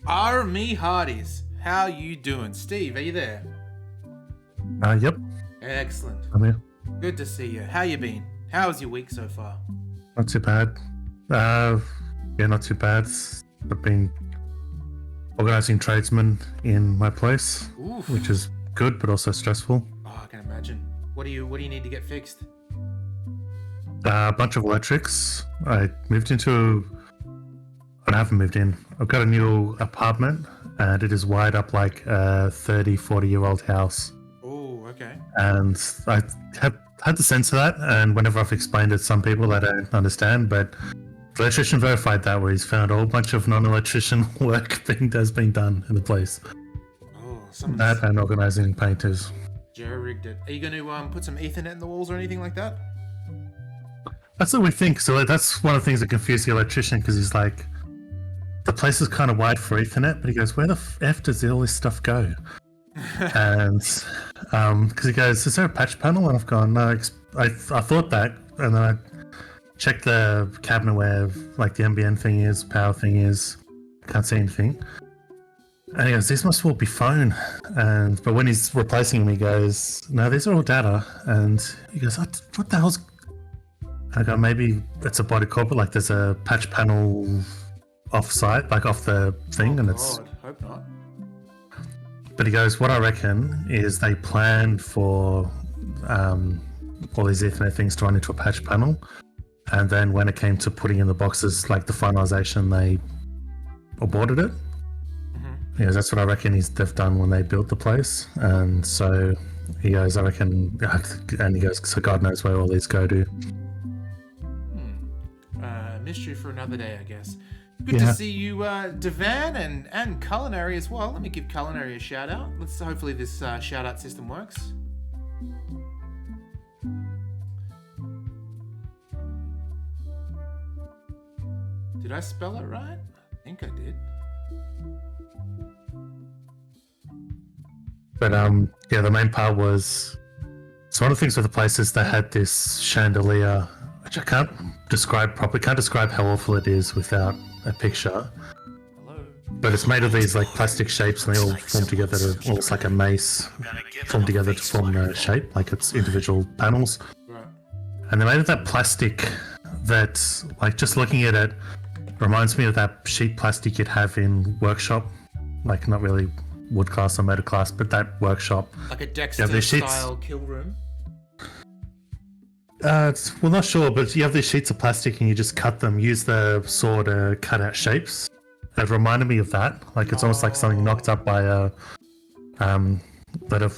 Are me hearties. How you doing? Steve, are you there? Yep, Excellent. I'm here. Good to see you. How you been? How's your week so far? Not too bad. Uh, yeah, not too bad. I've been organizing tradesmen in my place, Oof. which is good but also stressful. Oh, I can imagine. What do you need to get fixed? A bunch of electrics. I moved into. I haven't moved in. I've got a new apartment, and it is wired up like a 30, 40-year-old house. Oh, okay. And I had the sense of that, and whenever I've explained it to some people, they don't understand, but the electrician verified that, where he's found a whole bunch of non-electrician work has been done in the place. Oh, someone's That and organizing painters. jerry-rigged it. Are you going to put some Ethernet in the walls or anything like that? That's what we think. So that's one of the things that confused the electrician, because he's like, the place is kind of wide for Ethernet, but he goes, where the F does all this stuff go? And because he goes, is there a patch panel? And I've gone, no, I thought that, and then I checked the cabinet where like the NBN thing is, power thing is, can't see anything. And he goes, these must all be phone. But when he's replacing them, he goes, no, these are all data. And he goes, what the hell's... I go, maybe it's a body corporate, like there's a patch panel off-site, like off the thing, and it's... God, hope not. But he goes, what I reckon is they planned for all these Ethernet things to run into a patch panel, and then when it came to putting in the boxes, like the finalization, they aborted it. He goes, that's what I reckon they've done when they built the place. And so he goes, I reckon, and he goes, so God knows where all these go to. Mystery for another day, I guess. Good to see you, Devan, and Culinary as well. Let me give Culinary a shout out. Hopefully this shout out system works. Did I spell it right? I think I did. But yeah, the main part was, so one of the things with the place is they had this chandelier, which I can't describe properly, can't describe how awful it is without a picture. Hello. But it's made of these like plastic shapes, and they all form together to, almost like a mace, form together to form a shape, like it's individual panels. Right. And they made of that plastic that, like, just looking at it, reminds me of that sheet plastic you'd have in workshop, like not really wood class or motor class, but that workshop. Like a Dexter-style kill room? Well, not sure, but you have these sheets of plastic and you just cut them, use the saw to cut out shapes. It reminded me of that. Like, it's almost like something knocked up by a that a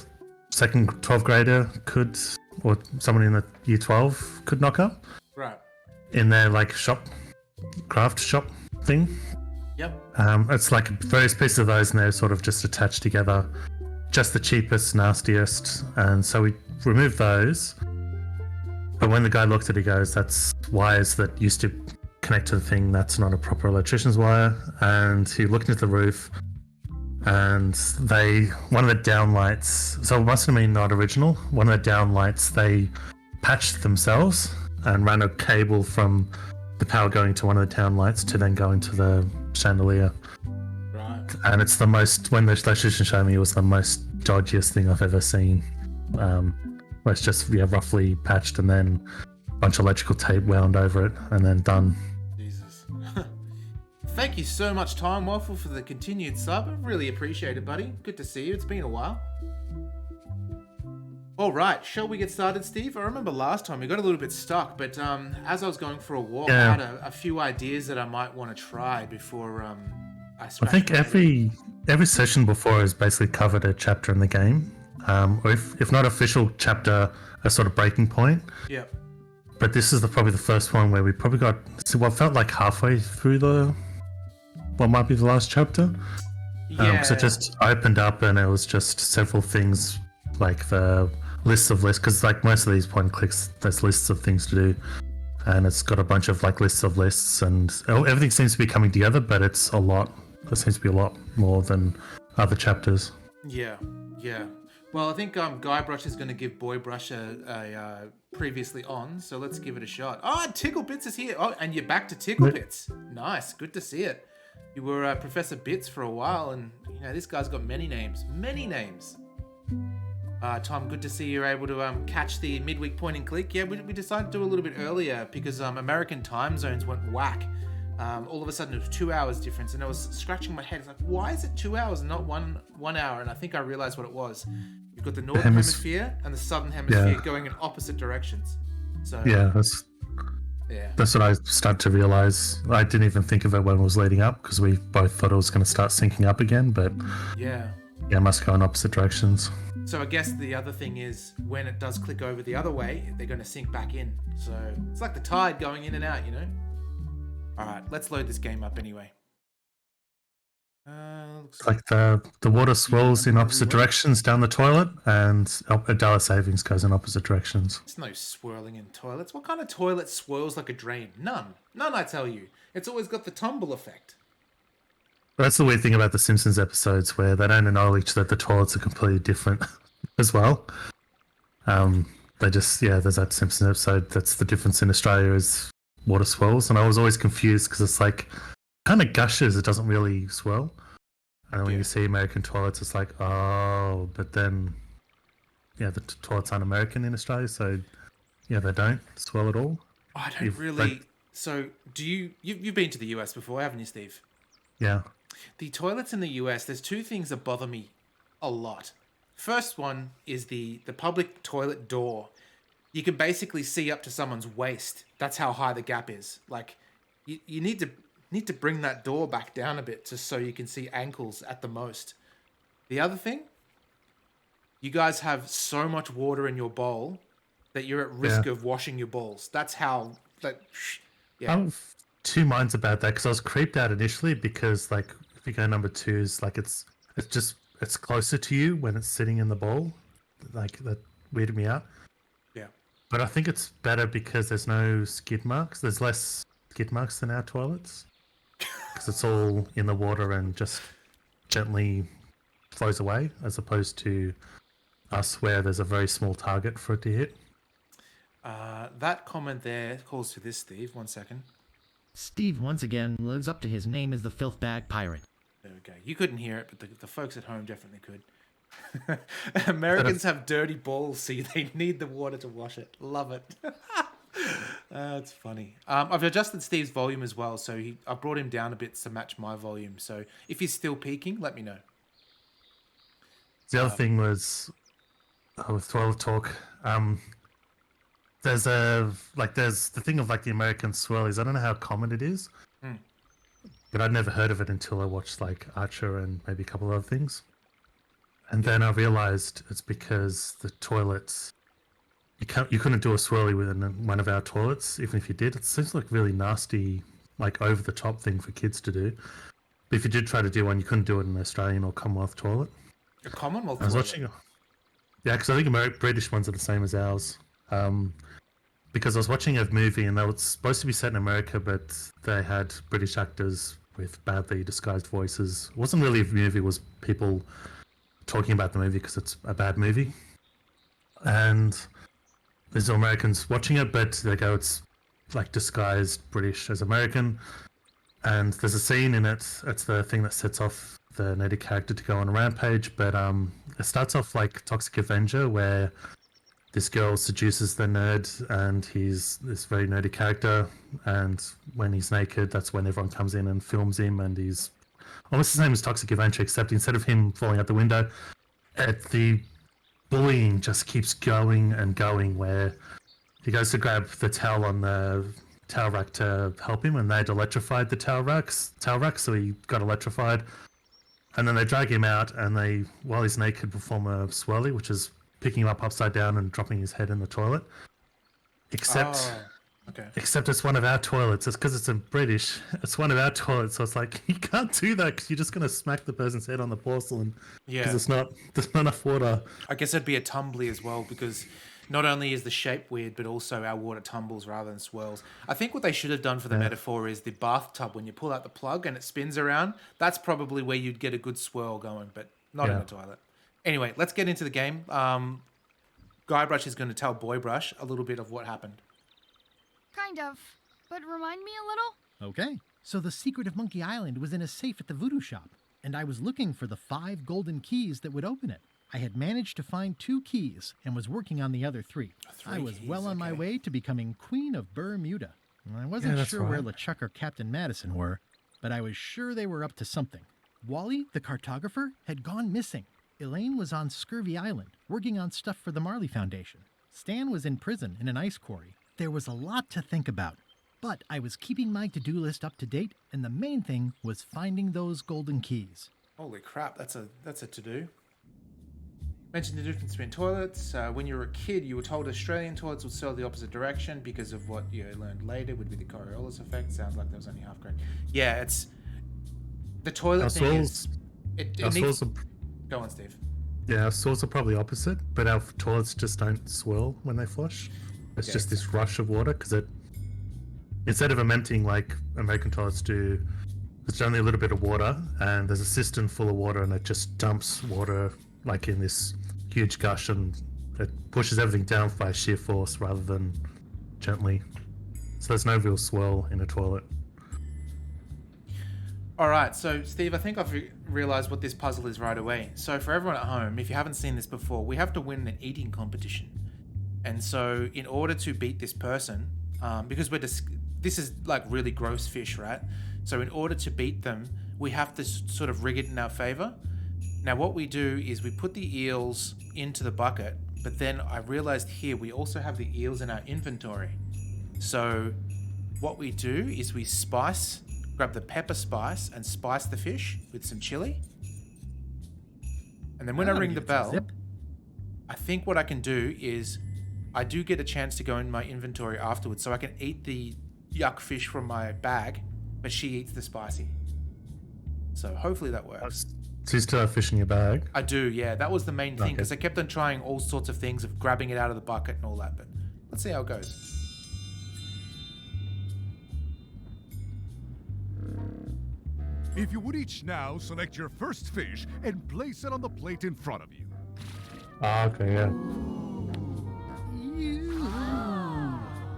second 12th grader could, or someone in the year 12 could knock up. Right. In their like craft shop thing. Yep. It's like various pieces of those, and they're sort of just attached together. Just the cheapest, nastiest. And so we removed those. But when the guy looked at it, he goes, that's wires that used to connect to the thing. That's not a proper electrician's wire. And he looked into the roof, and one of the downlights, so it must have been not original. One of the downlights, they patched themselves and ran a cable from the power going to one of the downlights to then go into the chandelier. Right. And it's the most, when the electrician showed me, it was the most dodgiest thing I've ever seen. Where it's just roughly patched and then a bunch of electrical tape wound over it and then done. Jesus. Thank you so much, Time Waffle, for the continued sub. I really appreciate it, buddy. Good to see you. It's been a while. All right, shall we get started, Steve? I remember last time we got a little bit stuck, but as I was going for a walk, I had a few ideas that I might want to try before I think every session before has basically covered a chapter in the game. Or if not official chapter, a sort of breaking point. Yep. But this is probably the first one where we probably got what felt like halfway through what might be the last chapter. Yeah. So it just opened up and it was just several things, like the lists of lists, because like most of these point and clicks, there's lists of things to do, and it's got a bunch of like lists of lists, and everything seems to be coming together, but it's a lot. There seems to be a lot more than other chapters. Yeah. Well, I think Guybrush is going to give Boybrush a previously on, so let's give it a shot. Oh, Ticklebits is here. Oh, and you're back to Ticklebits. Nice, good to see it. You were Professor Bits for a while, and you know this guy's got many names. Many names. Tom, good to see you're able to catch the midweek point and click. Yeah, we decided to do a little bit earlier because American time zones went whack. All of a sudden it was 2 hours difference, and I was scratching my head. It's like, why is it 2 hours and not one hour? And I think I realized what it was. You've got the northern hemisphere and the southern hemisphere going in opposite directions. So that's what I started to realize. I didn't even think of it when it was leading up because we both thought it was going to start syncing up again, but yeah, it must go in opposite directions. So I guess the other thing is when it does click over the other way, they're going to sink back in. So it's like the tide going in and out, you know? All right, let's load this game up anyway. Looks like the water swirls in opposite directions down the toilet, and dollar savings goes in opposite directions. There's no swirling in toilets. What kind of toilet swirls like a drain? None, I tell you. It's always got the tumble effect. That's the weird thing about the Simpsons episodes, where they don't acknowledge that the toilets are completely different as well. They just, there's that Simpsons episode that's the difference in Australia is water swirls, and I was always confused because it's like kind of gushes, it doesn't really swirl. And then when you see American toilets, it's like, oh, but then, the toilets aren't American in Australia, so they don't swirl at all. I don't really. So, you've been to the US before, haven't you, Steve? Yeah. The toilets in the US, there's two things that bother me a lot. First one is the public toilet door. You can basically see up to someone's waist. That's how high the gap is. Like, you need to bring that door back down a bit just so you can see ankles at the most. The other thing, you guys have so much water in your bowl that you're at risk of washing your balls. That's how... I have two minds about that because I was creeped out initially because, like, if you go number 2 is like it's closer to you when it's sitting in the bowl. Like, that weirded me out. Yeah. But I think it's better because there's no skid marks. There's less skid marks than our toilets because it's all in the water and just gently flows away, as opposed to us where there's a very small target for it to hit. That comment there calls for this, Steve. 1 second. Steve once again lives up to his name as the filth bag pirate. There we go. You couldn't hear it, but the folks at home definitely could. Americans have dirty balls, so they need the water to wash it. Love it. It's funny. I've adjusted Steve's volume as well, so I brought him down a bit to match my volume. So if he's still peaking, let me know. The other thing was with toilet talk. There's the thing of like the American swirlies. I don't know how common it is, but I'd never heard of it until I watched like Archer and maybe a couple of other things. And then I realized it's because the toilets, you couldn't do a swirly within one of our toilets, even if you did. It seems like really nasty, like over the top thing for kids to do. But if you did try to do one, you couldn't do it in an Australian or Commonwealth toilet. A Commonwealth toilet? Watching. Yeah, because I think British ones are the same as ours. Because I was watching a movie and they were supposed to be set in America, but they had British actors with badly disguised voices. It wasn't really a movie, it was people talking about the movie because it's a bad movie. And there's Americans watching it, but they go, it's like disguised British as American. And there's a scene in it, it's the thing that sets off the nerdy character to go on a rampage, but it starts off like Toxic Avenger, where this girl seduces the nerd, and he's this very nerdy character. And when he's naked, that's when everyone comes in and films him. And he's almost the same as Toxic Avenger, except instead of him falling out the window, the bullying just keeps going and going. Where he goes to grab the towel on the towel rack to help him, and they'd electrified the towel rack, so he got electrified. And then they drag him out, and they, while he's naked, perform a swirly, which is picking him up upside down and dropping his head in the toilet. Except it's one of our toilets. It's because it's in British. It's one of our toilets, so it's like you can't do that because you're just gonna smack the person's head on the porcelain. Yeah, because there's not enough water. I guess it'd be a tumbly as well, because not only is the shape weird, but also our water tumbles rather than swirls. I think what they should have done for the metaphor is the bathtub. When you pull out the plug and it spins around, that's probably where you'd get a good swirl going, but not in the toilet. Anyway, let's get into the game. Guybrush is going to tell Boybrush a little bit of what happened. Kind of, but remind me a little? Okay. So the secret of Monkey Island was in a safe at the voodoo shop, and I was looking for the 5 golden keys that would open it. I had managed to find 2 keys and was working on the other 3. I was well on my way to becoming Queen of Bermuda. I wasn't sure where LeChuck or Captain Madison were, but I was sure they were up to something. Wally, the cartographer, had gone missing. Elaine was on Scurvy Island, working on stuff for the Marley Foundation. Stan was in prison in an ice quarry. There was a lot to think about, but I was keeping my to-do list up to date, and the main thing was finding those golden keys. Holy crap, that's a to-do. Mentioned the difference between toilets. When you were a kid, you were told Australian toilets would serve the opposite direction because of what you learned later would be the Coriolis effect. Sounds like that was only half correct. Yeah, it's... The toilet thing is... It needs... Go on, Steve. Yeah, our stalls are probably opposite, but our toilets just don't swirl when they flush. It's just this rush of water, because instead of them emptying like American toilets do, it's only a little bit of water, and there's a cistern full of water, and it just dumps water like in this huge gush, and it pushes everything down by sheer force rather than gently. So there's no real swirl in a toilet. Alright, so Steve, I think I've realised what this puzzle is right away. So for everyone at home, if you haven't seen this before, we have to win an eating competition. And so in order to beat this person, because this is like really gross fish, right? So in order to beat them, we have to sort of rig it in our favour. Now what we do is we put the eels into the bucket, but then I realised here we also have the eels in our inventory. So what we do is we grab the pepper spice and spice the fish with some chili. And then when I ring the bell, I think what I can do is I do get a chance to go in my inventory afterwards, so I can eat the yuck fish from my bag, but she eats the spicy. So hopefully that works. So you still have fish in your bag? I do, yeah. That was the main thing, because I kept on trying all sorts of things of grabbing it out of the bucket and all that, but let's see how it goes. If you would each now select your first fish and place it on the plate in front of you. Okay, yeah.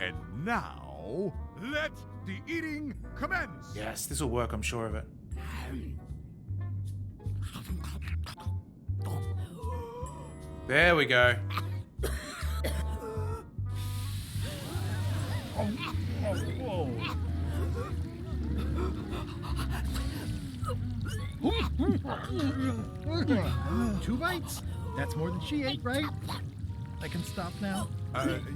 And now, let the eating commence. Yes, this will work, I'm sure of it. There we go. Two bites? That's more than she ate, right? I can stop now?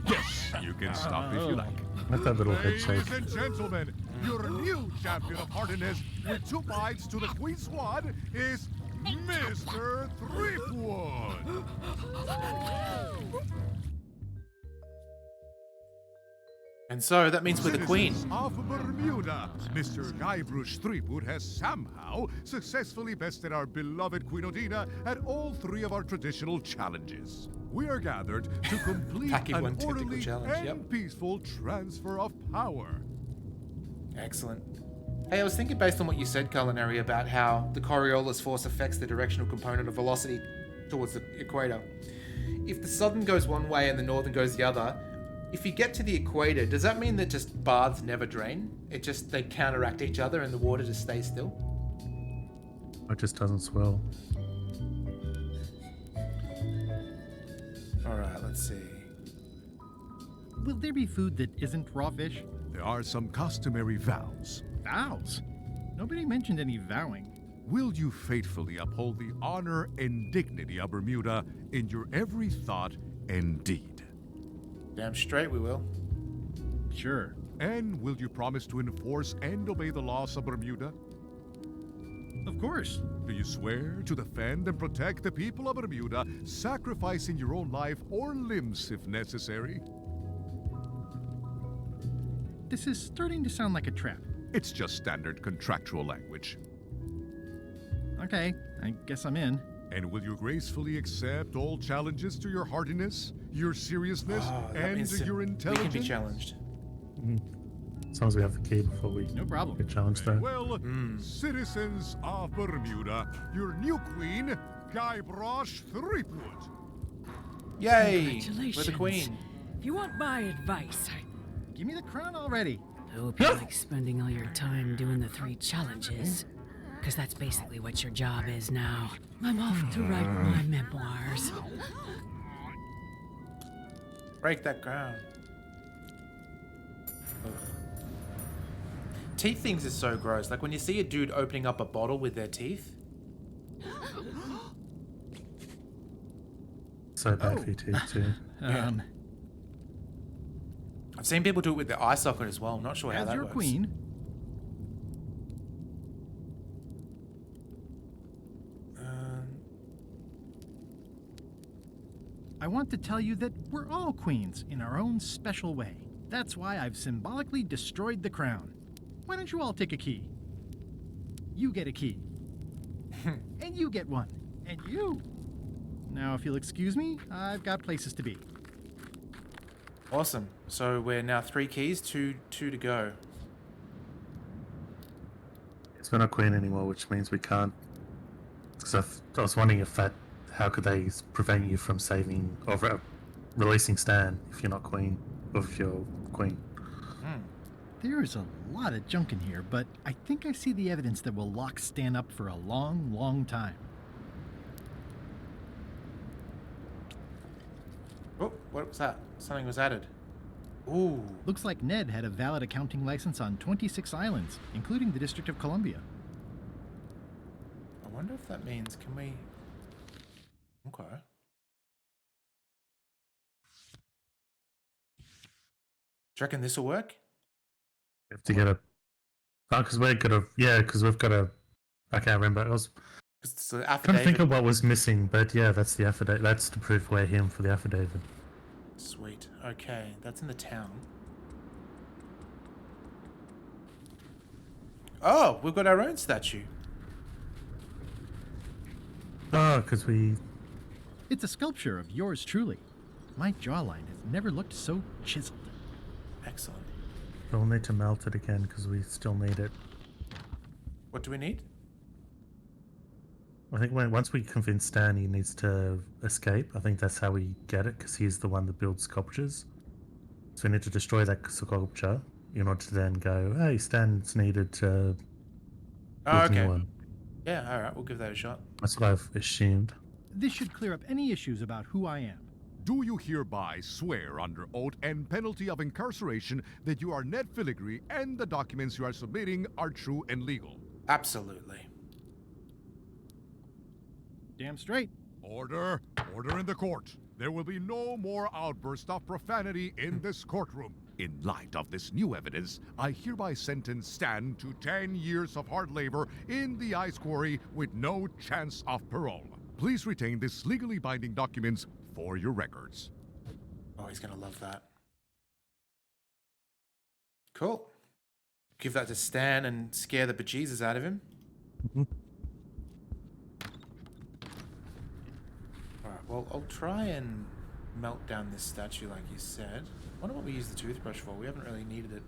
Yes, you can stop if you like. That's that little head shake. Ladies and gentlemen, your new champion of hardiness with 2 bites to the Queen Squad is Mr. Threepwood. And so that means we're the queen. Citizens of Bermuda, Mr. Guybrush Threepwood has somehow successfully bested our beloved Queen Odina at all 3 of our traditional challenges. We are gathered to complete an orderly and peaceful transfer of power. Excellent. Hey, I was thinking based on what you said, Culinary, about how the Coriolis force affects the directional component of velocity towards the equator. If the southern goes one way and the northern goes the other, if you get to the equator, does that mean that just baths never drain? They counteract each other and the water just stays still? It just doesn't swirl. Alright, let's see. Will there be food that isn't raw fish? There are some customary vows. Vows? Nobody mentioned any vowing. Will you faithfully uphold the honor and dignity of Bermuda in your every thought and deed? Damn straight we will. Sure. And will you promise to enforce and obey the laws of Bermuda? Of course. Do you swear to defend and protect the people of Bermuda, sacrificing your own life or limbs if necessary? This is starting to sound like a trap. It's just standard contractual language. Okay, I guess I'm in. And will you gracefully accept all challenges to your hardiness, your seriousness, and your intelligence? We can be challenged. As long as we have the key before we No problem. get challenged there. Well, citizens of Bermuda, your new queen, Guybrush Threepwood. Yay! Congratulations. We're the queen. If you want my advice, Give me the crown already. I hope you like spending all your time doing the 3 challenges. Because that's basically what your job is now. I'm off to write my memoirs. Break that ground. Ugh. Teeth things is so gross. Like when you see a dude opening up a bottle with their teeth. So bad for your teeth too. I've seen people do it with their eye socket as well. I'm not sure how As that your works. queen, I want to tell you that we're all queens in our own special way. That's why I've symbolically destroyed the crown. Why don't you all take a key? You get a key. And you get one. And you. Now, if you'll excuse me, I've got places to be. Awesome. So we're now 3 keys, two to go. It's we're not queen anymore, which means we can't. Because I was wondering if that, how could they prevent you from saving or releasing Stan if you're not queen, or if you're queen? There's a lot of junk in here, but I think I see the evidence that will lock Stan up for a long, long time. Oh, what was that? Something was added. Ooh. Looks like Ned had a valid accounting license on 26 islands, including the District of Columbia. I wonder if that means, can we... Okay. Do you reckon this will work? We have to get a. Oh, because we're gonna. Yeah, because we've got a. I can't remember. I was It's the trying to affidavit. think of what was missing, but yeah, that's the affidavit. That's to prove we're him for the affidavit. Sweet. Okay, that's in the town. Oh, we've got our own statue. Oh, because we. It's a sculpture of yours truly. My jawline has never looked so chiseled. Excellent. We'll need to melt it again because we still need it. What do we need? I think once we convince Stan he needs to escape, I think that's how we get it because he's the one that builds sculptures. So we need to destroy that sculpture in order to then go, hey, Stan's needed to build Oh, a okay. new one. Yeah, alright, we'll give that a shot. That's what I've assumed. This should clear up any issues about who I am. Do you hereby swear under oath and penalty of incarceration that you are Ned Filigree and the documents you are submitting are true and legal? Absolutely. Damn straight. Order! Order in the court. There will be no more outbursts of profanity in this courtroom. In light of this new evidence, I hereby sentence Stan to 10 years of hard labor in the ice quarry with no chance of parole. Please retain this legally binding documents for your records. Oh, he's gonna love that. Cool. Give that to Stan and scare the bejesus out of him. Alright, well, I'll try and melt down this statue like you said. I wonder what we use the toothbrush for. We haven't really needed it.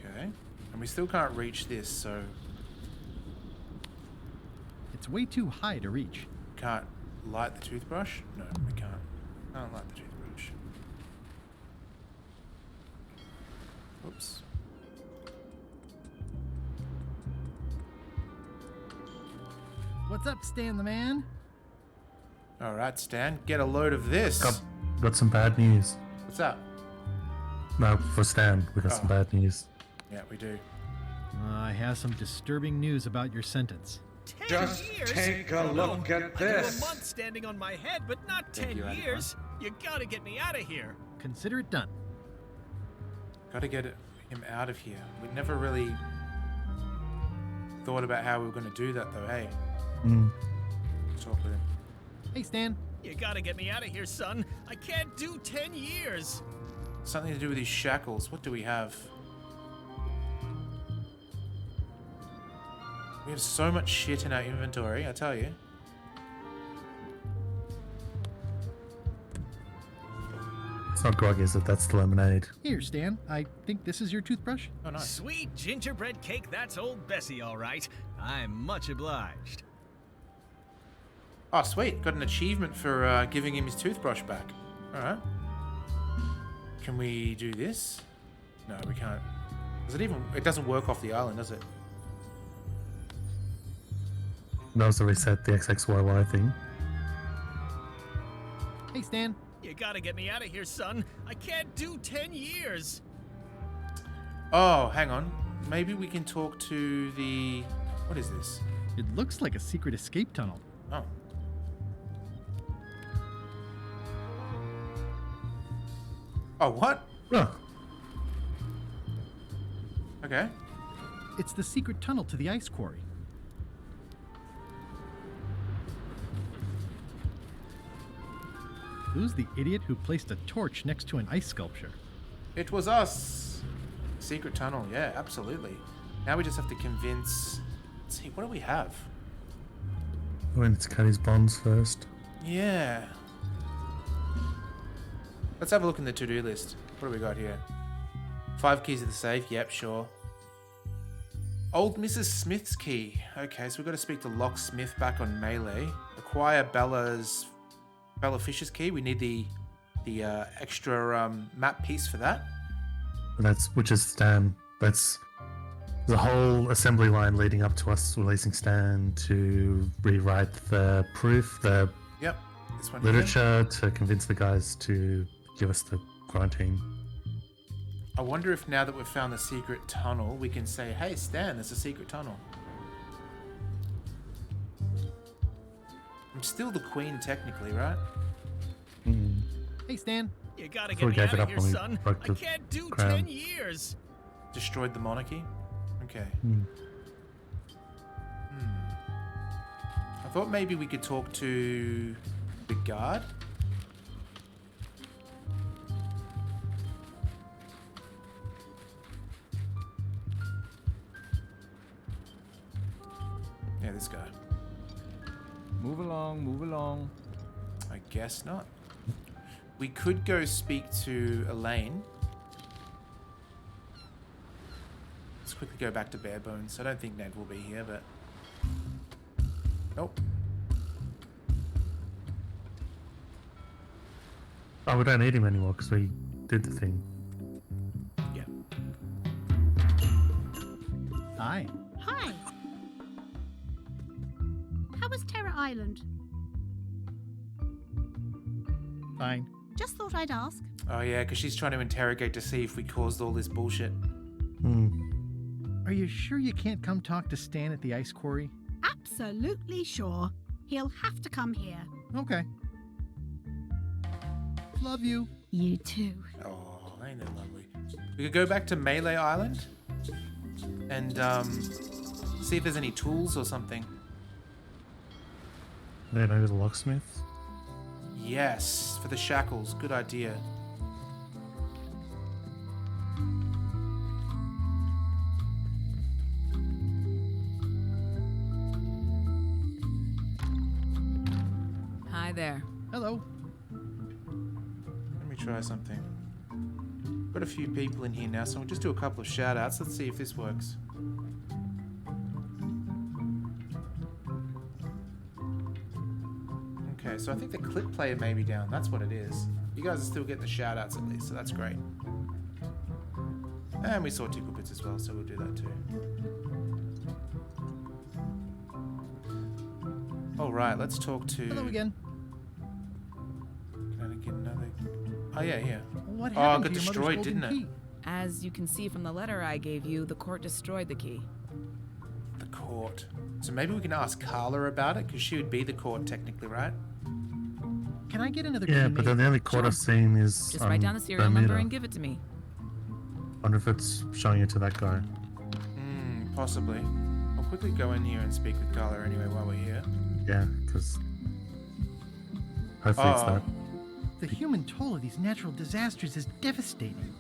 Okay. And we still can't reach this, so It's way too high to reach. can't light the toothbrush? No, we can't. Can't light the toothbrush. Oops. What's up, Stan the man? Alright, Stan, get a load of this. Got some bad news. What's that? No, for Stan, we got some Oh. bad news. Yeah, we do. I have some disturbing news about your sentence. 10 Just years? take a look at I do this. a month standing on my head, but not Thank 10 you, Adam. years. You gotta get me out of here. Consider it done. Gotta get him out of here. We never really thought about how we were going to do that, though, hey? Talk with him. Hey, Stan. You gotta get me out of here, son. I can't do 10 years. Something to do with these shackles. What do we have? We have so much shit in our inventory, I tell you. It's not grog, is it? That's the lemonade. Here, Stan. I think this is your toothbrush. Oh, nice. Sweet gingerbread cake, that's old Bessie, all right. I'm much obliged. Oh, sweet. Got an achievement for giving him his toothbrush back. Alright. Can we do this? No, we can't. Does it even... It doesn't work off the island, does it? That was to reset the XXYY thing. Hey, Stan. You gotta get me out of here, son. I can't do 10 years. Oh, hang on. Maybe we can talk to the... What is this? It looks like a secret escape tunnel. Oh. Oh, what? Oh, Okay. It's the secret tunnel to the ice quarry. Who's the idiot who placed a torch next to an ice sculpture? It was us. Secret tunnel. Yeah, absolutely. Now we just have to convince... Let's see, what do we have? we need to cut his bonds first. Yeah. Let's have a look in the to-do list. What do we got here? 5 keys of the safe. Yep, sure. Old Mrs. Smith's key. Okay, so we've got to speak to Locksmith back on Melee. Acquire Bella Fisher's key. We need the extra map piece for that. Which is Stan. That's the whole assembly line leading up to us releasing Stan to rewrite the proof, the Yep, this one here. literature to convince the guys to give us the quarantine. I wonder if now that we've found the secret tunnel, we can say, hey, Stan, there's a secret tunnel. I'm still the queen, technically, right? Hey, Stan. You gotta So get we me gave out it of up here, when we son. broke I the can't do crown. 10 years. Destroyed the monarchy? Okay. I thought maybe we could talk to the guard. Yeah, this guy. Move along, move along. I guess not. We could go speak to Elaine. Let's quickly go back to Bare Bones. I don't think Ned will be here, but... Nope. Oh, we don't need him anymore because we did the thing. Yeah. Hi. Hi. How was Terror Island? Fine. Just thought I'd ask. Oh yeah, because she's trying to interrogate to see if we caused all this bullshit. Are you sure you can't come talk to Stan at the ice quarry? Absolutely sure. He'll have to come here. Okay. Love you. You too. Oh, ain't that lovely. We could go back to Melee Island and see if there's any tools or something. Yeah, maybe the locksmith. Yes, for the shackles. Good idea. Hi there. Hello. Let me try something. Got a few people in here now, so we'll just do a couple of shout outs. Let's see if this works. Okay, so I think the clip player may be down. That's what it is. You guys are still getting the shout outs at least, so that's great. And we saw Tickle Bits as well, so we'll do that too. Alright, let's talk to... Hello again. Can I get another... Oh yeah, yeah. What Oh, it happened got to your mother's destroyed, golden didn't it? key? As you can see from the letter I gave you, the court destroyed the key. The court. So maybe we can ask Carla about it, because she would be the court technically, right? Can I get another Yeah, key but made? then the only court I've seen is Just write down the serial number Bermuda. and give it to me. Wonder if it's showing it to that guy. Possibly. I'll quickly go in here and speak with Carla anyway while we're here. Yeah, because hopefully it's Oh. that. The human toll of these natural disasters is devastating.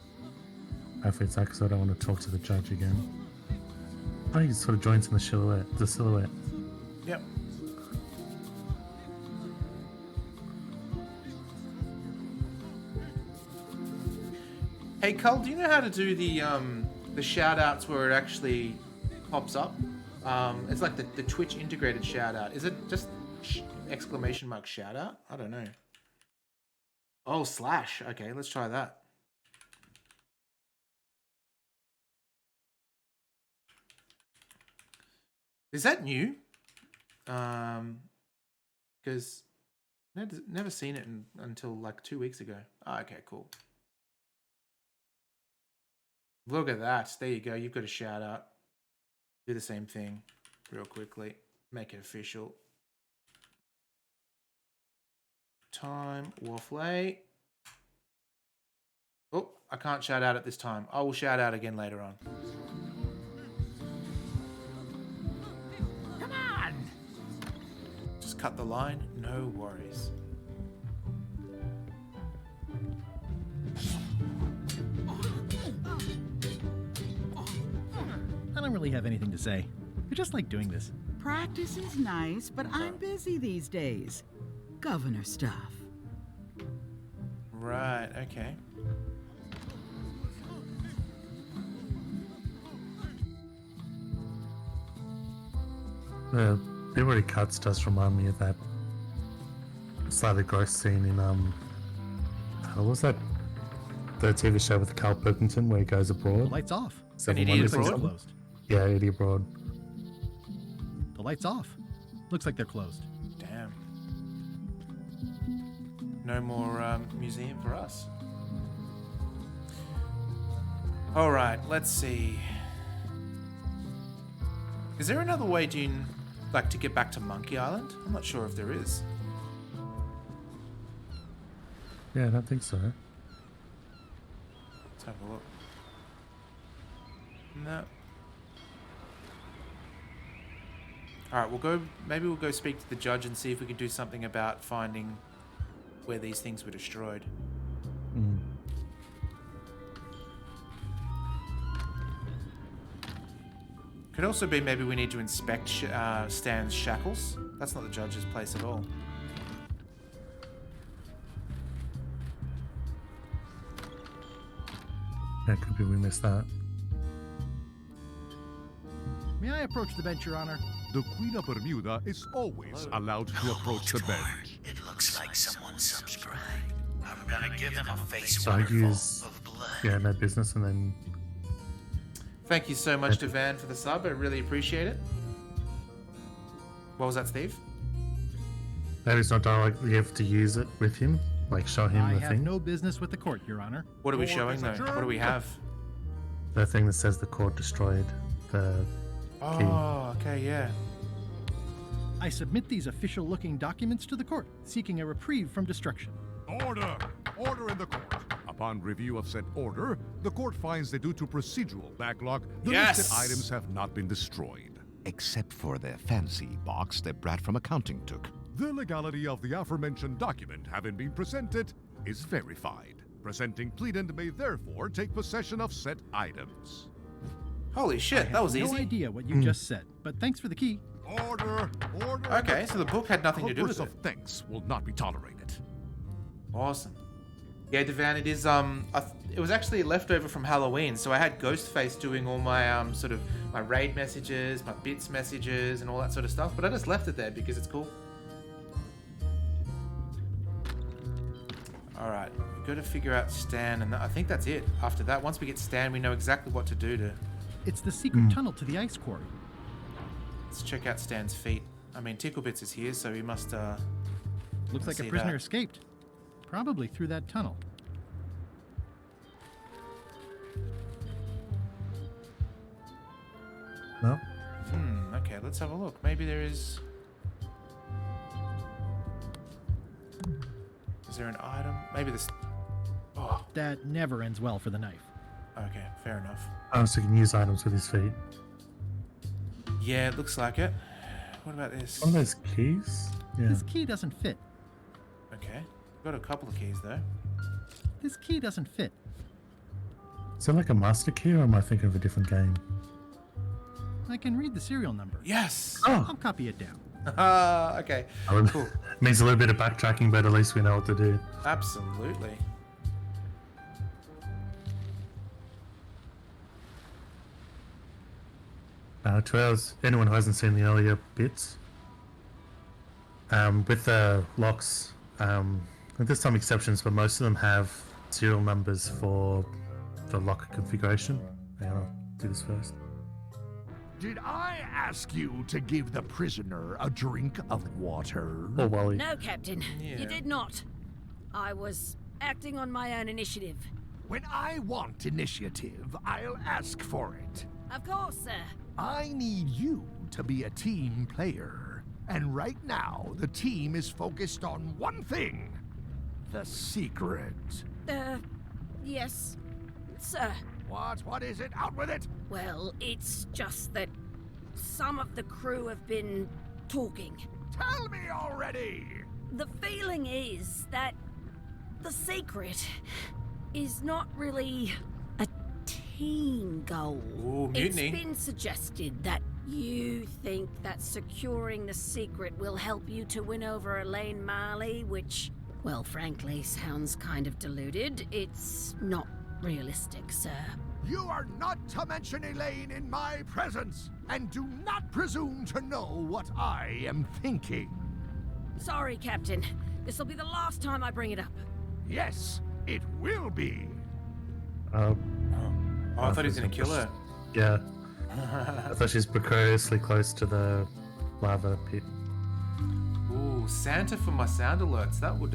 Hopefully it's that because I don't want to talk to the judge again. Oh, he sort of joins in the silhouette. The silhouette. Yep. Hey, Cole, do you know how to do the shout outs where it actually pops up? It's like the Twitch integrated shout out. Is it just Exclamation mark shout out? I don't know. Oh, slash. Okay, let's try that. Is that new? Because never seen it until like 2 weeks ago. Oh, okay, cool. Look at that. There you go. You've got a shout out. Do the same thing real quickly. Make it official. Time waffle. Oh, I can't shout out at this time. I will shout out again later on. Come on! Just cut the line. No worries. I don't really have anything to say. I just like doing this. Practice is nice, but I'm busy these days. Governor stuff. Right, okay. The bit where he cuts does remind me of that slightly gross scene in what was that? The TV show with Carl Pilkington where he goes abroad. The light's off. Seven Idiot Wonders or Abroad? something? Closed. Yeah, Idiot Abroad. The light's off. Looks like they're closed. Damn. No more museum for us. All right, let's see. Is there another way, Dean, like to get back to Monkey Island? I'm not sure if there is. Yeah, I don't think so. Let's have a look. No. All right, we'll go. Maybe we'll go speak to the judge and see if we can do something about finding where these things were destroyed. Mm. Could also be maybe we need to inspect Stan's shackles. That's not the judge's place at all. Yeah, could be we missed that. May I approach the bench, Your Honor? The Queen of Bermuda is always allowed to approach the bench. It looks like someone subscribed. I'm gonna give them a face So I waterfall use, of blood. yeah, no business, and then Thank you so much to Van for the sub. I really appreciate it. What was that, Steve? maybe it's not dialogue. You have to use it with him, like show him I the have thing. no business with the court, Your Honor. What are we Court showing is though? adjourned. What do we have? The thing that says the court destroyed the key. Oh, okay, yeah. I submit these official-looking documents to the court, seeking a reprieve from destruction. Order! Order in the court. Upon review of said order, the court finds that due to procedural backlog, the Yes! listed items have not been destroyed. Except for the fancy box that Brat from accounting took. The legality of the aforementioned document having been presented is verified. Presenting pleadant may therefore take possession of said items. Holy shit, that was No easy. idea what you just said, but thanks for the key. Order! Order! Okay, so the book had nothing to do Outbursts with of it. thanks will not be tolerated. Awesome. Yeah, Devan, it is it was actually leftover from Halloween, so I had Ghostface doing all my sort of my raid messages, my bits messages, and all that sort of stuff. But I just left it there because it's cool. All right, we've got to figure out Stan, and I think that's it. After that, once we get Stan, we know exactly what to do to. It's the secret tunnel to the ice quarry. Let's check out Stan's feet. I mean, Ticklebits is here, so he must. Looks like a see prisoner that. escaped. Probably through that tunnel. No? Okay, let's have a look. Maybe there is. Is there an item? Maybe this. Oh, That never ends well for the knife. okay, fair enough. Oh, so he can use items with his feet. Yeah, it looks like it. What about this? One of those keys? Yeah. This key doesn't fit. Okay, got a couple of keys though. This key doesn't fit. Is that like a master key, or am I thinking of a different game? I can read the serial number. Yes. Oh, I'll copy it down. Okay. cool. Cool. Means a little bit of backtracking, but at least we know what to do. Absolutely. To anyone who hasn't seen the earlier bits, With the locks, there's some exceptions, but most of them have serial numbers for the locker configuration. Hang on, I'll do this first. Did I ask you to give the prisoner a drink of water? Or Wally. No, Captain. You did not. I was acting on my own initiative. When I want initiative, I'll ask for it. Of course, sir. I need you to be a team player. And right now, the team is focused on one thing. The secret. Yes, sir. What is it? Out with it! Well, it's just that some of the crew have been talking. Tell me already! The feeling is that the secret is not really a team goal. Ooh, mutiny. It's been suggested that you think that securing the secret will help you to win over Elaine Marley, which, well, frankly, sounds kind of deluded. It's not realistic, sir. You are not to mention Elaine in my presence, and do not presume to know what I am thinking. Sorry, Captain. This'll be the last time I bring it up. Yes, it will be. Oh, I thought he was gonna kill her. Yeah. I thought she's precariously close to the lava pit. Ooh, Santa for my sound alerts. That would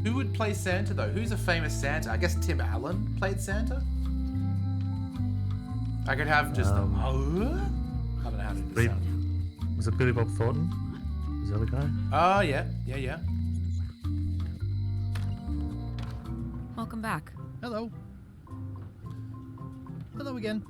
Who would play Santa though? Who's a famous Santa? I guess Tim Allen played Santa. I could have just I don't know how to do the sound. Was it Billy Bob Thornton? Was the other guy? Oh yeah. Welcome back. Hello. Hello again.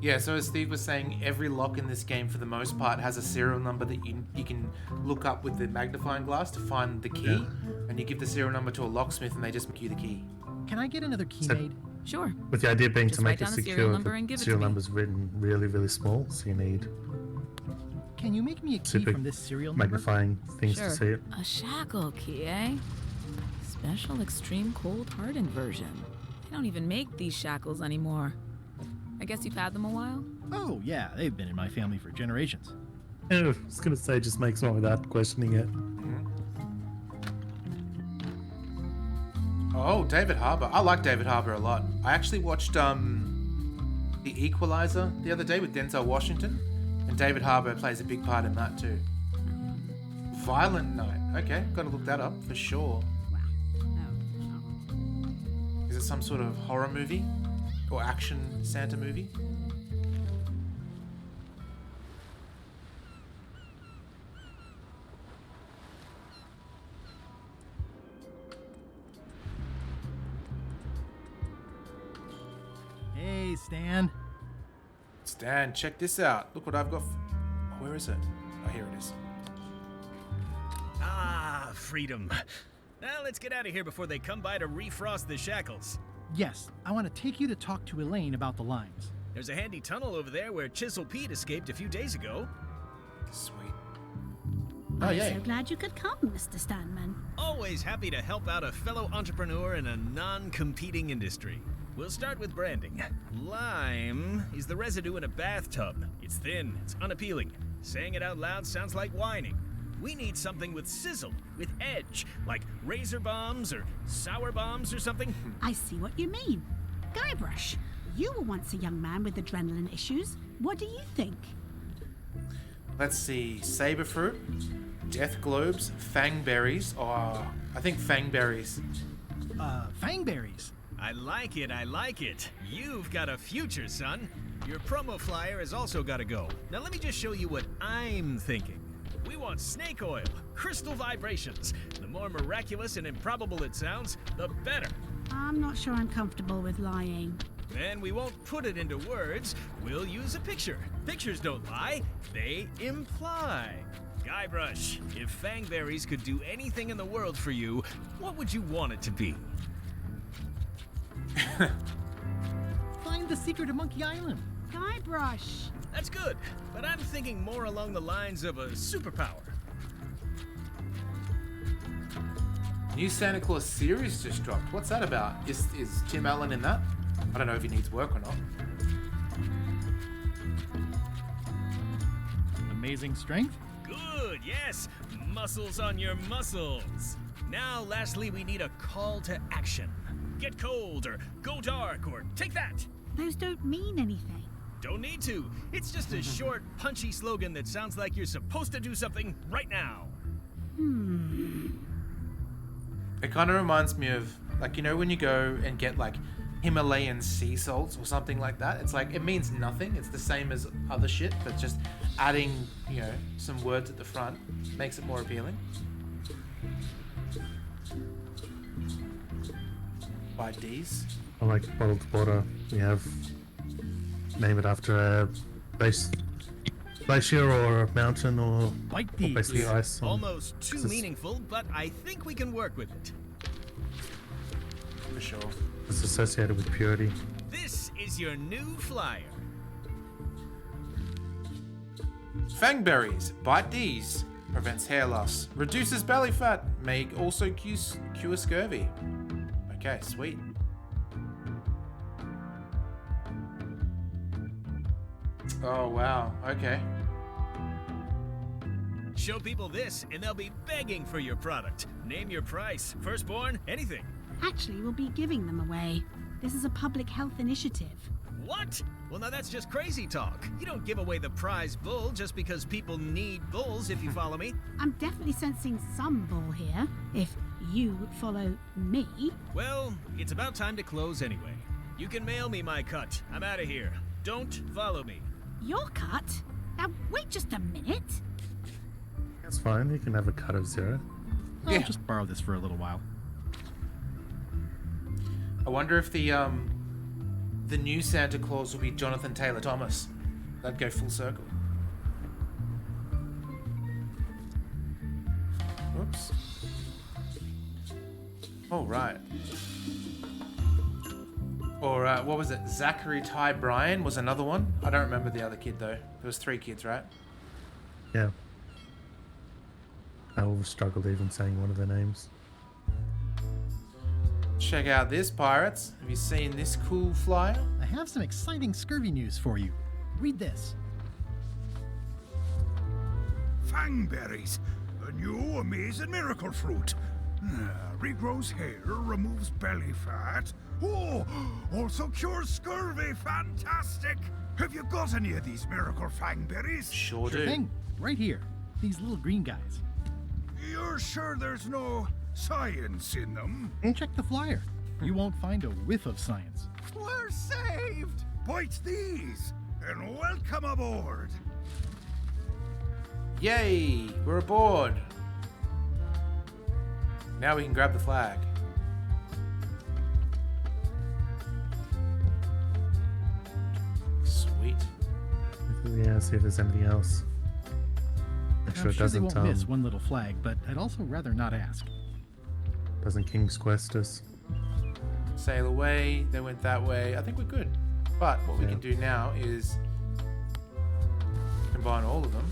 Yeah, so as Steve was saying, every lock in this game, for the most part, has a serial number that you can look up with the magnifying glass to find the key, and you give the serial number to a locksmith, and they just make you the key. Can I get another key So- made? Sure. With the idea being Just to write make it down the serial secure, number and the give it to serial me. number's written really, really small, so you need Can you make me a key super from this serial number? magnifying things Sure. to see it. A shackle key, eh? Special extreme cold hardened version. They don't even make these shackles anymore. I guess you've had them a while? Oh, yeah, they've been in my family for generations. Yeah, I was gonna say, just makes one without questioning it. Oh, David Harbour. I like David Harbour a lot. I actually watched The Equalizer the other day with Denzel Washington, and David Harbour plays a big part in that too. Violent Night. Okay, gotta look that up for sure. Is it some sort of horror movie or action Santa movie? Hey, Stan. Stan, check this out. Look what I've got. Where is it? Oh, here it is. Ah, freedom. Now let's get out of here before they come by to refrost the shackles. Yes, I want to take you to talk to Elaine about the lines. There's a handy tunnel over there where Chisel Pete escaped a few days ago. Sweet. I'm yeah. so glad you could come, Mr. Stanman. Always happy to help out a fellow entrepreneur in a non-competing industry. We'll start with branding. Lime is the residue in a bathtub. It's thin, it's unappealing. Saying it out loud sounds like whining. We need something with sizzle, with edge, like razor bombs or sour bombs or something. I see what you mean. Guybrush, you were once a young man with adrenaline issues. What do you think? Let's see. Saber fruit, death globes, fangberries. Oh, I think fangberries. Fangberries. I like it, I like it. You've got a future, son. Your promo flyer has also got to go. Now let me just show you what I'm thinking. We want snake oil, crystal vibrations. The more miraculous and improbable it sounds, the better. I'm not sure I'm comfortable with lying. Then we won't put it into words, we'll use a picture. Pictures don't lie, they imply. Guybrush, if Fangberries could do anything in the world for you, what would you want it to be? Find the secret of Monkey Island. Guybrush. That's good, but I'm thinking more along the lines of a superpower. New Santa Claus series just dropped. What's that about? Is Tim Allen in that? I don't know if he needs work or not. Amazing strength, Good, yes. Muscles on your muscles. Now, lastly, we need a call to action. Get cold, or go dark, or take that. Those don't mean anything. Don't need to. It's just a short, punchy slogan that sounds like you're supposed to do something right now. It kind of reminds me of, like, you know, when you go and get, like, Himalayan sea salts or something like that. It's like, it means nothing. It's the same as other shit, but just adding, you know, some words at the front makes it more appealing. By D's. I like bottled water. We have name it after a glacier or a mountain or basically ice. Almost too meaningful, but I think we can work with it. For sure. It's associated with purity. This is your new flyer. Fangberries. Bite D's. Prevents hair loss. Reduces belly fat. May also cure scurvy. Okay, sweet. Oh, wow. Okay. Show people this, and they'll be begging for your product. Name your price, firstborn, anything. Actually, we'll be giving them away. This is a public health initiative. What? Well, now that's just crazy talk. You don't give away the prize bull just because people need bulls, if you follow me. I'm definitely sensing some bull here, if you follow me. Well, it's about time to close anyway. You can mail me my cut. I'm out of here. Don't follow me. Your cut? Now, wait just a minute. That's fine. You can have a cut of 0. I'll just borrow this for a little while. I wonder if the new Santa Claus will be Jonathan Taylor Thomas. That'd go full circle. Whoops. Oh, right. Or, what was it? Zachary Ty Bryan was another one. I don't remember the other kid, though. There was 3 kids, right? Yeah. I always struggled even saying one of their names. Check out this, pirates. Have you seen this cool flyer? I have some exciting scurvy news for you. Read this. Fangberries, a new amazing miracle fruit. Regrows hair, removes belly fat. Oh, also cures scurvy. Fantastic! Have you got any of these miracle fangberries? Sure do. Sure thing. Right here. These little green guys. You're sure there's no science in them? Check the flyer. You won't find a whiff of science. We're saved! Bite these, and welcome aboard. Yay! We're aboard. Now we can grab the flag. Sweet. Yeah, see if there's anything else. Make sure I'm it sure they doesn't won't miss one little flag, but I'd also rather not ask. doesn't King's Quest us. Sail away. They went that way. I think we're good. But what we can do now is combine all of them.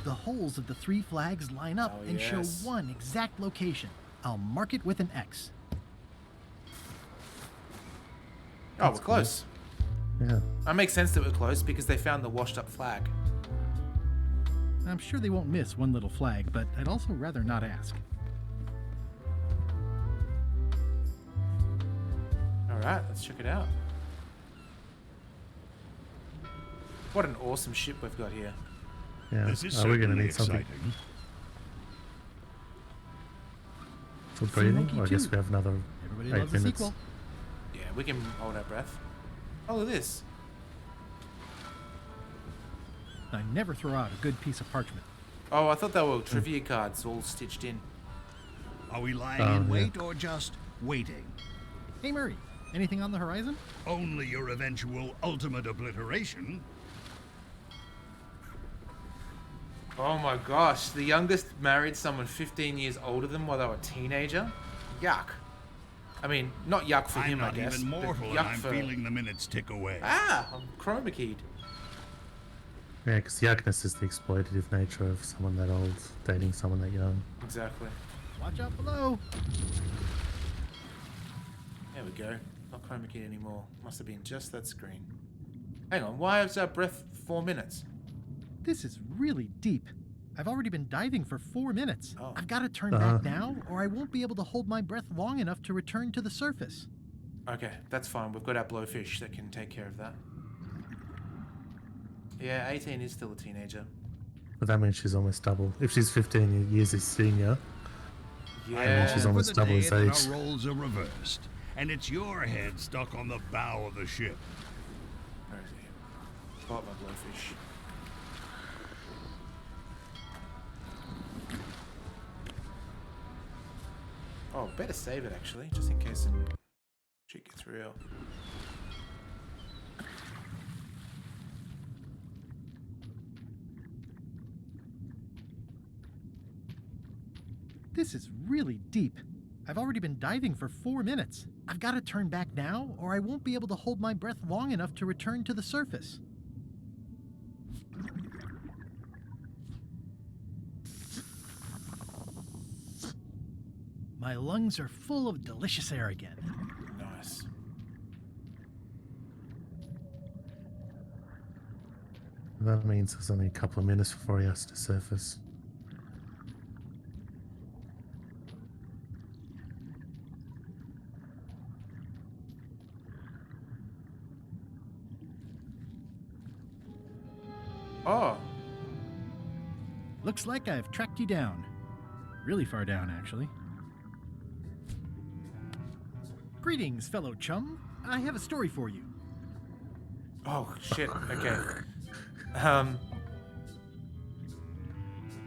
The holes of the 3 flags line up and show one exact location. I'll mark it with an X. Oh, we're close. Yeah. That makes sense that we're close because they found the washed up flag. I'm sure they won't miss one little flag, but I'd also rather not ask. Alright, let's check it out. What an awesome ship we've got here. Yeah. This is Are we going to certainly need something exciting. for breathing? monkey Or I guess too. we have another Everybody 8 loves a minutes. sequel. Yeah, we can hold our breath. Oh, look at this. I never throw out a good piece of parchment. Oh, I thought they were trivia cards all stitched in. Are we lying Oh, in yeah. wait or just waiting? Hey Murray, anything on the horizon? Only your eventual ultimate obliteration. Oh my gosh, the youngest married someone 15 years older than while they were a teenager? Yuck. I mean, not yuck for I'm him, not I guess. even but mortal, and yuck I'm for... feeling the minutes tick away. Ah, I'm chroma keyed. Yeah, because yuckness is the exploitative nature of someone that old dating someone that young. Exactly. Watch out below. There we go. Not chroma keyed anymore. Must have been just that screen. Hang on, why is our breath 4 minutes? This is really deep. I've already been diving for 4 minutes. Oh. I've got to turn back now, or I won't be able to hold my breath long enough to return to the surface. Okay, that's fine. We've got our blowfish that can take care of that. Yeah, 18 is still a teenager. But that means she's almost double. If she's 15 years his senior, Yeah. she's almost double his age. Our roles are reversed, and it's your head stuck on the bow of the ship. Where is he? Spot my blowfish. Oh, better save it actually, just in case some shit gets real. This is really deep. I've already been diving for 4 minutes. I've got to turn back now, or I won't be able to hold my breath long enough to return to the surface. My lungs are full of delicious air again. Nice. That means there's only a couple of minutes before he has to surface. Oh, Looks like I've tracked you down. Really far down, actually. Greetings, fellow chum. I have a story for you. oh shit. Okay.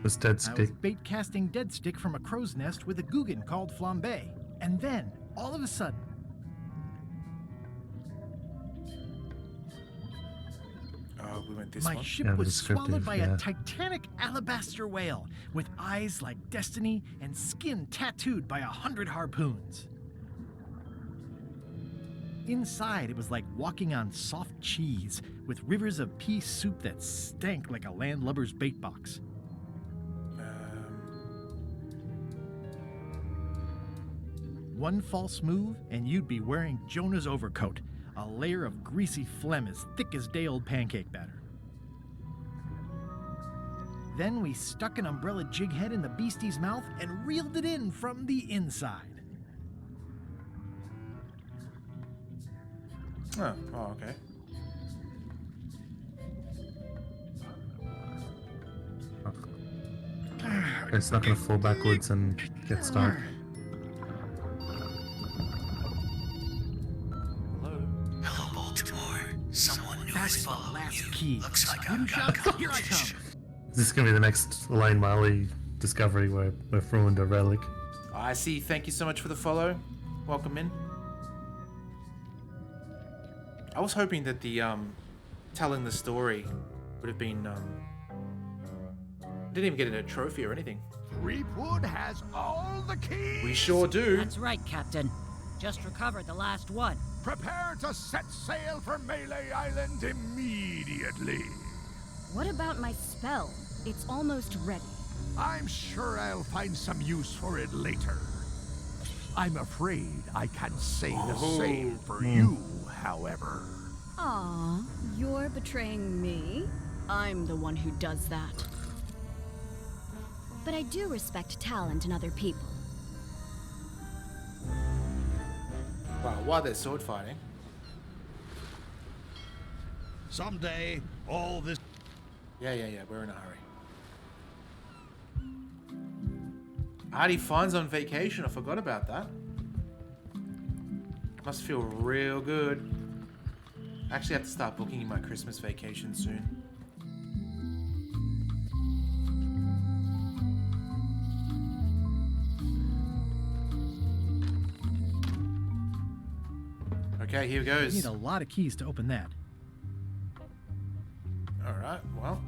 Was dead I was stick. bait casting dead stick from a crow's nest with a Guggen called Flambe. And then, all of a sudden, Oh, we went this my one. ship Yeah, was descriptive, swallowed by yeah. a titanic alabaster whale with eyes like destiny and skin tattooed by 100 harpoons. Inside, it was like walking on soft cheese with rivers of pea soup that stank like a landlubber's bait box. One false move, and you'd be wearing Jonah's overcoat, a layer of greasy phlegm as thick as day-old pancake batter. Then we stuck an umbrella jig head in the beastie's mouth and reeled it in from the inside. Oh, okay. It's not going to fall backwards and get stuck. Hello, Baltimore. Someone new That's is the following last you. key. Looks like Voodoo I've got shop, here I competition. come. Is this going to be the next Elaine Marley discovery where we've ruined a relic? I see. Thank you so much for the follow. Welcome in. I was hoping that the telling the story would have been didn't even get a trophy or anything. Threepwood has all the keys. We sure do. That's right, Captain. Just recovered the last one. Prepare to set sail for Melee Island immediately. What about my spell? It's almost ready. I'm sure I'll find some use for it later. I'm afraid I can't say the same for you, however. Aw, you're betraying me? I'm the one who does that. But I do respect talent in other people. Wow, while they're sword fighting. Someday, all this... Yeah, we're in a hurry. Artie Fine's on vacation. I forgot about that. Must feel real good. I actually have to start booking my Christmas vacation soon. Okay, here You goes. need a lot of keys to open that. Alright, well.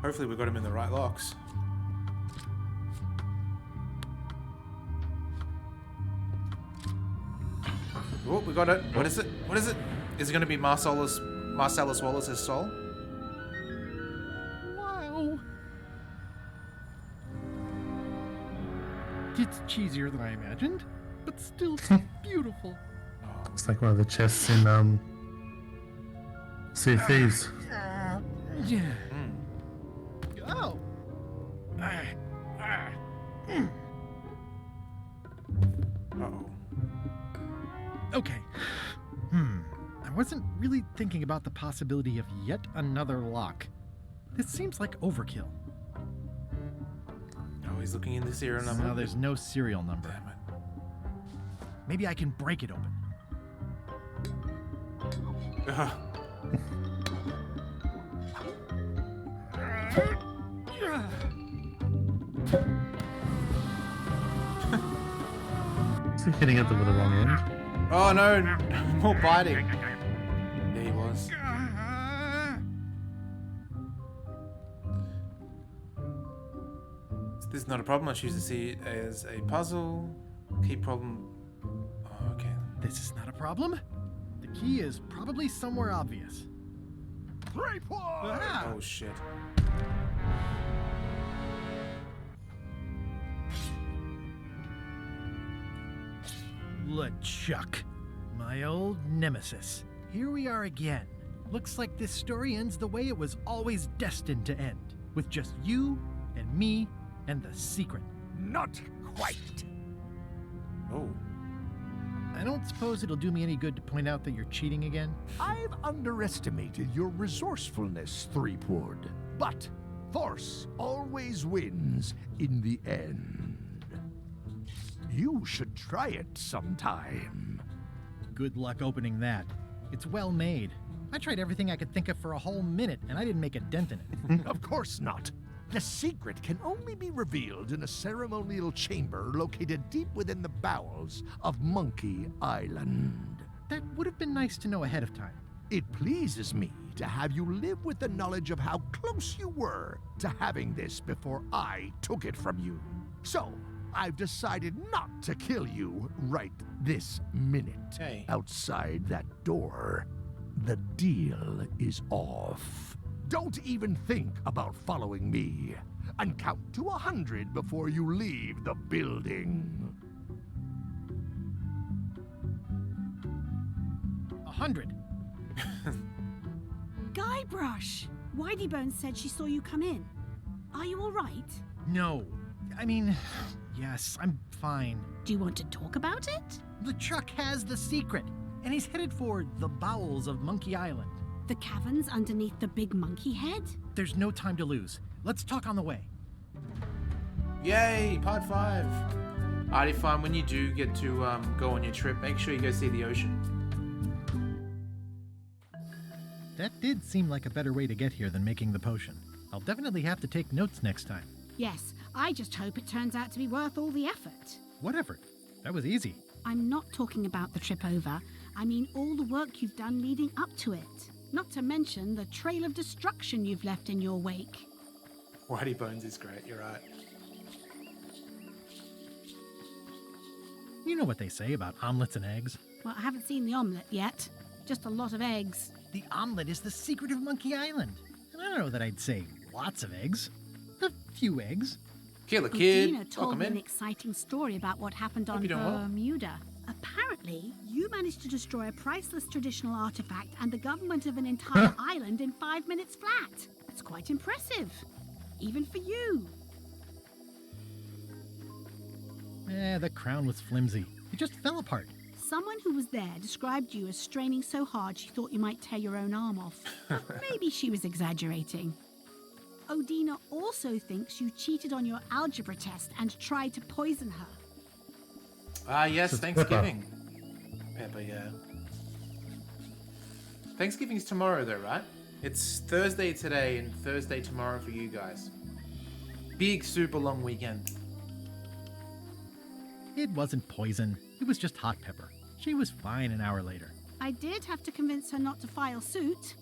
Hopefully we got him in the right locks. Oh, we got it. What is it? What is it? Is it going to be Marcellus Wallace's soul? Wow. It's cheesier than I imagined, but still beautiful. Oh, It's like one of the chests in Sea of Thieves. Oh. Uh-oh. Okay. I wasn't really thinking about the possibility of yet another lock. This seems like overkill. Oh, he's looking in the serial number. No, there's no serial number. Damn it. Maybe I can break it open. Ugh. Is he hitting it with the wrong end? Oh no, more biting. Yeah, he was. This is not a problem. I choose to see it as a puzzle. Key problem. Oh, okay. This is not a problem. The key is probably somewhere obvious. 3 points! Oh shit. LeChuck, my old nemesis. Here we are again. Looks like this story ends the way it was always destined to end, with just you and me and the secret. Not quite. Oh. I don't suppose it'll do me any good to point out that you're cheating again? I've underestimated your resourcefulness, Threepwood. But force always wins in the end. You should try it sometime. Good luck opening that. It's well made. I tried everything I could think of for a whole minute, and I didn't make a dent in it. Of course not. The secret can only be revealed in a ceremonial chamber located deep within the bowels of Monkey Island. That would have been nice to know ahead of time. It pleases me to have you live with the knowledge of how close you were to having this before I took it from you. So, I've decided not to kill you right this minute. Hey. Outside that door, the deal is off. Don't even think about following me, and count to 100 before you leave the building. 100. Guybrush! Whiteybones said she saw you come in. Are you all right? No. I mean, yes, I'm fine. Do you want to talk about it? LeChuck has the secret, and he's headed for the bowels of Monkey Island. The caverns underneath the big monkey head? There's no time to lose. Let's talk on the way. Yay, part 5. Alrighty, fine. When you do get to go on your trip, make sure you go see the ocean. That did seem like a better way to get here than making the potion. I'll definitely have to take notes next time. Yes, I just hope it turns out to be worth all the effort. What effort? That was easy. I'm not talking about the trip over. I mean all the work you've done leading up to it. Not to mention the trail of destruction you've left in your wake. Whitey Bones is great, you're right. You know what they say about omelets and eggs. Well, I haven't seen the omelette yet. Just a lot of eggs. The omelet is the secret of Monkey Island. And I don't know that I'd say lots of eggs. A few eggs. Kill a kid, Dina lock told him me an in. exciting story about what happened on Hope you don't what? Bermuda. Apparently, you managed to destroy a priceless traditional artifact and the government of an entire island in 5 minutes flat. That's quite impressive. Even for you. The crown was flimsy. It just fell apart. Someone who was there described you as straining so hard she thought you might tear your own arm off. But maybe she was exaggerating. Odina also thinks you cheated on your algebra test and tried to poison her. Ah, yes, Thanksgiving. Pepper, yeah. Thanksgiving's tomorrow, though, right? It's Thursday today and Thursday tomorrow for you guys. Big, super long weekend. It wasn't poison. It was just hot pepper. She was fine an hour later. I did have to convince her not to file suit.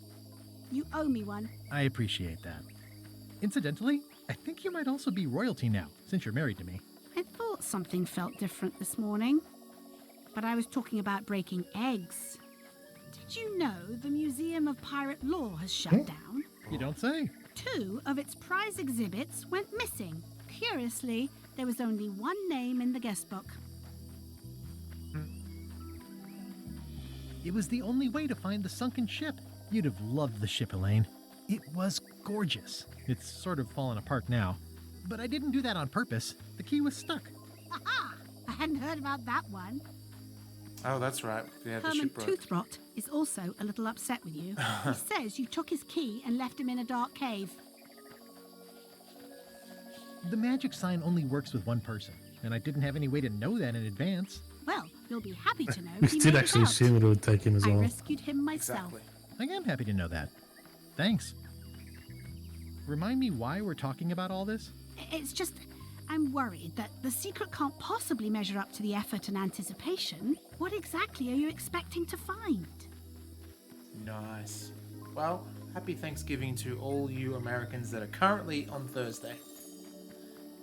You owe me one. I appreciate that. Incidentally, I think you might also be royalty now, since you're married to me. I thought something felt different this morning. But I was talking about breaking eggs. Did you know the Museum of Pirate Lore has shut down? You don't say. 2 of its prize exhibits went missing. Curiously, there was only one name in the guest book. It was the only way to find the sunken ship. You'd have loved the ship, Elaine. It was gorgeous. It's sort of fallen apart now. But I didn't do that on purpose. The key was stuck. Aha! I hadn't heard about that one. Oh, that's right. Yeah, the Herman ship broke. Toothrot is also a little upset with you. He says you took his key and left him in a dark cave. The magic sign only works with one person, and I didn't have any way to know that in advance. Well, you'll be happy to know We he did made it actually out. assume it would take him as I well. rescued him myself. Exactly. I am happy to know that. Thanks. Remind me why we're talking about all this? It's just, I'm worried that the secret can't possibly measure up to the effort and anticipation. What exactly are you expecting to find? Nice. Well, happy Thanksgiving to all you Americans that are currently on Thursday.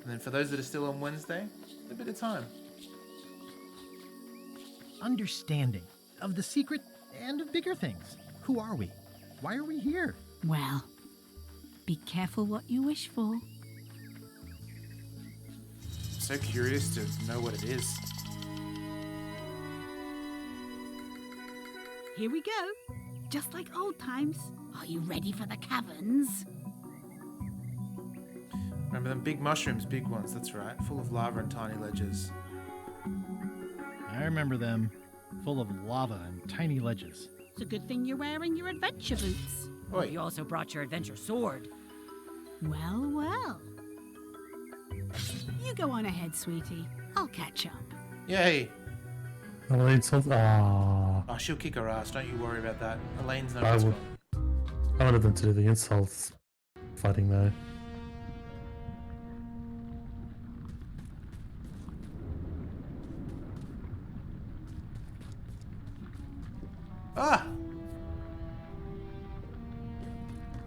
And then for those that are still on Wednesday, a bit of time. Understanding of the secret and of bigger things. Who are we? Why are we here? Well, be careful what you wish for. So curious to know what it is. Here we go. Just like old times. Are you ready for the caverns? Remember them big mushrooms, big ones, that's right. Full of lava and tiny ledges. I remember them. Full of lava and tiny ledges. It's a good thing you're wearing your adventure boots. Oh, you also brought your adventure sword. Well, well. You go on ahead, sweetie. I'll catch up. Yay! Elaine's so... Aww. Oh, she'll kick her ass, don't you worry about that. Elaine's no I response. wanted them to do the insults fighting though. Ah!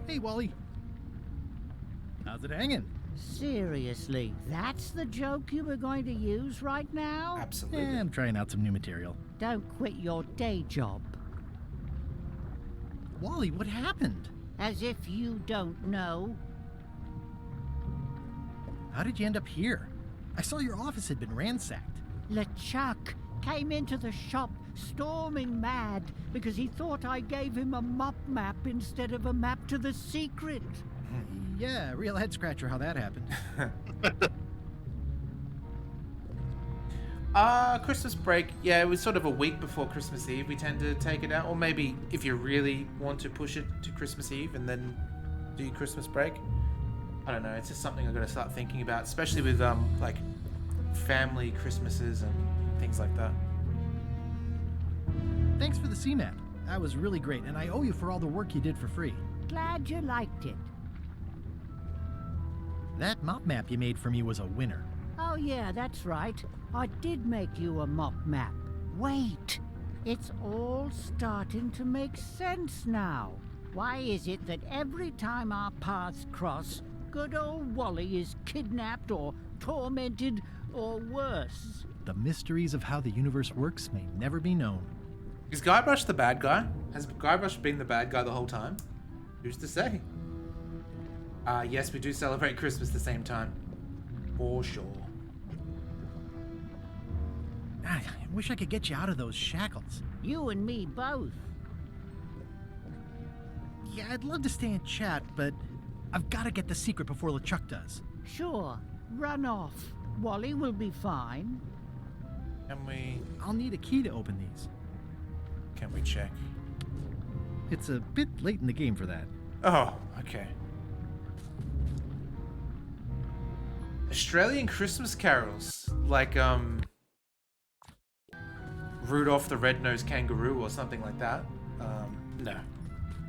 Hey, Wally. How's it hanging? Seriously, that's the joke you were going to use right now? Absolutely. I'm trying out some new material. Don't quit your day job. Wally, what happened? As if you don't know. How did you end up here? I saw your office had been ransacked. LeChuck came into the shop storming mad because he thought I gave him a mop map instead of a map to the secret. Yeah, real head scratcher how that happened. Christmas break, yeah, it was sort of a week before Christmas Eve we tend to take it out. Or maybe if you really want to push it to Christmas Eve and then do your Christmas break. I don't know, it's just something I've got to start thinking about, especially with like family Christmases and things like that. Thanks for the CMAP. That was really great, and I owe you for all the work you did for free. Glad you liked it. That mop map you made for me was a winner. Oh yeah, that's right. I did make you a mop map. Wait, it's all starting to make sense now. Why is it that every time our paths cross, good old Wally is kidnapped or tormented or worse? The mysteries of how the universe works may never be known. Is Guybrush the bad guy? Has Guybrush been the bad guy the whole time? Who's to say? Yes, we do celebrate Christmas the same time. For sure. I wish I could get you out of those shackles. You and me both. Yeah, I'd love to stay and chat, but I've got to get the secret before LeChuck does. Sure, run off. Wally will be fine. Can we... I'll need a key to open these. Can we check? It's a bit late in the game for that. Oh, okay. Australian Christmas carols, like Rudolph the Red-Nosed Kangaroo or something like that.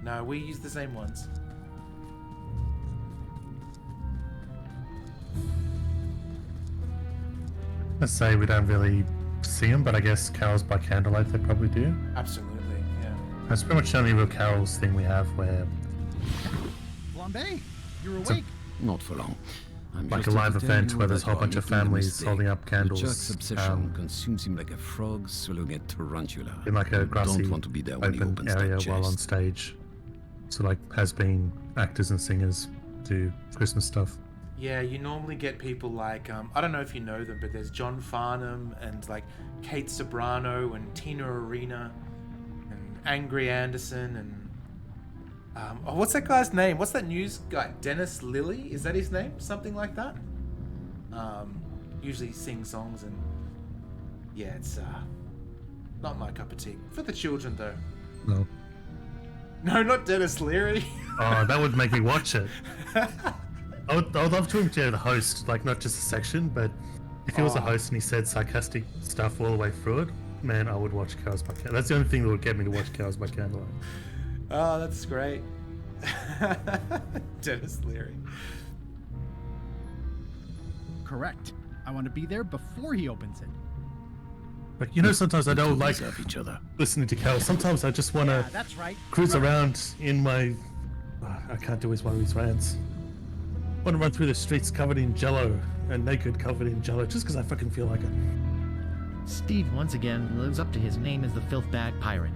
No, we use the same ones. Let's say we don't really see them, but I guess carols by candlelight they probably do. Absolutely, yeah. That's pretty much the only real carols thing we have where... Flambe, you're awake. Not for long. I'm Like just a live here to tell event you where there's a that whole bunch you of are making a families mistake. holding up candles, LeChuck's obsession consumes him like a frog swallowing a tarantula. in like a You grassy don't want to be there when he open opens area that while on chest. stage. So like has-been actors and singers do Christmas stuff. Yeah, you normally get people like, I don't know if you know them, but there's John Farnham and like Kate Sobrano and Tina Arena and Angry Anderson and oh, what's that guy's name? What's that news guy? Dennis Lilly? Is that his name? Something like that. Usually sing songs and yeah, it's not my cup of tea. For the children though. No. No, not Dennis Leary. Oh, that would make me watch it. I would love to him to the host, like not just a section, but if he was a host and he said sarcastic stuff all the way through it, man, I would watch Cows by Candlelight. That's the only thing that would get me to watch Cows by Candlelight. Oh, that's great. Dennis Leary. Correct. I want to be there before he opens it. Like, you know, sometimes I don't like each other. listening to Cal. Sometimes I just want to That's right. cruise around in my... I can't do one of his rants. I want to run through the streets covered in jello and naked covered in jello just because I fucking feel like it. Steve once again lives up to his name as the filth bag pirate.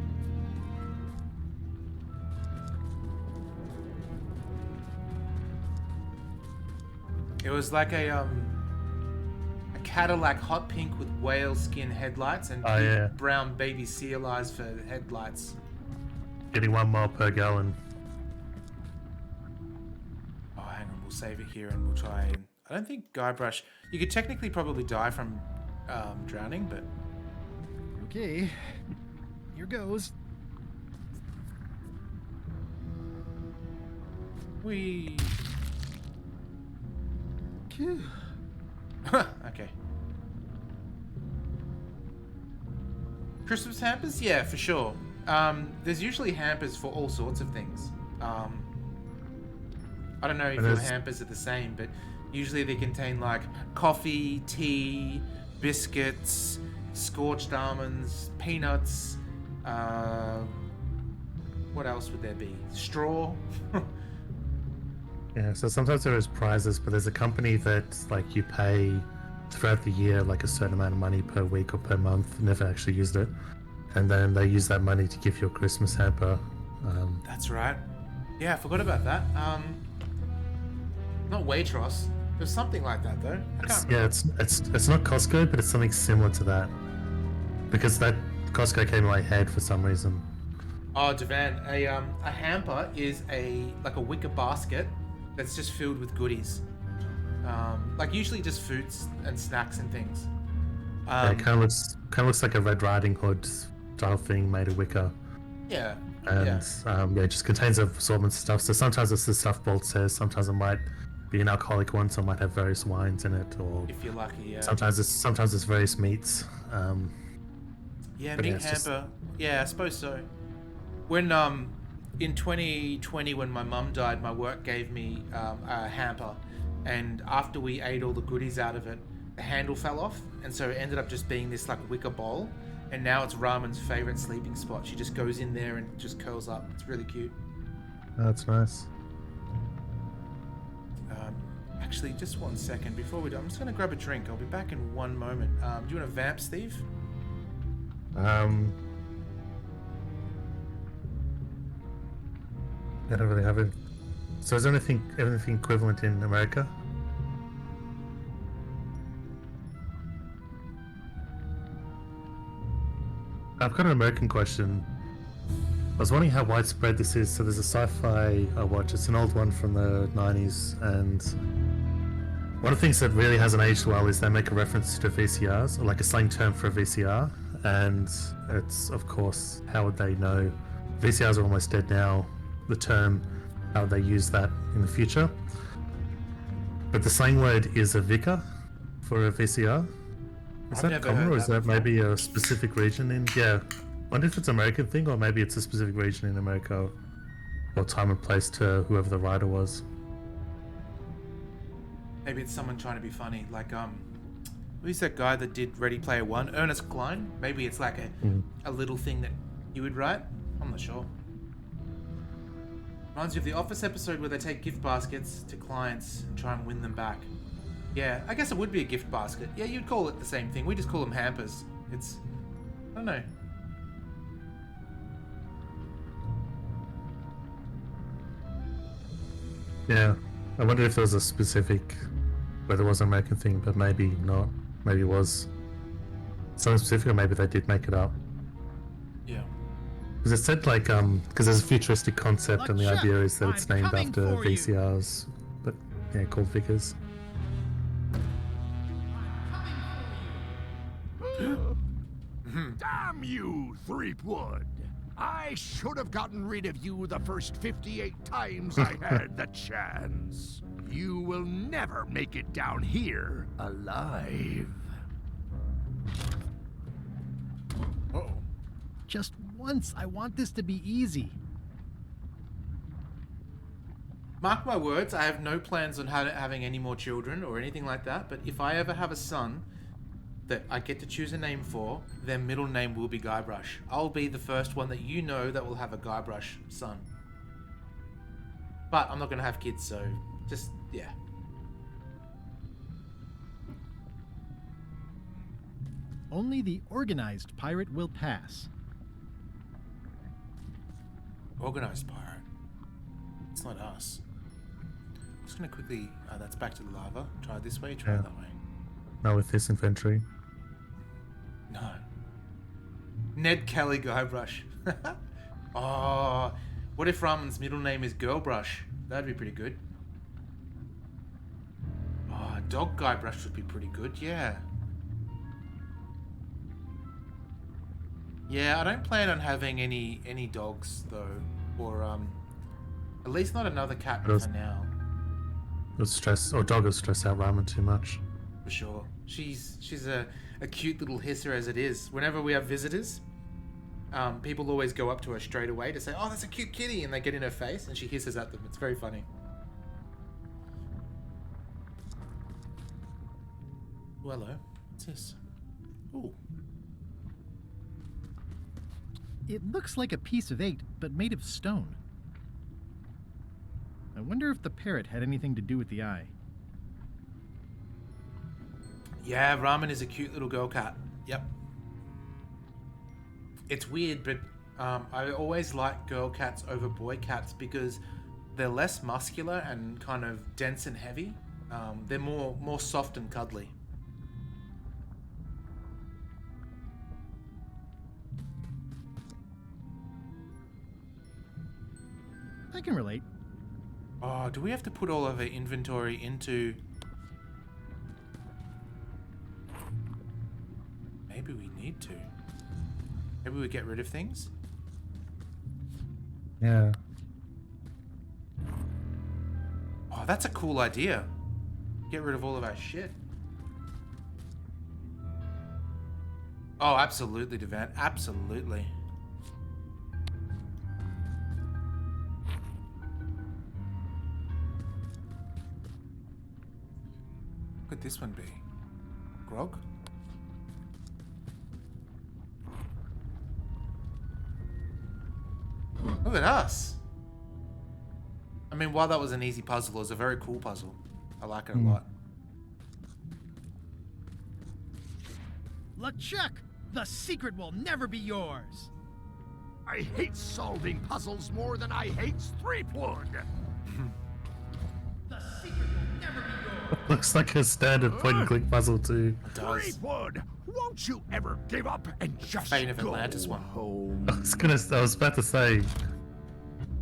It was like a Cadillac hot pink with whale skin headlights and brown baby seal eyes for headlights. Getting 1 mile per gallon. Oh, hang on, we'll save it here and we'll try and... I don't think Guybrush... You could technically probably die from drowning, but... Okay. Here goes. We... Phew. Okay. Christmas hampers? Yeah, for sure. There's usually hampers for all sorts of things. I don't know if your hampers are the same, but usually they contain like coffee, tea, biscuits, scorched almonds, peanuts. What else would there be? Straw. Yeah, so sometimes there is prizes, but there's a company that like you pay throughout the year like a certain amount of money per week or per month. Never actually used it, and then they use that money to give you a Christmas hamper. That's right. Yeah, I forgot about that. Not Waitrose. There's something like that though. It's not Costco, but it's something similar to that. Because that Costco came in my head for some reason. Oh, Devan, a hamper is a wicker basket that's just filled with goodies. Like usually just foods and snacks and things. Yeah, it kind of looks like a Red Riding Hood style thing made of wicker. Yeah. And it just contains assortments of stuff. So sometimes it's the stuff Bolt says, sometimes it might be an alcoholic one, so it might have various wines in it, or if you're lucky, yeah. Sometimes it's various meats. Yeah, meat hamper. Yeah, I suppose so. When in 2020 when my mum died, my work gave me a hamper, and after we ate all the goodies out of it, the handle fell off, and so it ended up just being this like wicker bowl, and now it's Raman's favorite sleeping spot. She just goes in there and just curls up. It's really cute. That's nice. Actually, just 1 second before we do, I'm just going to grab a drink. I'll be back in 1 moment. Do you want to vamp, Steve? I don't really have it. So is there anything equivalent in America? I've got an American question. I was wondering how widespread this is. So there's a sci-fi I watch. It's an old one from the 90s, and one of the things that really hasn't aged well is they make a reference to VCRs, or like a slang term for a VCR, and it's, of course, how would they know? VCRs are almost dead now. The term, how would they use that in the future? But the slang word is a vicar for a VCR. Is that common, or is that maybe a specific region in... Yeah, I wonder if it's an American thing, or maybe it's a specific region in America, or time and place to whoever the writer was. Maybe it's someone trying to be funny, like who's that guy that did Ready Player One? Ernest Cline? Maybe it's like a little thing that you would write. I'm not sure. Reminds you of the Office episode where they take gift baskets to clients and try and win them back. Yeah, I guess it would be a gift basket. Yeah, you'd call it the same thing. We just call them hampers. It's... I don't know. Yeah, I wonder if there was a specific... whether it was an American thing, but maybe not. Maybe it was something specific, or maybe they did make it up. Yeah. Because it said like because there's a futuristic concept and the idea is that it's named after VCRs, but yeah, called Vickers. Damn you, Threepwood! I should have gotten rid of you the first 58 times I had the chance. You will never make it down here alive. Uh-oh. Just once, I want this to be easy. Mark my words, I have no plans on having any more children or anything like that, but if I ever have a son that I get to choose a name for, their middle name will be Guybrush. I'll be the first one that you know that will have a Guybrush son. But I'm not going to have kids, so just, yeah. Only the organized pirate will pass. Organized pirate. It's not us. I'm just going to quickly... that's back to the lava. Try it this way, try it that way. Not with this inventory. No. Ned Kelly Guybrush. Oh, what if Ramen's middle name is Girlbrush? That'd be pretty good. Oh, Dog Guybrush would be pretty good, yeah. Yeah, I don't plan on having any dogs though, or at least not another cat for now. Dog will stress out Ramen too much. For sure. She's a cute little hisser as it is. Whenever we have visitors, people always go up to her straight away to say, "Oh, that's a cute kitty," and they get in her face and she hisses at them. It's very funny. Oh, hello. What's this? Ooh. It looks like a piece of 8, but made of stone. I wonder if the parrot had anything to do with the eye. Yeah, Ramen is a cute little girl cat. Yep. It's weird, but I always like girl cats over boy cats because they're less muscular and kind of dense and heavy. They're more soft and cuddly. I can relate. Oh, do we have to put all of our inventory into... Maybe we need to. Maybe we get rid of things? Yeah. Oh, that's a cool idea. Get rid of all of our shit. Oh, absolutely, Devan. Absolutely. What could this one be? Grog? Look at us. I mean, while that was an easy puzzle, it was a very cool puzzle. I like it a lot. LeChuck, the secret will never be yours. I hate solving puzzles more than I hate Threepwood. The secret will never be yours. Looks like a standard point-and-click puzzle too. It does. Threepwood, won't you ever give up and just Fate of go Atlantis one. home? I was about to say,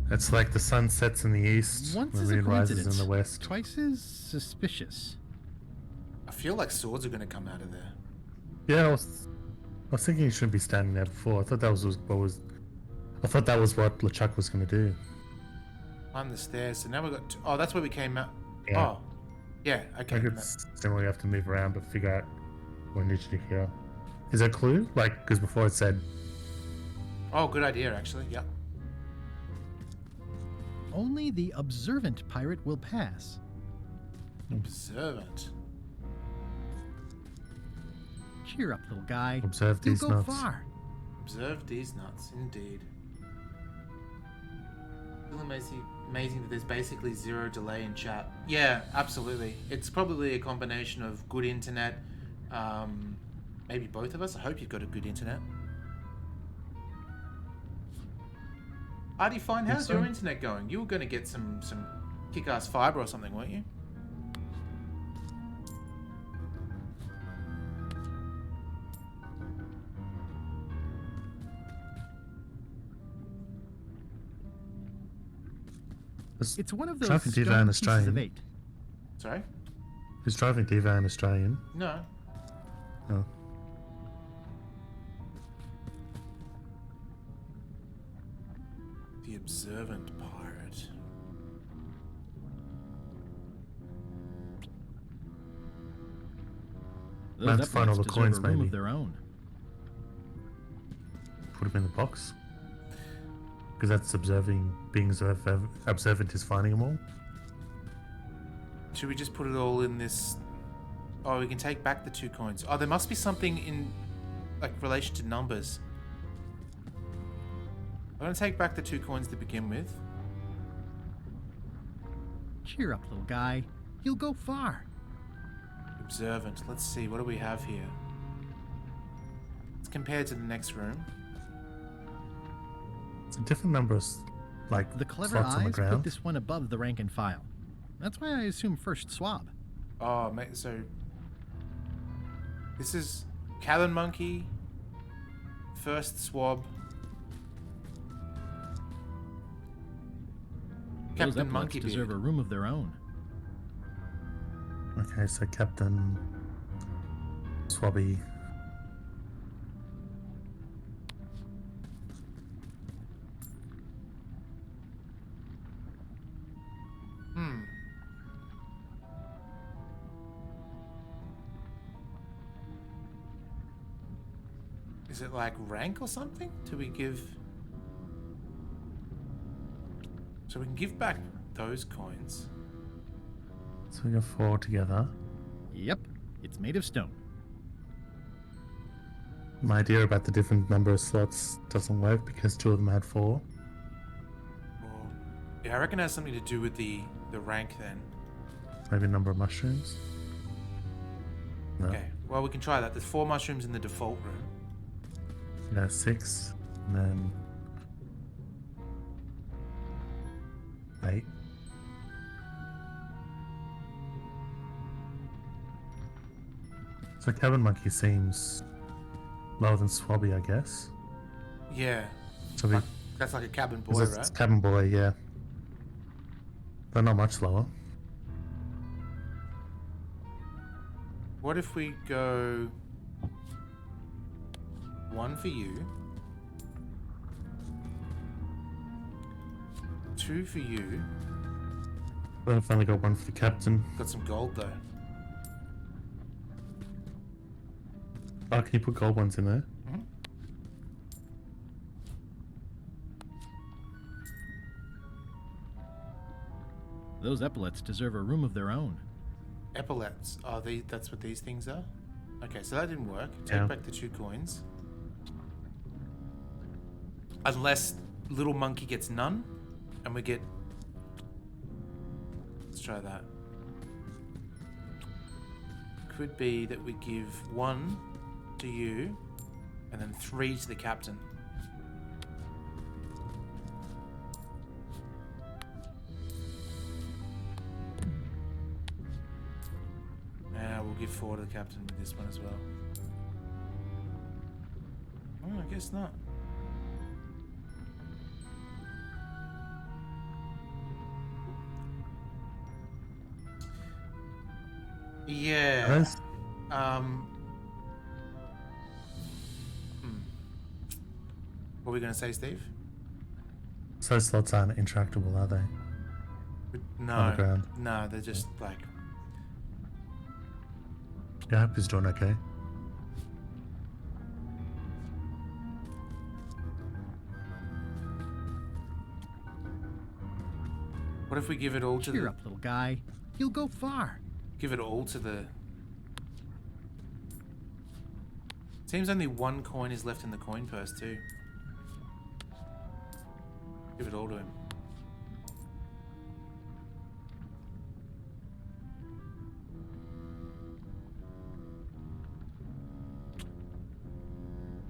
it's like the sun sets in the east, Once the is a moon rises coincidence. in the west. Twice is suspicious. I feel like swords are going to come out of there. Yeah, I was thinking you shouldn't be standing there before. I thought that was what LeChuck was going to do. Climb the stairs. So now we've got... Oh, that's where we came out. Yeah. Oh. Yeah, okay. I could similarly have to move around to figure out when did you hear. Is there a clue? Like, because before it said... Oh, good idea, actually. Yep. Only the observant pirate will pass. Observant. Cheer up, little guy. Observe You'll these go nuts. far. Observe these nuts, indeed. Still amazing that there's basically zero delay in chat. Yeah, absolutely. It's probably a combination of good internet. Maybe both of us. I hope you've got a good internet. Artie, fine. How's your internet going? You were going to get some kick-ass fiber or something, weren't you? It's one of those Driving stone Diva and pieces of Australian. 8. Sorry? Who's driving Diva and Australian? No. Oh. The observant pirate. Those Let's find all epaulets the deserve coins, a room maybe. of their own. Put them in the box. Because that's being observant is finding them all. Should we just put it all in this? Oh, we can take back the 2 coins. Oh, there must be something in, like, relation to numbers. I'm gonna take back the 2 coins to begin with. Cheer up, little guy. You'll go far. Observant. Let's see. What do we have here? It's compared to the next room. It's a different number of, like, The clever slots on the eyes ground. put this one above the rank and file. That's why I assume first swab. Oh, mate. So this is Cabin Monkey. First swab. Those Captain epaulets Monkey deserve Beard. a room of their own. Okay, so Captain Swabby. Is it like rank or something? Do we give... So we can give back those coins. So we got 4 together. Yep, it's made of stone. My idea about the different number of slots doesn't work because 2 of them had 4. Well, yeah, I reckon it has something to do with the rank then. Maybe number of mushrooms. No. Okay, well we can try that. There's 4 mushrooms in the default room. Yeah, 6, and then 8. So Cabin Monkey seems lower than Swabby, I guess. Yeah. So we, That's like a cabin boy, it's right? Cabin Boy, yeah. But not much lower. What if we go 1 for you, 2 for you. Then I've only got 1 for the captain. Got some gold though. Oh, can you put gold ones in there? Mm-hmm. Those epaulets deserve a room of their own. Epaulets. Oh, that's what these things are? Okay, so that didn't work. Take Yeah. back the 2 coins. Unless Little Monkey gets none, and we get... Let's try that. Could be that we give 1 to you, and then 3 to the captain. We'll give 4 to the captain with this one as well. Oh, I guess not. Yeah. Guys? What were we going to say, Steve? So slots aren't interactable, are they? On the No. ground. No, they're just like... Yeah, I hope he's doing okay. What if we give it all to Cheer the... up, little guy. You'll go far. Give it all to the... Seems only 1 coin is left in the coin purse too. Give it all to him.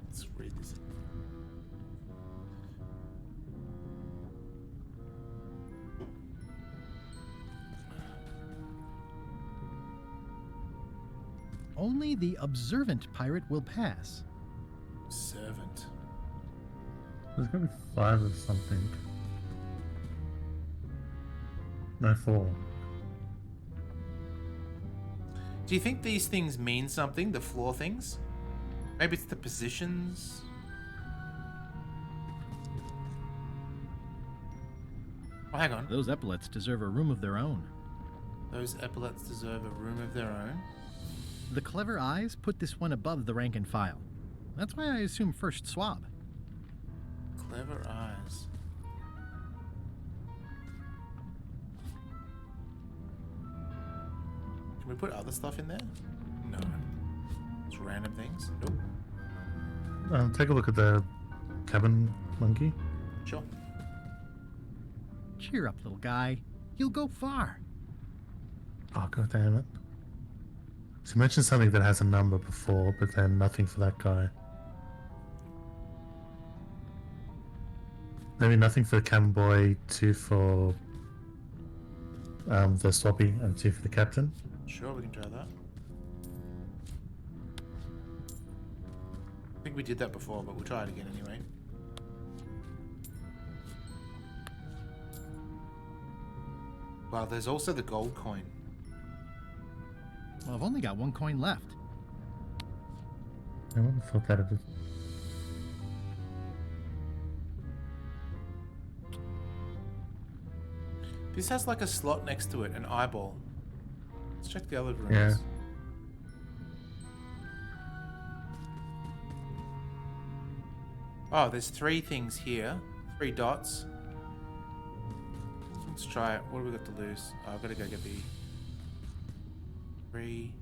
Let's read this. Only the observant pirate will pass. Servant. There's gonna be 5 of something. No, 4. Do you think these things mean something, the floor things? Maybe it's the positions? Oh, hang on. Those epaulets deserve a room of their own. Those epaulets deserve a room of their own? The clever eyes put this one above the rank and file. That's why I assume first swab. Clever eyes. Can we put other stuff in there? No. It's random things. Nope. Take a look at the cabin monkey. Sure. Cheer up, little guy. You'll go far. Oh, god damn it. So you mentioned something that has a number before, but then nothing for that guy. Maybe nothing for the cabin boy, 2 for the swappy, and 2 for the captain. Sure, we can try that. I think we did that before, but we'll try it again anyway. Wow, there's also the gold coin. Well, I've only got 1 coin left. I would have thought that of it. This has like a slot next to it, an eyeball. Let's check the other rooms. Yeah. Oh, there's 3 things here. 3 dots. Let's try it. What do we got to lose? Oh, I've got to go get the 3.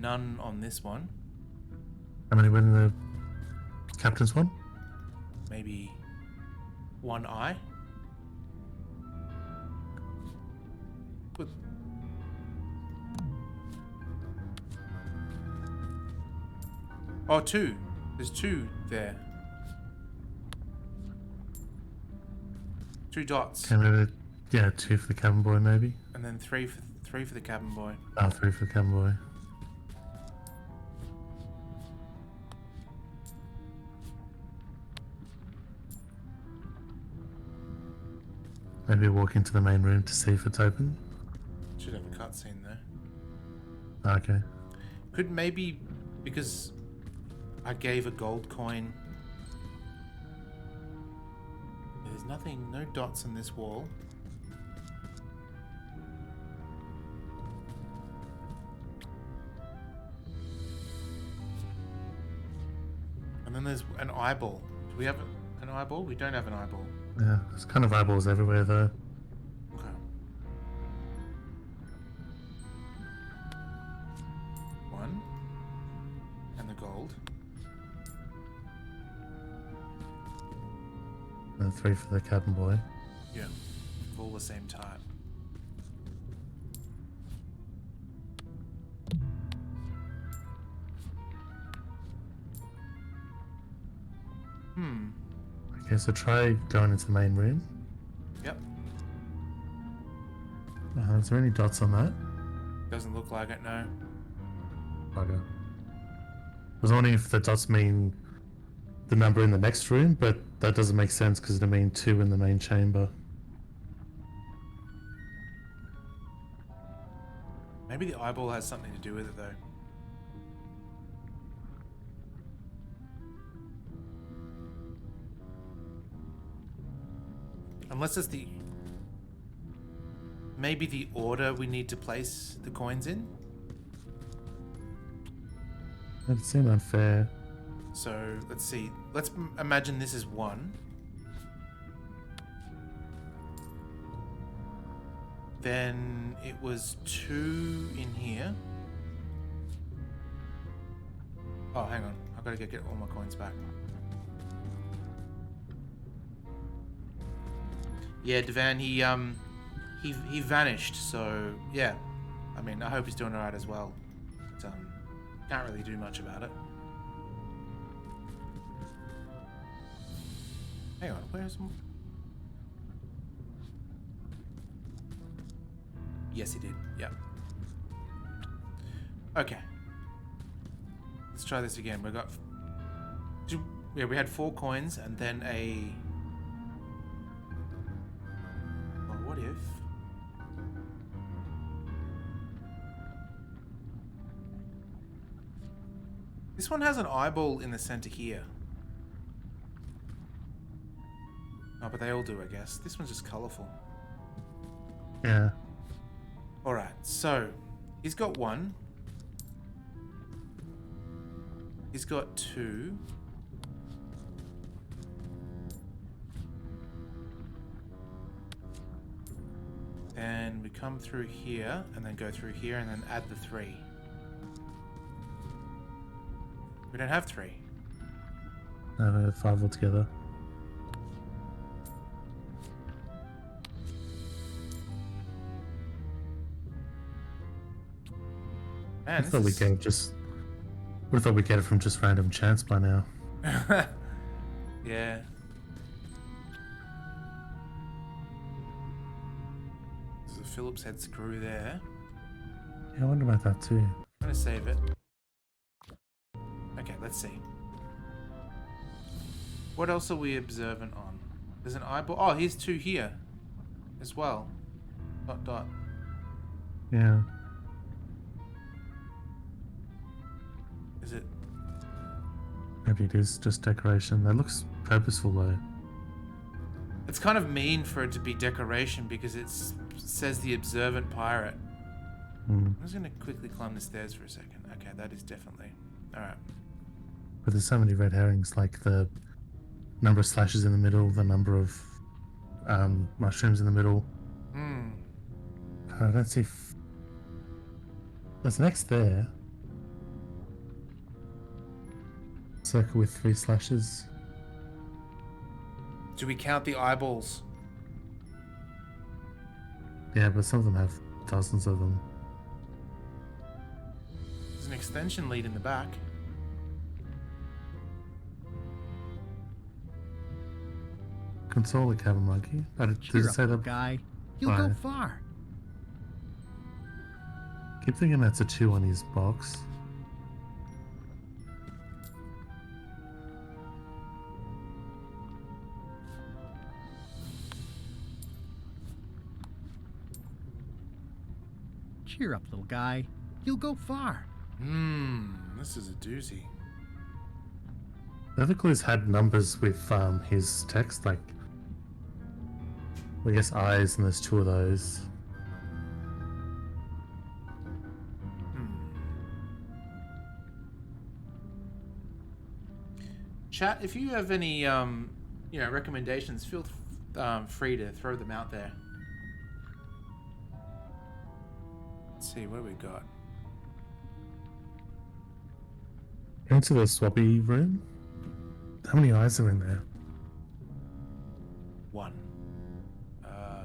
None on this one. How many were in the captain's one? Maybe 1 eye. Put... Oh, 2. There's 2 there. 2 dots. Okay, maybe, yeah, 2 for the cabin boy, maybe. And then 3 for the cabin boy. Oh, 3 for the cabin boy. Maybe walk into the main room to see if it's open. Should have a cutscene there. Okay. Could maybe, because I gave a gold coin. There's nothing, no dots on this wall. And then there's an eyeball. Do we have an eyeball? We don't have an eyeball. Yeah, there's kind of eyeballs everywhere though. Okay. One. And the gold. And 3 for the cabin boy. Yeah. All the same type. Okay, so try going into the main room. Yep. Is there any dots on that? Doesn't look like it, no. Bugger. I was wondering if the dots mean the number in the next room, but that doesn't make sense because it'll mean 2 in the main chamber. Maybe the eyeball has something to do with it, though. Unless it's the... Maybe the order we need to place the coins in? That seemed unfair. So, let's see. Let's imagine this is 1. Then it was 2 in here. Oh, hang on. I've got to get all my coins back. Yeah, Devan, he vanished, so yeah. I mean, I hope he's doing alright as well. But, can't really do much about it. Hang on, where's... Yes, he did. Yeah. Okay. Let's try this again. We got... Yeah, we had 4 coins and then a... Well, what if... This one has an eyeball in the center here. Oh, but they all do, I guess. This one's just colorful. Yeah. Alright, so he's got one. He's got two. And we come through here and then go through here and then add the 3. We don't have 3. No, we have 5 altogether. Man, I thought we get just. Would have thought we get it from just random chance by now. Yeah. There's a Phillips head screw there. Yeah, I wonder about that too. I'm gonna save it. Okay, let's see. What else are we observant on? There's an eyeball. Oh, here's 2 here as well. Dot dot. Yeah. Is it? Maybe it is just decoration. That looks purposeful though. It's kind of mean for it to be decoration because it says the observant pirate. I'm just gonna quickly climb the stairs for a second. Okay, that is definitely. Alright. But there's so many red herrings, like the number of slashes in the middle, the number of mushrooms in the middle. I don't see. There's an X there. Circle with 3 slashes. Do we count the eyeballs? Yeah, but some of them have dozens of them. There's an extension lead in the back. Console the cabin monkey. Cheer up, little guy. You'll go far. Keep thinking that's a 2 on his box. Cheer up, little guy. You'll go far. This is a doozy. The other clues had numbers with his text, like, well, I guess eyes, and there's 2 of those. Chat, if you have any, recommendations, feel free to throw them out there. Let's see, what do we got? Into the swappy room? How many eyes are in there? 1.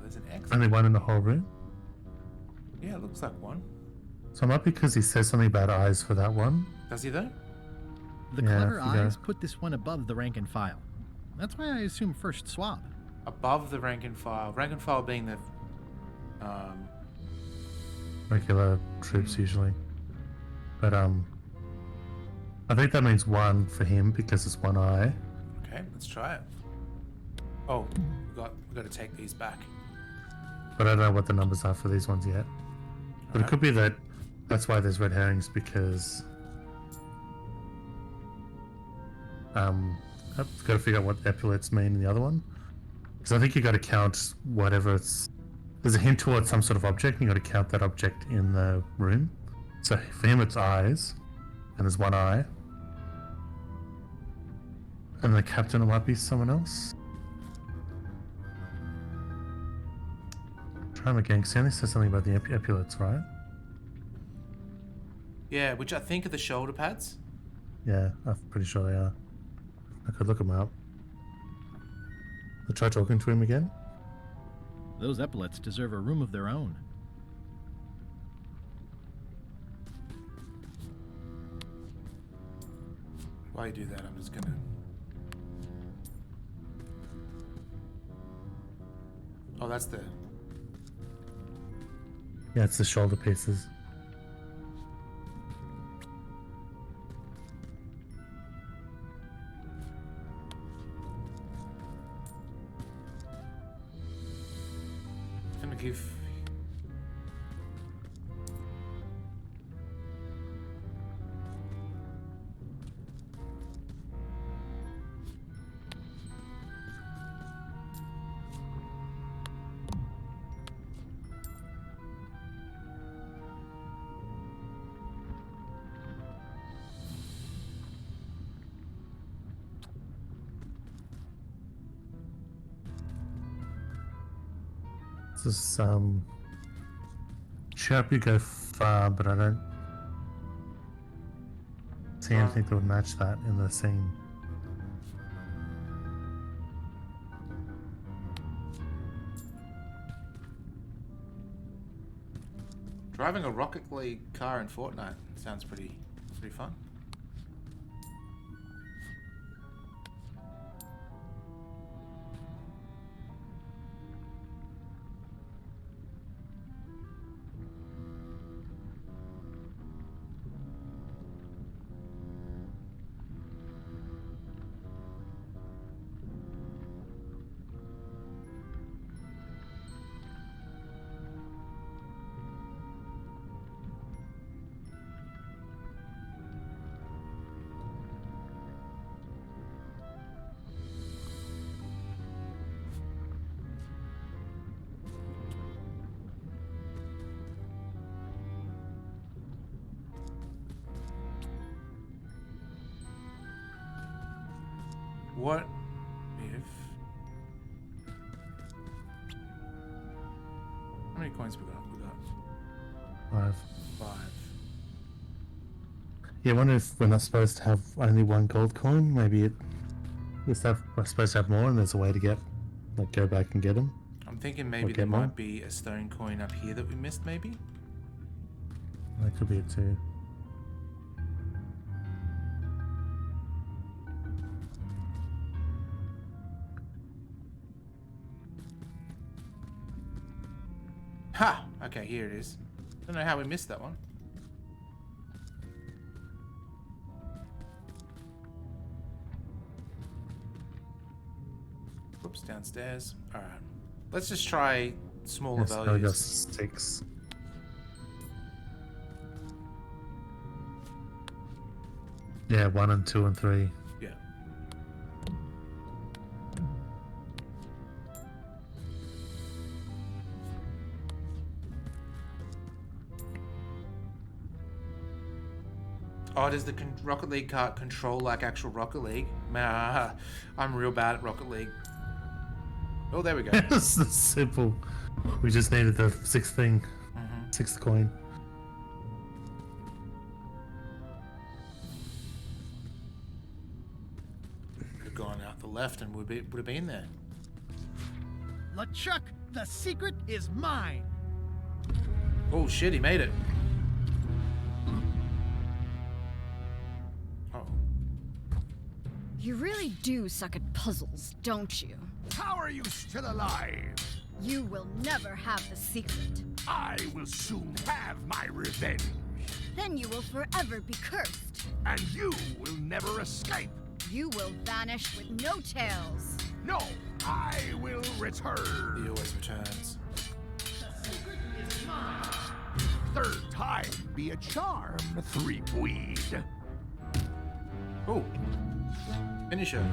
There's an X. Only 1 in the whole room? Yeah, it looks like 1. So it might be because he says something about eyes for that one. Does he though? The clever eyes put this one above the rank and file. That's why I assume first swab. Above the rank and file. Rank and file being the Regular troops usually. But I think that means 1 for him because it's 1 eye. Okay, let's try it. Oh, we got to take these back. But I don't know what the numbers are for these ones yet. But it could be that that's why there's red herrings, because I've got to figure out what epaulets mean in the other one. Because I think you got to count whatever it's. There's a hint towards some sort of object, and you got to count that object in the room. So for him, it's eyes, and there's 1 eye. And the captain, it might be someone else. Try him again, because he only says something about the epaulets, right? Yeah, which I think are the shoulder pads. Yeah, I'm pretty sure they are. I could look them up. I'll try talking to him again. Those epaulets deserve a room of their own. While you do that, I'm just gonna... Oh, that's the... Yeah, it's the shoulder pieces. I'm gonna give... This sure hope you go far, but I don't see anything that would match that in the scene. Driving a Rocket League car in Fortnite sounds pretty fun. What if... How many coins we got? We got 5. 5. Yeah, I wonder if we're not supposed to have only one gold coin. Maybe we're supposed to have more, and there's a way to get, like, go back and get them. I'm thinking maybe there might be a stone coin up here that we missed, maybe? That could be it too. Ha! Okay, here it is. Don't know how we missed that one. Whoops, downstairs. Alright. Let's just try smaller Yes, I got values. 6. Yeah, 1 and 2 and 3. Yeah. Oh, does the Rocket League cart control like actual Rocket League? Nah, I'm real bad at Rocket League. Oh, there we go. It's simple. We just needed the 6th thing. 6th coin. Would have gone out the left and would have been there. LeChuck, the secret is mine. Oh shit, he made it. Oh. You really do suck at puzzles, don't you? How are you still alive? You will never have the secret. I will soon have my revenge. Then you will forever be cursed. And you will never escape. You will vanish with no tails. No, I will return. He always returns. The secret is mine. Third time be a charm, three-weed. Oh. Finisher.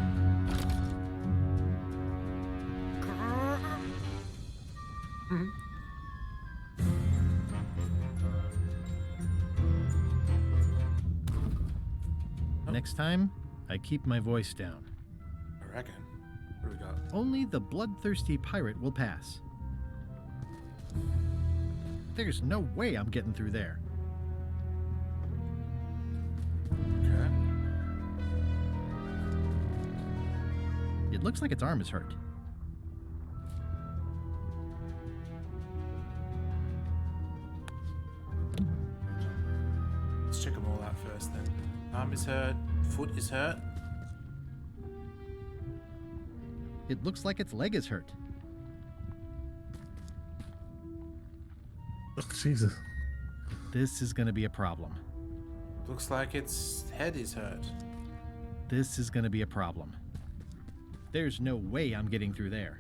Next time, I keep my voice down. I reckon. What do we got? Only the bloodthirsty pirate will pass. There's no way I'm getting through there. Okay. It looks like its arm is hurt. Let's check them all out first then. Arm is hurt. Foot is hurt. It looks like its leg is hurt. Oh, Jesus. This is going to be a problem. Looks like its head is hurt. This is going to be a problem. There's no way I'm getting through there.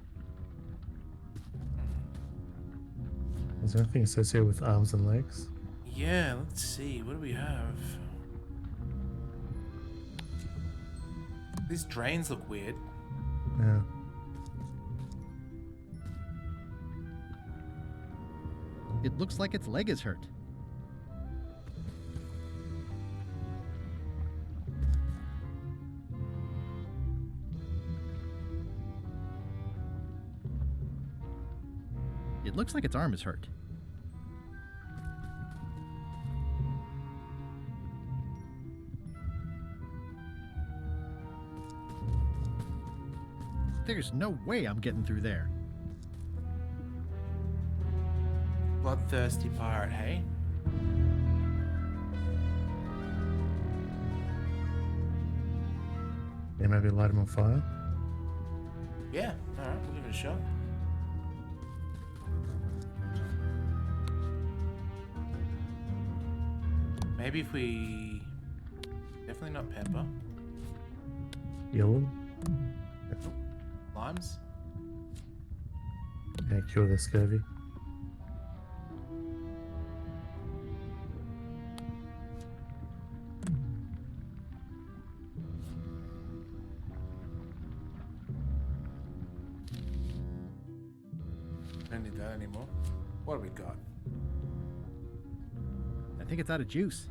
Is there anything associated with arms and legs? Yeah, let's see. What do we have? These drains look weird. Yeah. It looks like its leg is hurt. It looks like its arm is hurt. There's no way I'm getting through there. Bloodthirsty pirate, hey? Yeah, maybe light him on fire. Yeah, alright, we'll give it a shot. Maybe if we... Definitely not pepper. Yellow. Limes? Yeah, cure the scurvy. Don't need that anymore. What have we got? I think it's out of juice.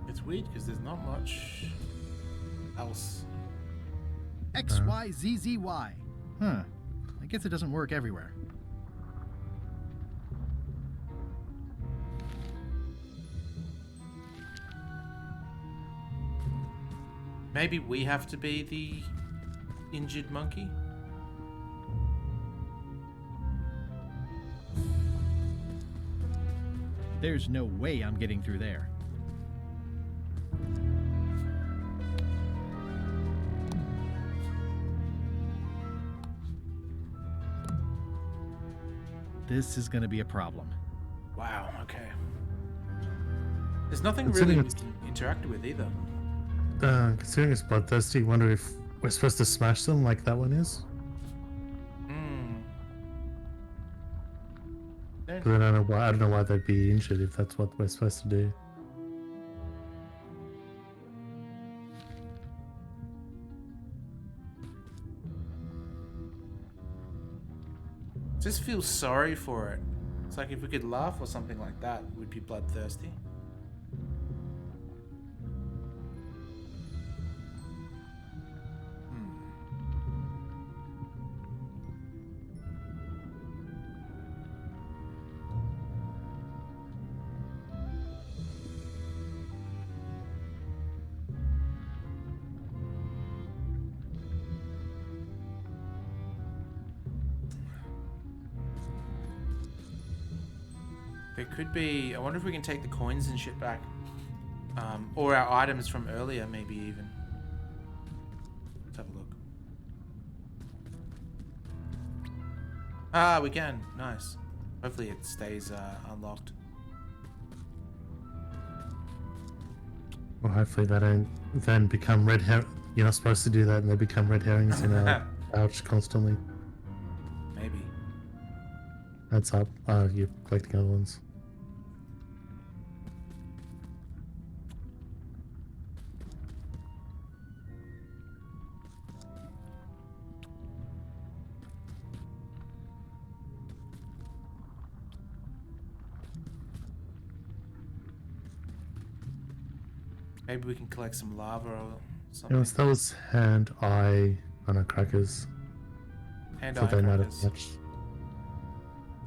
It's weird because there's not much else. XYZZY. Huh. I guess it doesn't work everywhere. Maybe we have to be the injured monkey? There's no way I'm getting through there. This is going to be a problem. Wow, okay. There's nothing Considering really we it's- can interact with either. Considering it's bloodthirsty, I wonder if we're supposed to smash them like that one is? Because I don't know why they'd be injured if that's what we're supposed to do. Just feel sorry for it. It's like if we could laugh or something like that, we'd be bloodthirsty. There could be... I wonder if we can take the coins and shit back. Or our items from earlier, maybe even. Let's have a look. Ah, we can. Nice. Hopefully it stays unlocked. Well, hopefully they don't then become red herring. You're not supposed to do that and they become red herrings in our pouch constantly. Maybe. That's up. You're collecting other ones. Maybe we can collect some lava or something. You know, that was hand, eye, on our crackers. Hand, Thought eye, they might have crackers. matched.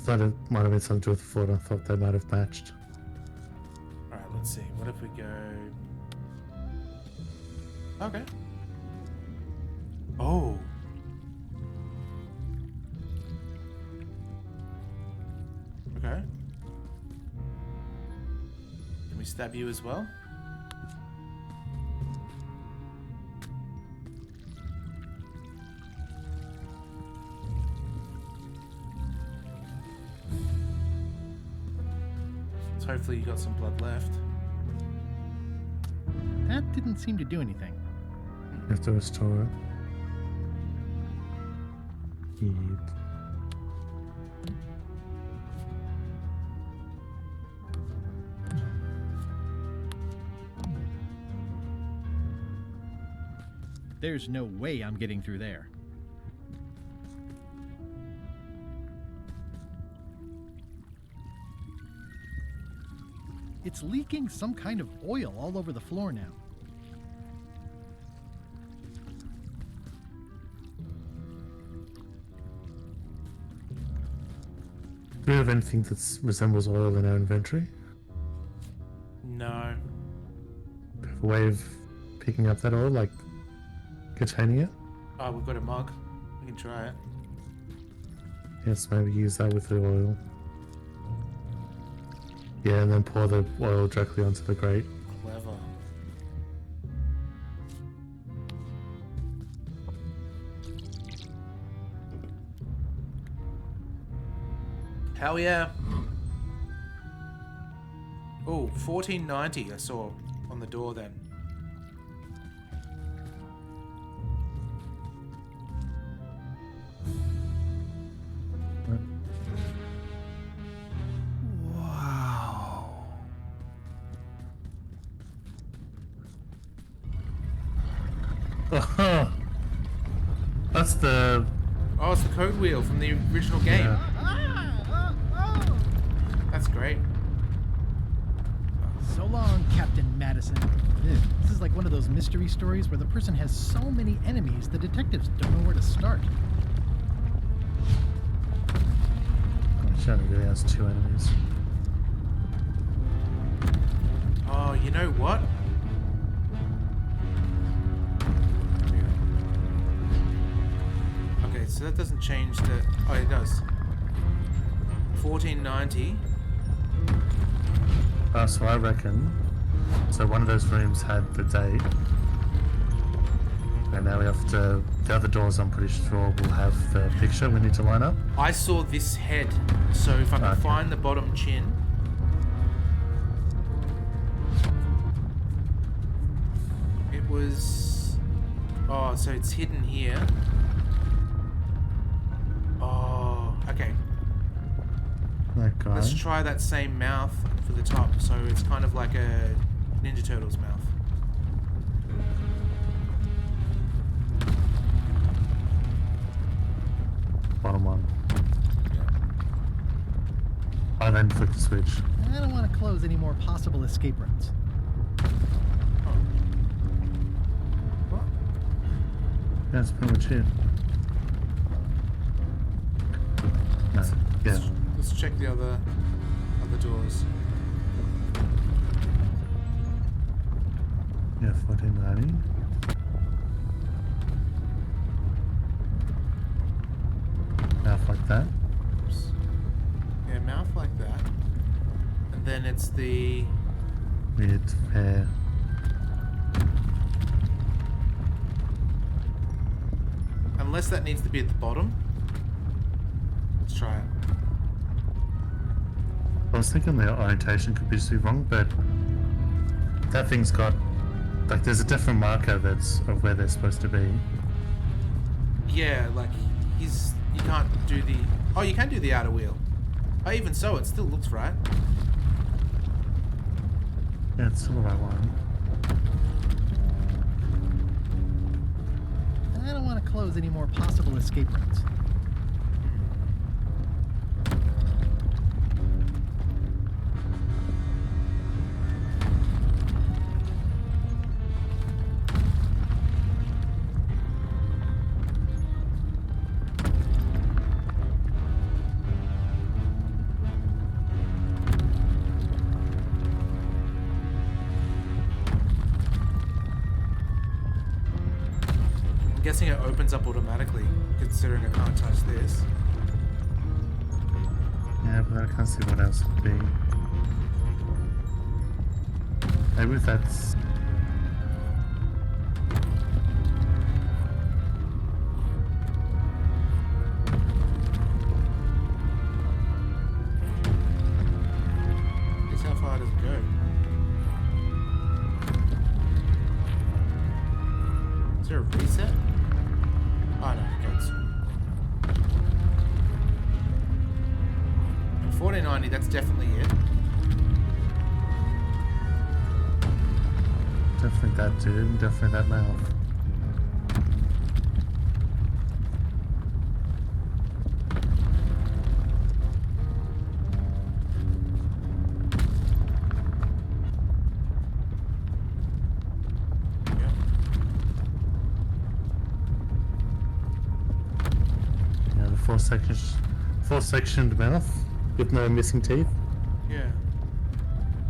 Thought it might have been something to do with the foot. I thought they might have matched. Alright, let's see. What if we go... Okay. Oh. Okay. Can we stab you as well? So hopefully you got some blood left. That didn't seem to do anything. You have to restore it. Yep. There's no way I'm getting through there. It's leaking some kind of oil all over the floor now. Do we have anything that resembles oil in our inventory? No. Do we have a way of picking up that oil, like containing it? Oh, we've got a mug. We can try it. Yes, maybe use that with the oil. Yeah, and then pour the oil directly onto the grate. Clever. Hell yeah. Oh, 1490 I saw on the door then. Oh, that's the... Oh, it's the code wheel from the original game. Yeah. That's great. So long, Captain Madison. Ew, this is like one of those mystery stories where the person has so many enemies the detectives don't know where to start. Shadow really has 2 enemies. Oh, you know what? Okay, so that doesn't change the... Oh, it does. 1490. So I reckon... So one of those rooms had the date. And now we have to... The other doors, I'm pretty sure, will have the picture we need to line up. I saw this head, so if I can find the bottom chin... It was... Oh, so it's hidden here. Oh, okay. That guy. Let's try that same mouth for the top, so it's kind of like a Ninja Turtles mouth. Bottom one. I then flick the switch. I don't want to close any more possible escape routes. That's pretty much it. No, yeah. Let's check the other doors. Yeah, 1490. Mouth like that. Oops. Yeah, mouth like that. And then it's the... Weird hair. Unless that needs to be at the bottom. Let's try it. I was thinking the orientation could be just be wrong, but that thing's got... Like, there's a different marker that's of where they're supposed to be. Yeah, like, he's... You can't do the... Oh, you can do the outer wheel. Oh, even so, it still looks right. Yeah, it's still the right one. I don't want to close any more possible escape routes. I'm guessing it opens up automatically, considering I can't touch this. Yeah, but I can't see what else would be. Maybe that's... Guess how far does it go? Is there a reset? Oh no, it goes. And 1490, that's definitely it. Definitely that dude, and definitely that mouth. four-sectioned mouth with no missing teeth, Yeah.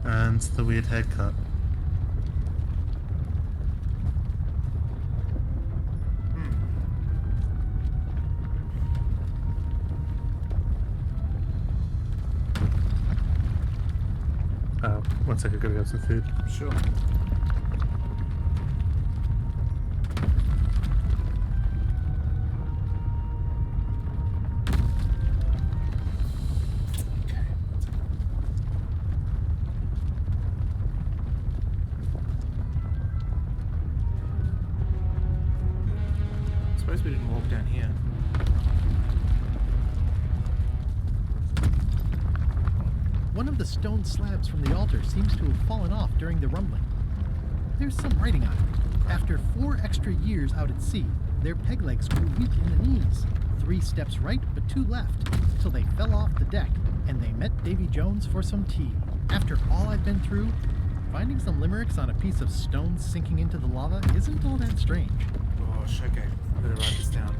and the weird haircut. One second, I gotta grab some food. Sure. Suppose we didn't walk down here. One of the stone slabs from the altar seems to have fallen off during the rumbling. There's some writing on it. After 4 extra years out at sea, their peg legs grew weak in the knees. 3 steps right, but 2 left, till they fell off the deck, and they met Davy Jones for some tea. After all I've been through, finding some limericks on a piece of stone sinking into the lava isn't all that strange. Gosh, okay. I better write this down.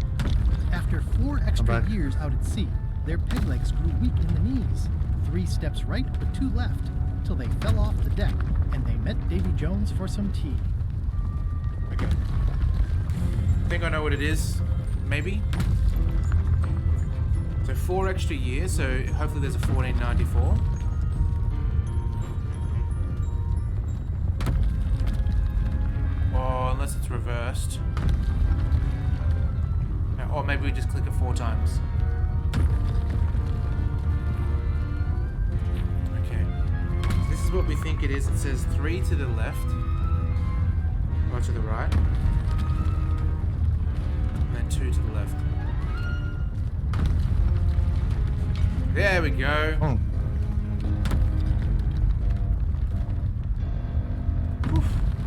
After 4 extra years out at sea, their peg legs grew weak in the knees. 3 steps right, but 2 left, till they fell off the deck, and they met Davy Jones for some tea. Okay. I think I know what it is. Maybe. So 4 extra years, so hopefully there's a 1494. Oh, unless it's reversed. Or maybe we just click it 4 times. This is what we think it is. It says 3 to the left, or to the right, and then 2 to the left. There we go. Oh.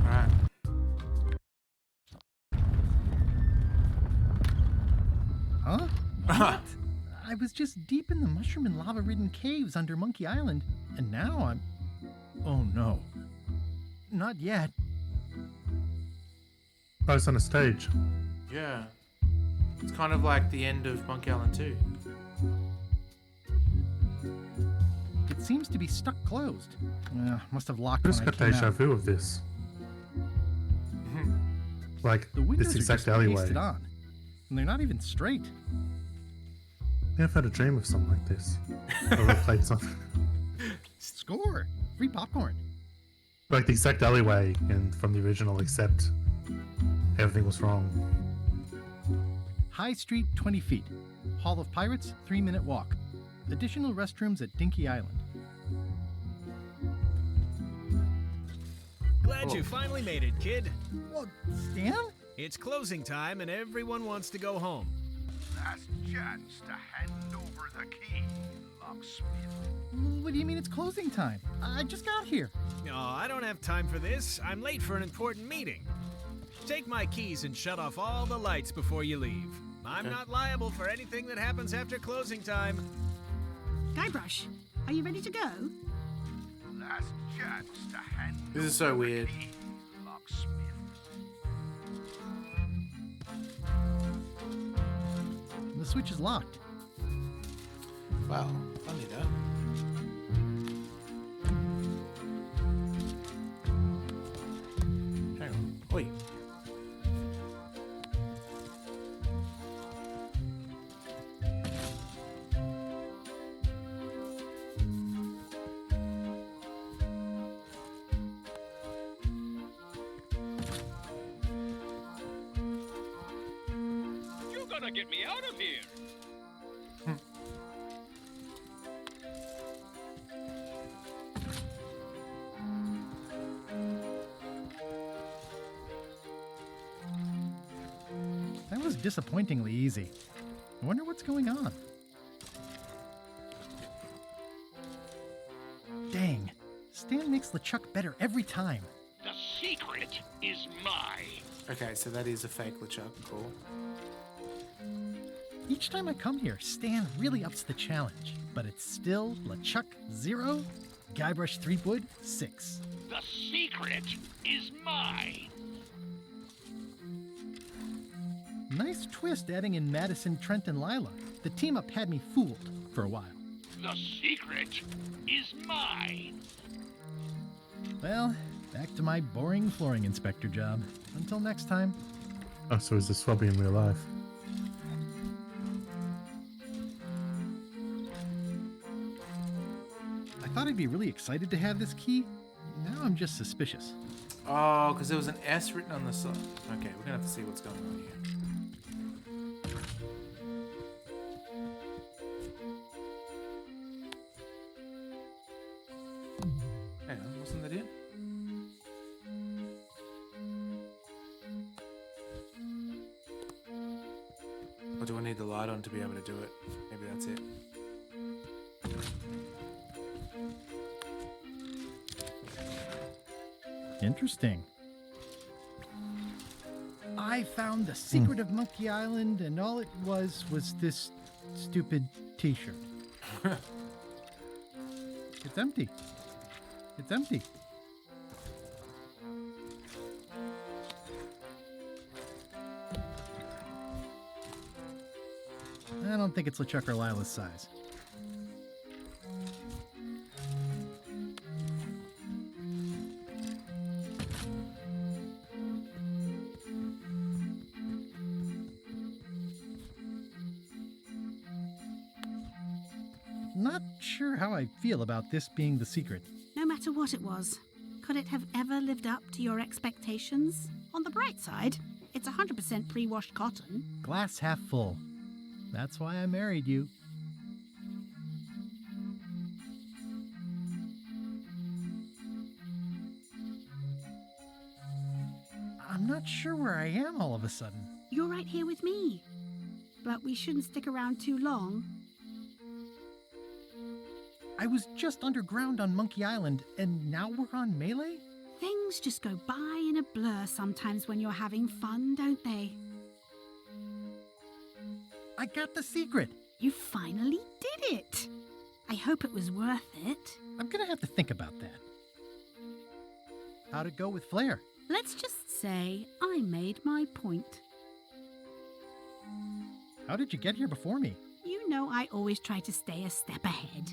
Alright. Huh? What? I was just deep in the mushroom and lava-ridden caves under Monkey Island, and now I'm... Oh no. Not yet. Oh, it's on a stage. Yeah. It's kind of like the end of Monkey Island 2. It seems to be stuck closed. Must have locked I when just I got came deja out. vu of this. Like, The windows this are exact just alleyway. pasted on, and they're not even straight. Yeah, I've had a dream of something like this. Or played something. Score! Free popcorn. Like the exact alleyway from the original, except everything was wrong. High Street, 20 feet. Hall of Pirates, 3-minute walk. Additional restrooms at Dinky Island. Glad you finally made it, kid. What, Stan? It's closing time and everyone wants to go home. Last chance to hand over the key, locksmith. What do you mean it's closing time? I just got here. No, I don't have time for this. I'm late for an important meeting. Take my keys and shut off all the lights before you leave. I'm not liable for anything that happens after closing time. Guybrush, are you ready to go? Last chance to hand This is so over the weird. key, locksmith. The switch is locked. Wow, funny that. Hang on. Oi. You're gonna get me out of here! That was disappointingly easy. I wonder what's going on. Dang. Stan makes LeChuck better every time. The secret is mine. Okay, so that is a fake LeChuck. Cool. Each time I come here, Stan really ups the challenge. But it's still LeChuck 0, Guybrush Threepwood 6. The secret is mine. Nice twist adding in Madison, Trent, and Lila. The team up had me fooled for a while. The secret is mine. Well, back to my boring flooring inspector job. Until next time. Oh, so is this Swabby in real life? I thought I'd be really excited to have this key. Now I'm just suspicious. Oh, because there was an S written on the side. Okay, we're gonna have to see what's going on here. Hang on, wasn't that it? Or do I need the light on to be able to do it? Maybe that's it. Interesting. I found the secret of Monkey Island, and all it was this stupid t-shirt. It's empty. It's empty. I don't think it's LeChuck or Lila's size. Not sure how I feel about this being the secret. No matter what it was, could it have ever lived up to your expectations? On the bright side, it's 100% pre-washed cotton. Glass half full. That's why I married you. I'm not sure where I am all of a sudden. You're right here with me. But we shouldn't stick around too long. I was just underground on Monkey Island, and now we're on Melee? Things just go by in a blur sometimes when you're having fun, don't they? I got the secret. You finally did it. I hope it was worth it. I'm gonna have to think about that. How'd it go with Flair? Let's just say I made my point. How did you get here before me? You know I always try to stay a step ahead.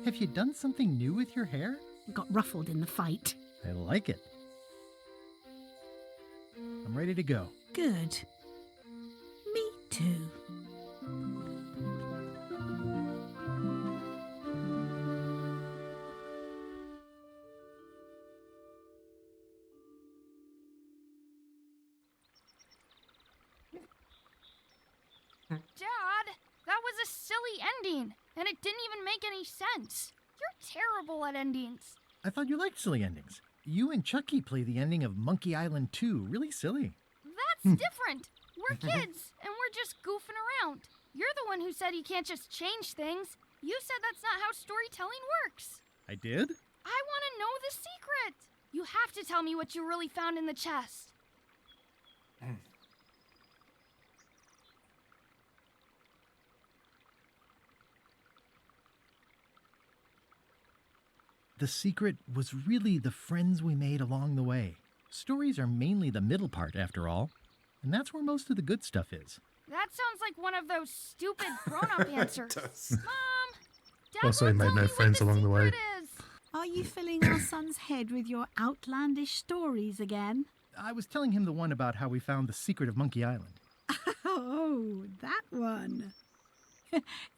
Have you done something new with your hair? Got ruffled in the fight. I like it. I'm ready to go. Good. Me too. Dad, that was a silly ending, and it didn't even make any sense. You're terrible at endings. I thought you liked silly endings. You and Chucky play the ending of Monkey Island 2. Really silly. That's different. We're kids, and we're just goofing around. You're the one who said you can't just change things. You said that's not how storytelling works. I did? I want to know the secret. You have to tell me what you really found in the chest. The secret was really the friends we made along the way. Stories are mainly the middle part, after all. And that's where most of the good stuff is. That sounds like one of those stupid grown-up answers. Mom, Dad Also, he made no friends along the way. Are you filling our son's head with your outlandish stories again? I was telling him the one about how we found the secret of Monkey Island. Oh, that one.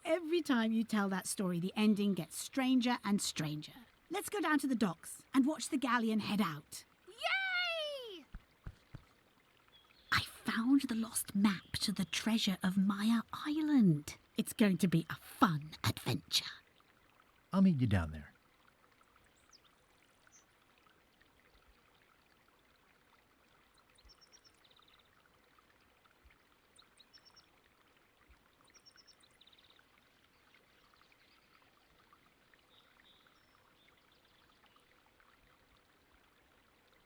Every time you tell that story, the ending gets stranger and stranger. Let's go down to the docks and watch the galleon head out. Yay! I found the lost map to the treasure of Maya Island. It's going to be a fun adventure. I'll meet you down there.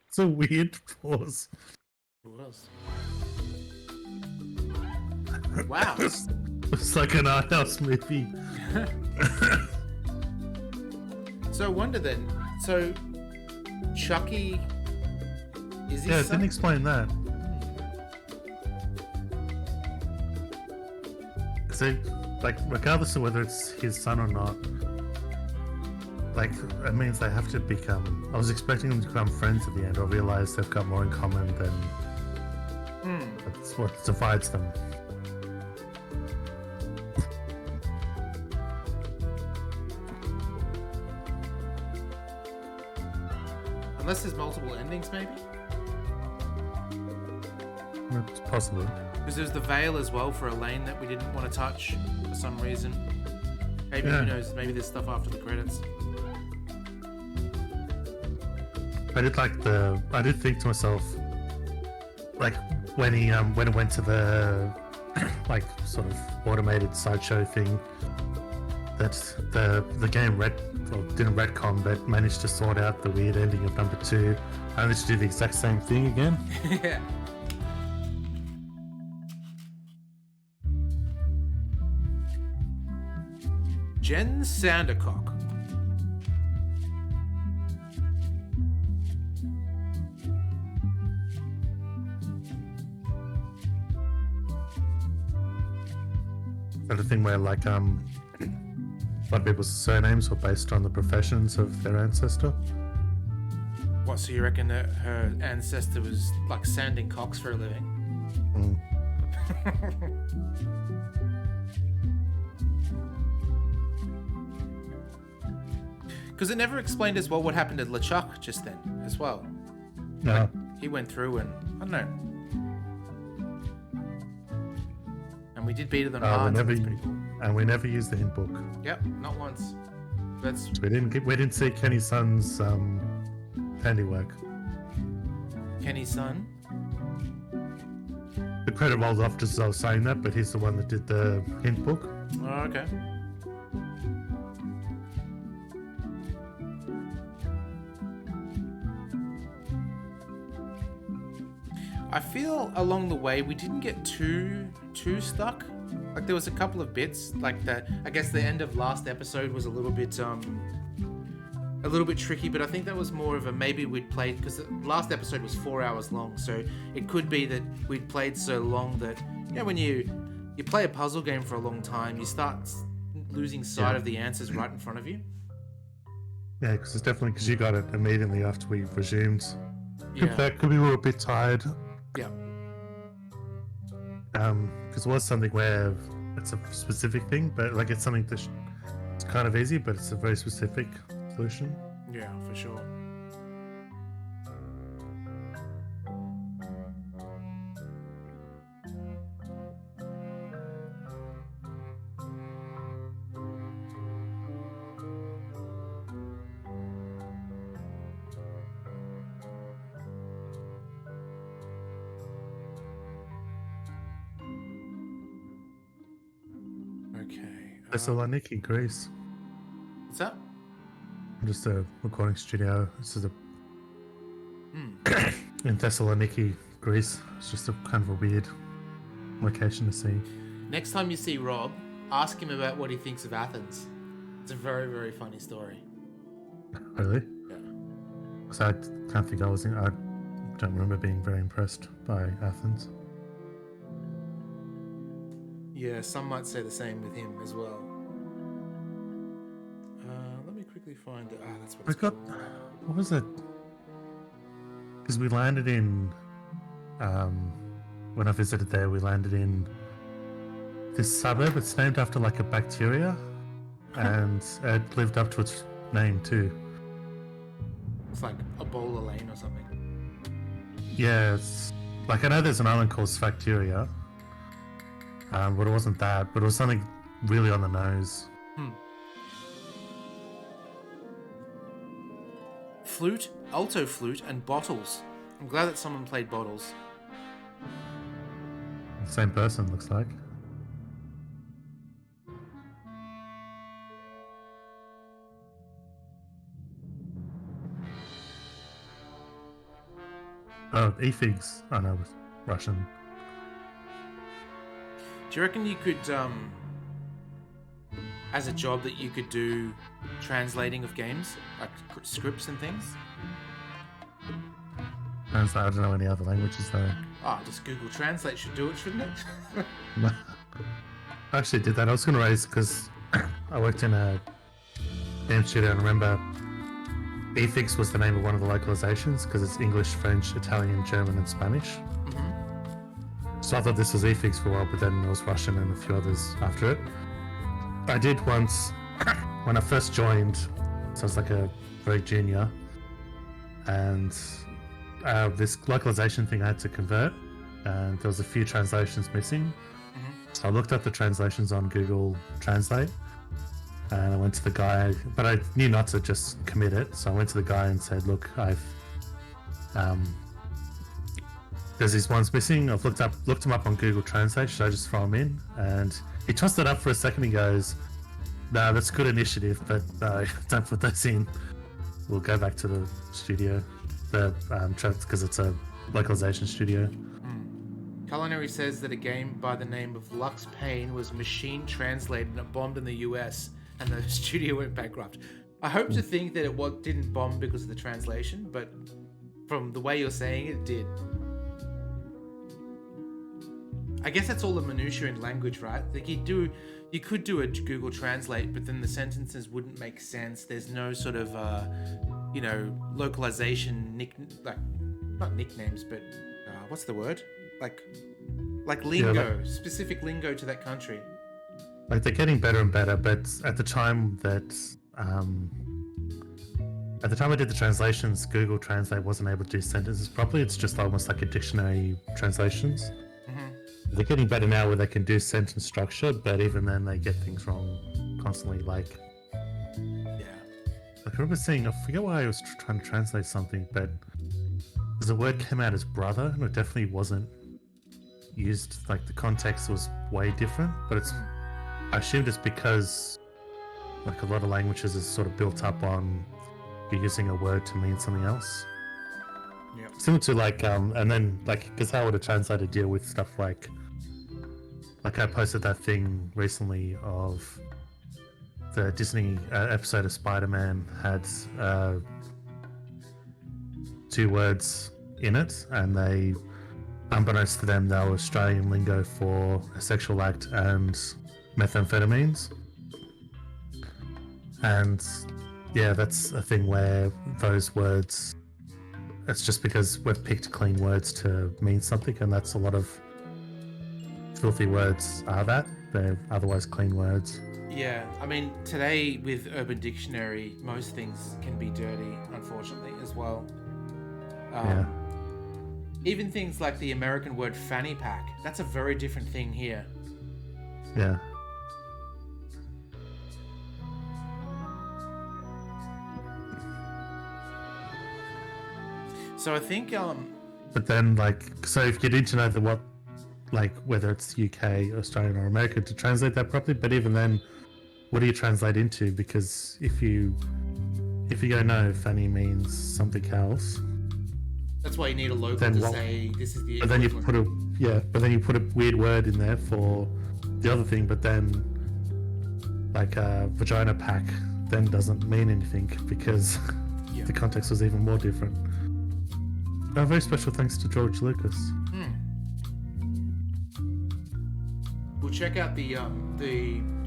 It's a weird pause. It was. Wow. It's like an art house movie. So I wonder then, so Chucky is his Yeah, it son? didn't explain that. So, like, regardless of whether it's his son or not, like, it means they have to become. I was expecting them to become friends at the end, or realize they've got more in common than. That's what divides them. Unless there's multiple endings, maybe? It's possible. Because there's the veil as well for Elaine that we didn't want to touch for some reason. Maybe, who knows, maybe there's stuff after the credits. I did think to myself, like, when it went to the, like, sort of automated sideshow thing, that the game didn't retcon, but managed to sort out the weird ending of number 2. I managed to do the exact same thing again. Yeah. Jen Sandercock. Sort of thing where, like, a lot of people's surnames were based on the professions of their ancestor. What, so you reckon that her ancestor was, like, sanding cocks for a living? Because it never explained as well what happened to LeChuck just then, as well. No. Like, he went through and, I don't know. And we did beat them hard, so that's pretty cool. And we never used the hint book. Yep, not once. That's... We didn't see Kenny's son's handiwork. Kenny's son? The credit rolls off just as I was saying that, but he's the one that did the hint book. Oh, okay. I feel along the way we didn't get too stuck. Like, there was a couple of bits, like that. I guess the end of last episode was a little bit tricky, but I think that was more of a maybe we'd played, because the last episode was 4 hours long, so it could be that we'd played so long that, you know, when you play a puzzle game for a long time, you start losing sight of the answers right in front of you. Yeah, because it's definitely because you got it immediately after we resumed. Yeah. That could be we were a bit tired. Yeah. Because it was something where it's a specific thing, but like it's something that's it's kind of easy, but it's a very specific solution. Yeah, for sure. Thessaloniki, Greece. What's that? Just a recording studio. This is in Thessaloniki, Greece. It's just a kind of a weird location to see. Next time you see Rob, ask him about what he thinks of Athens. It's a very, very funny story. Really? Yeah. So I can't think I don't remember being very impressed by Athens. Yeah, some might say the same with him as well. Let me quickly find it. That's what it's called. What was it? Because we landed in, when I visited there, we landed in this suburb. It's named after like a bacteria, and it lived up to its name too. It's like Ebola Lane or something. Yeah, it's like, I know there's an island called Sphacteria. But it wasn't that, but it was something really on the nose. Flute, alto flute, and bottles. I'm glad that someone played bottles. Same person, looks like. Oh, e-figs. Oh no, it was Russian. Do you reckon you could, as a job that you could do translating of games, like scripts and things? I don't know any other languages though. Just Google Translate should do it, shouldn't it? I actually did that. I was going to raise because I worked in a game studio and I remember eFix was the name of one of the localizations because it's English, French, Italian, German, and Spanish. So I thought this was eFix for a while, but then it was Russian and a few others after it. I did once when I first joined, so I was like a very junior, and this localization thing I had to convert, and there was a few translations missing. So I looked up the translations on Google Translate, and I went to the guy, but I knew not to just commit it. So I went to the guy and said, "Look, there's these ones missing. I've looked them up on Google Translate. Should I just throw them in?" And he tossed it up for a second. He goes, "No, that's a good initiative, but no, don't put those in. We'll go back to the studio, because it's a localization studio." Culinary says that a game by the name of Lux Pain was machine translated and it bombed in the US, and the studio went bankrupt. I hope to think that it didn't bomb because of the translation, but from the way you're saying it did. I guess that's all the minutiae in language, right? Like you could do a Google Translate, but then the sentences wouldn't make sense. There's no sort of, localization not nicknames, but what's the word? Like lingo, specific lingo to that country. Like they're getting better and better, but at the time I did the translations, Google Translate wasn't able to do sentences properly. It's just almost like a dictionary translations. They're getting better now where they can do sentence structure, but even then they get things wrong constantly. Like, I remember seeing, I forget why I was trying to translate something, but the word came out as brother, and it definitely wasn't used. Like the context was way different, but I assumed it's because like a lot of languages is sort of built up on you're using a word to mean something else. Similar to like, and then like, because how would a translator deal with stuff like I posted that thing recently of the Disney episode of Spider-Man had 2 words in it, and they, unbeknownst to them, they were Australian lingo for a sexual act and methamphetamines. And yeah, that's a thing where those words, it's just because we've picked clean words to mean something, and that's a lot of filthy words are that. They're otherwise clean words. Yeah, I mean, today with Urban Dictionary, most things can be dirty, unfortunately, as well. Even things like the American word fanny pack, that's a very different thing here. Yeah. So I think, But then, like, so if you need to know whether it's UK, Australian, or American to translate that properly, but even then, what do you translate into? Because if you go, no, fanny means something else. That's why you need a local to say this is the. But then you put a weird word in there for the other thing, but then like vagina pack then doesn't mean anything because the context was even more different. Very special thanks to George Lucas. We'll check out the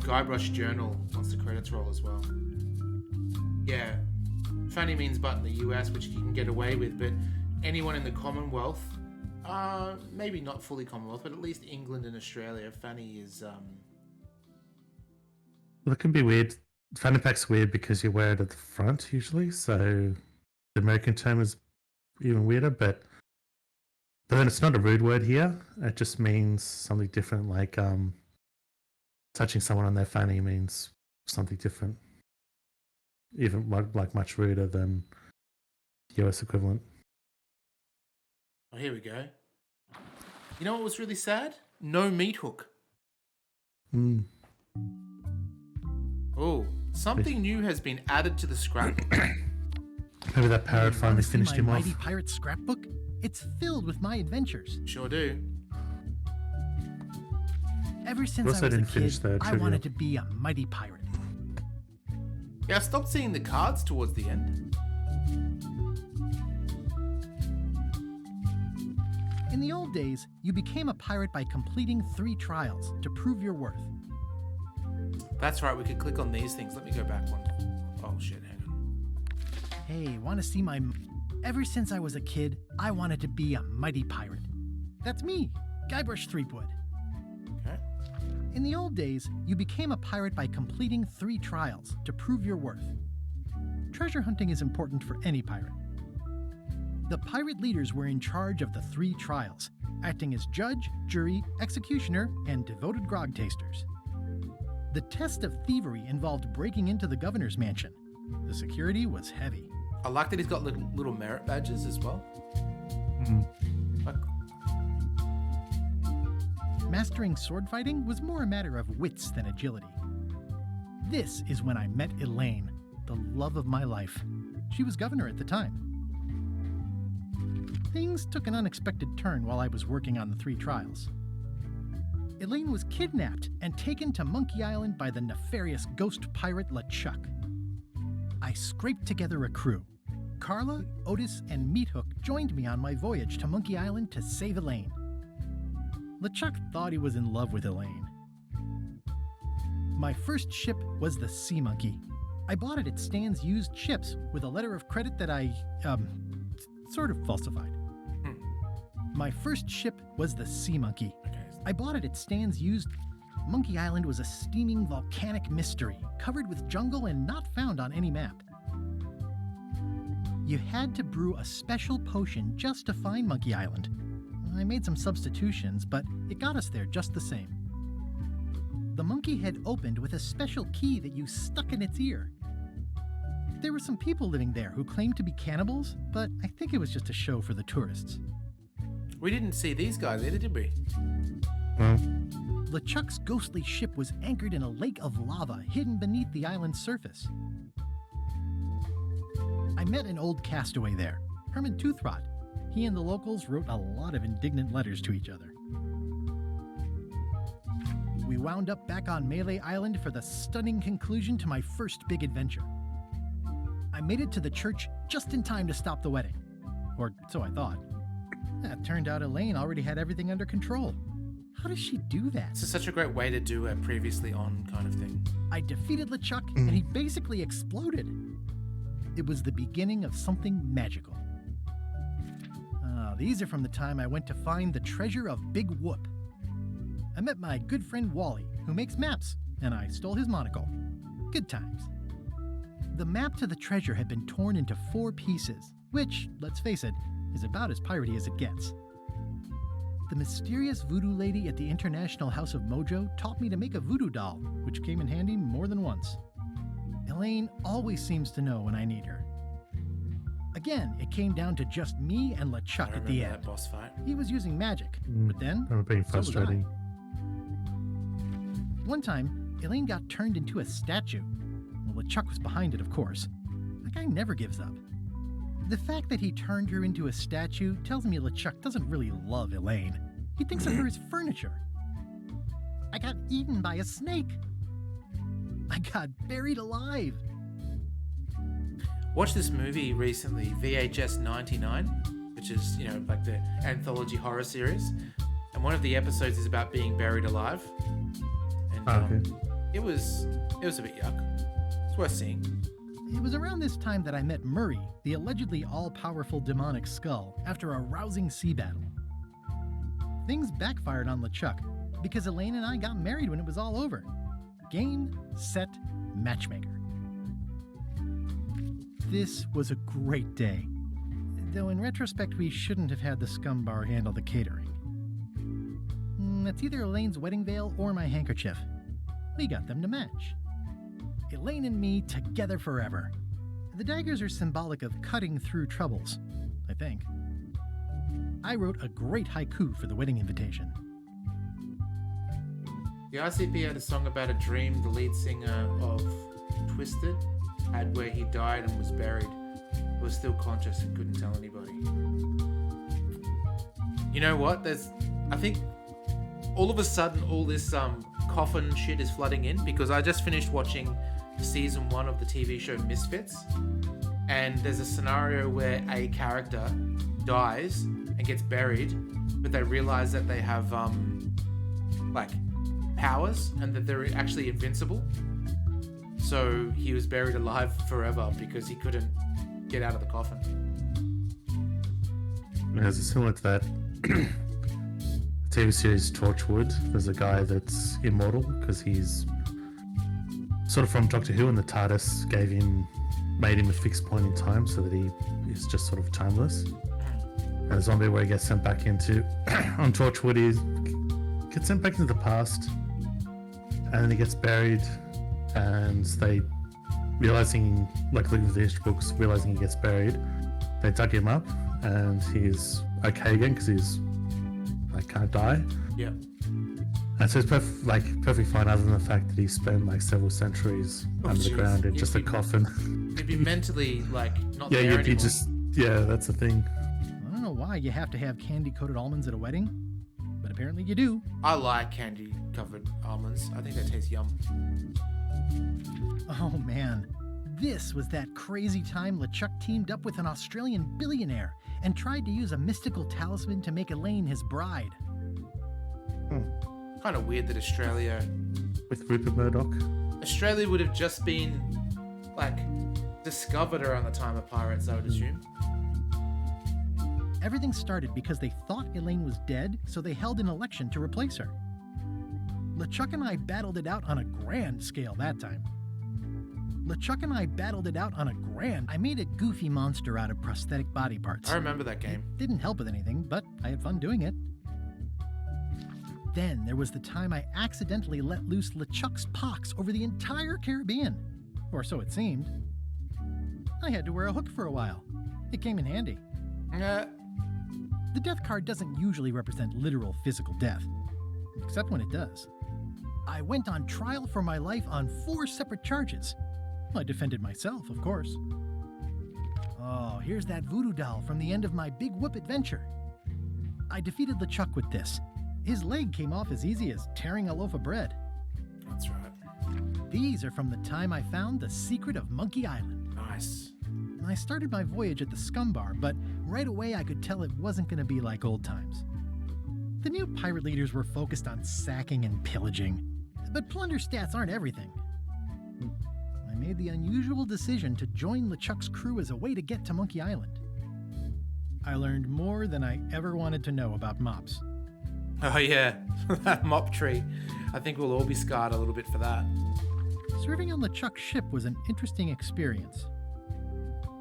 Guybrush Journal once the credits roll as well. Yeah, fanny means butt in the US, which you can get away with, but anyone in the Commonwealth, maybe not fully Commonwealth, but at least England and Australia, fanny is. Well, it can be weird. Fanny pack's weird because you wear it at the front usually, so the American term is even weirder, but then it's not a rude word here. It just means something different, like touching someone on their fanny means something different, even like much ruder than the US equivalent. Oh, here we go. You know what was really sad? No meat hook. Oh, something new has been added to the scrapbook. Maybe that parrot finally finished him off. Mighty Pirate scrapbook? It's filled with my adventures. Sure do. Ever since I was a kid, I wanted to be a mighty pirate. Yeah, I stopped seeing the cards towards the end. In the old days, you became a pirate by completing 3 trials to prove your worth. That's right, we could click on these things. Let me go back one. Oh shit, hang on. Hey, want to see my... Ever since I was a kid, I wanted to be a mighty pirate. That's me, Guybrush Threepwood. Okay. In the old days, you became a pirate by completing 3 trials to prove your worth. Treasure hunting is important for any pirate. The pirate leaders were in charge of the 3 trials, acting as judge, jury, executioner, and devoted grog tasters. The test of thievery involved breaking into the governor's mansion. The security was heavy. I like that he's got little merit badges as well. Like, Mastering sword fighting was more a matter of wits than agility. This is when I met Elaine, the love of my life. She was governor at the time. Things took an unexpected turn while I was working on the 3 trials. Elaine was kidnapped and taken to Monkey Island by the nefarious ghost pirate LeChuck. I scraped together a crew. Carla, Otis, and Meathook joined me on my voyage to Monkey Island to save Elaine. LeChuck thought he was in love with Elaine. My first ship was the Sea Monkey. I bought it at Stan's used ships with a letter of credit that I, sort of falsified. My first ship was the Sea Monkey. I bought it at Stan's used... Monkey Island was a steaming volcanic mystery, covered with jungle and not found on any map. You had to brew a special potion just to find Monkey Island. I made some substitutions, but it got us there just the same. The monkey head opened with a special key that you stuck in its ear. There were some people living there who claimed to be cannibals, but I think it was just a show for the tourists. we didn't see these guys either, did we? LeChuck's ghostly ship was anchored in a lake of lava hidden beneath the island's surface. I met an old castaway there, Herman Toothrot. He and the locals wrote a lot of indignant letters to each other. We wound up back on Melee Island for the stunning conclusion to my first big adventure. I made it to the church just in time to stop the wedding. Or so I thought. It turned out Elaine already had everything under control. How does she do that? This is such a great way to do a previously on kind of thing. I defeated LeChuck and he basically exploded. It was the beginning of something magical. These are from the time I went to find the treasure of Big Whoop. I met my good friend Wally, who makes maps, and I stole his monocle. Good times. The map to the treasure had been torn into 4 pieces, which, let's face it, is about as piratey as it gets. The mysterious voodoo lady at the International House of Mojo taught me to make a voodoo doll, which came in handy more than once. Elaine always seems to know when I need her. Again, it came down to just me and LeChuck at the end. That boss fight. He was using magic, but then I'm being so was I. frustrating. One time, Elaine got turned into a statue. Well, LeChuck was behind it, of course. That guy never gives up. The fact that he turned her into a statue tells me LeChuck doesn't really love Elaine. He thinks of her as furniture. I got eaten by a snake. I got buried alive. Watched this movie recently, VHS 99, which is, like the anthology horror series. And one of the episodes is about being buried alive. And it was a bit yuck. It's worth seeing. It was around this time that I met Murray, the allegedly all-powerful demonic skull, after a rousing sea battle. Things backfired on LeChuck because Elaine and I got married when it was all over. Game, set, matchmaker. This was a great day. Though in retrospect, we shouldn't have had the scum bar handle the catering. It's either Elaine's wedding veil or my handkerchief. We got them to match. Elaine and me together forever. The daggers are symbolic of cutting through troubles, I think. I wrote a great haiku for the wedding invitation. The ICP had a song about a dream the lead singer of Twisted had where he died and was buried. He was still conscious and couldn't tell anybody. You know what? I think all of a sudden all this coffin shit is flooding in because I just finished watching season 1 of the TV show Misfits, and there's a scenario where a character dies and gets buried, but they realize that they have powers and that they're actually invincible. So he was buried alive forever because he couldn't get out of the coffin. As similar to that TV series Torchwood, there's a guy that's immortal because he's sort of from Doctor Who, and the TARDIS made him a fixed point in time so that he is just sort of timeless. And a zombie where he gets sent back into on Torchwood, he gets sent back into the past, and then he gets buried, and they realizing, like looking at the history books, realizing he gets buried, they dug him up, and he's okay again because he's like can't die. Yeah. And so it's perfectly fine, other than the fact that he spent like several centuries under the ground in just a coffin. You'd be mentally like not Yeah, there you'd be anymore. that's the thing. I don't know why you have to have candy-coated almonds at a wedding, but apparently you do. I like candy-covered almonds. I think they taste yum. Oh man, this was that crazy time LeChuck teamed up with an Australian billionaire and tried to use a mystical talisman to make Elaine his bride. Kind of weird that Australia with Rupert Murdoch. Australia would have just been like discovered around the time of pirates, I would assume. Everything started because they thought Elaine was dead, so they held an election to replace her. LeChuck and I battled it out on a grand scale that time. I made a goofy monster out of prosthetic body parts. I remember that game. It didn't help with anything, but I had fun doing it. Then there was the time I accidentally let loose LeChuck's pox over the entire Caribbean. Or so it seemed. I had to wear a hook for a while. It came in handy. The death card doesn't usually represent literal physical death, except when it does. I went on trial for my life on 4 separate charges. I defended myself, of course. Oh, here's that voodoo doll from the end of my Big Whoop adventure. I defeated LeChuck with this. His leg came off as easy as tearing a loaf of bread. That's right. These are from the time I found the secret of Monkey Island. Nice. I started my voyage at the Scum Bar, but right away I could tell it wasn't going to be like old times. The new pirate leaders were focused on sacking and pillaging, but plunder stats aren't everything. I made the unusual decision to join LeChuck's crew as a way to get to Monkey Island. I learned more than I ever wanted to know about mops. Oh yeah, that mop tree. I think we'll all be scarred a little bit for that. Serving on LeChuck's ship was an interesting experience.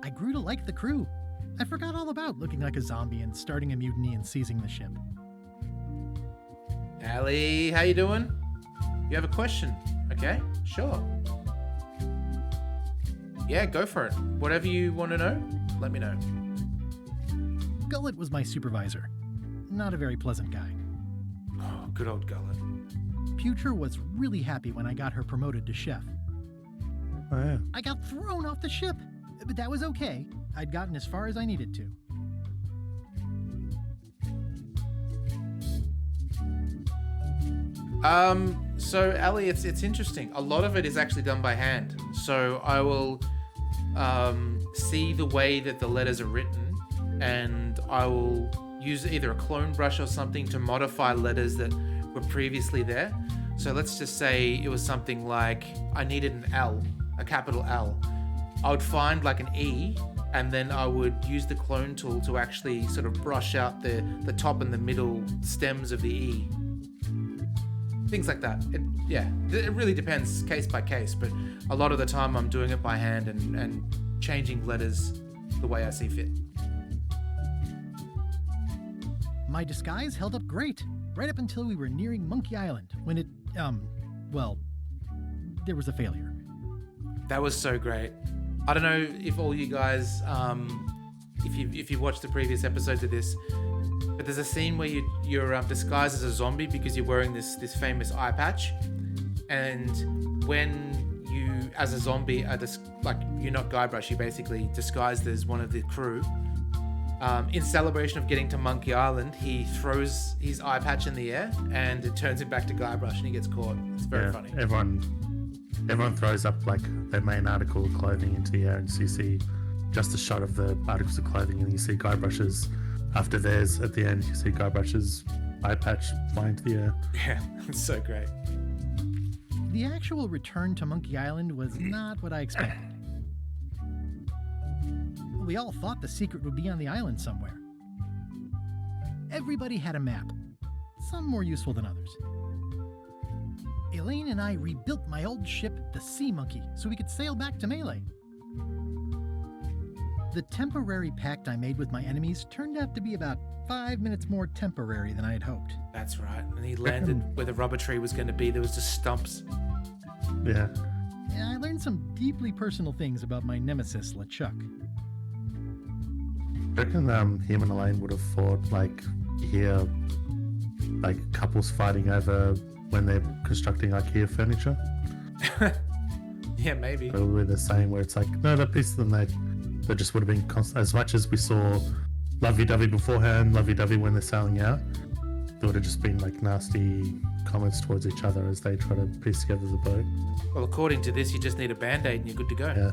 I grew to like the crew. I forgot all about looking like a zombie and starting a mutiny and seizing the ship. Allie, how you doing? You have a question? Okay, sure. Yeah, go for it. Whatever you want to know, let me know. Gullet was my supervisor. Not a very pleasant guy. Oh, good old Gullet. Pucher was really happy when I got her promoted to chef. Oh, yeah. I got thrown off the ship, but that was okay. I'd gotten as far as I needed to. So Allie, it's interesting. A lot of it is actually done by hand. So I will see the way that the letters are written, and I will use either a clone brush or something to modify letters that were previously there. So let's just say it was something like I needed an L, a capital L. I would find like an E, and then I would use the clone tool to actually sort of brush out the top and the middle stems of the E. Things like that. It really depends case by case, but a lot of the time I'm doing it by hand and changing letters the way I see fit. My disguise held up great, right up until we were nearing Monkey Island, when it, there was a failure. That was so great. I don't know if all you guys, if you watched the previous episodes of this, but there's a scene where you're disguised as a zombie because you're wearing this famous eye patch, and when you, as a zombie, are you're not Guybrush, you're basically disguised as one of the crew. In celebration of getting to Monkey Island, he throws his eye patch in the air, and it turns him back to Guybrush, and he gets caught. It's very funny. Everyone throws up like their main article of clothing into the air, and so you see just a shot of the articles of clothing, and you see Guybrush's. After theirs, at the end, you see Guybrush's eye patch flying to the air. Yeah, it's so great. The actual return to Monkey Island was not what I expected. We all thought the secret would be on the island somewhere. Everybody had a map, some more useful than others. Elaine and I rebuilt my old ship, the Sea Monkey, so we could sail back to Melee. The temporary pact I made with my enemies turned out to be about 5 minutes more temporary than I had hoped. That's right. And he landed where the rubber tree was going to be. There was just stumps. Yeah. I learned some deeply personal things about my nemesis, LeChuck. I reckon him and Elaine would have fought, like, here, like, couples fighting over when they're constructing IKEA furniture. Yeah, maybe. Probably the same, where it's like, no, that piece of them, they just would have been constant. As much as we saw lovey-dovey beforehand, lovey-dovey when they're sailing out, there would have just been, like, nasty comments towards each other as they try to piece together the boat. Well, according to this, you just need a Band-Aid and you're good to go. Yeah.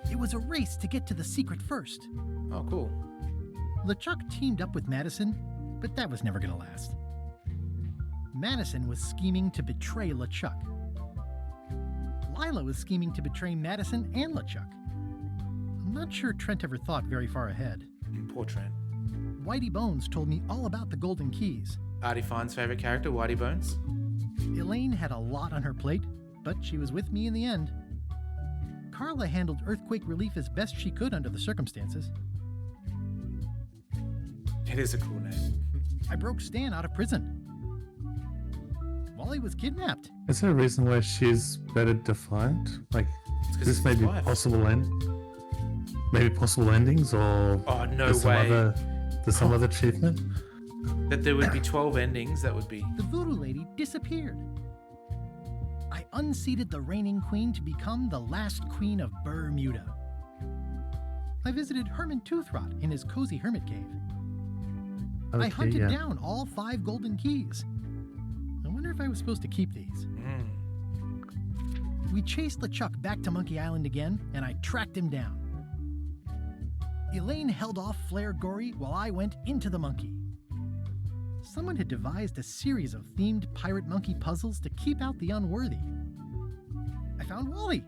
It was a race to get to the secret first. Oh, cool. LeChuck teamed up with Madison, but that was never going to last. Madison was scheming to betray LeChuck. Lila was scheming to betray Madison and LeChuck. I'm not sure Trent ever thought very far ahead. Poor Trent. Whitey Bones told me all about the Golden Keys. Artie Fine's favorite character, Whitey Bones. Elaine had a lot on her plate, but she was with me in the end. Carla handled earthquake relief as best she could under the circumstances. It is a cool name. I broke Stan out of prison. Wally was kidnapped. Is there a reason why she's better defined? Like, this may be possible maybe possible endings, or no way. There's some other achievement? That there would be 12 endings, that would be. The voodoo lady disappeared. I unseated the reigning queen to become the last queen of Bermuda. I visited Herman Toothrot in his cozy hermit cave. Okay, I hunted down all 5 golden keys. I wonder if I was supposed to keep these. We chased LeChuck back to Monkey Island again, and I tracked him down. Elaine held off Flare Gory while I went into the monkey. Someone had devised a series of themed pirate monkey puzzles to keep out the unworthy. I found Wally.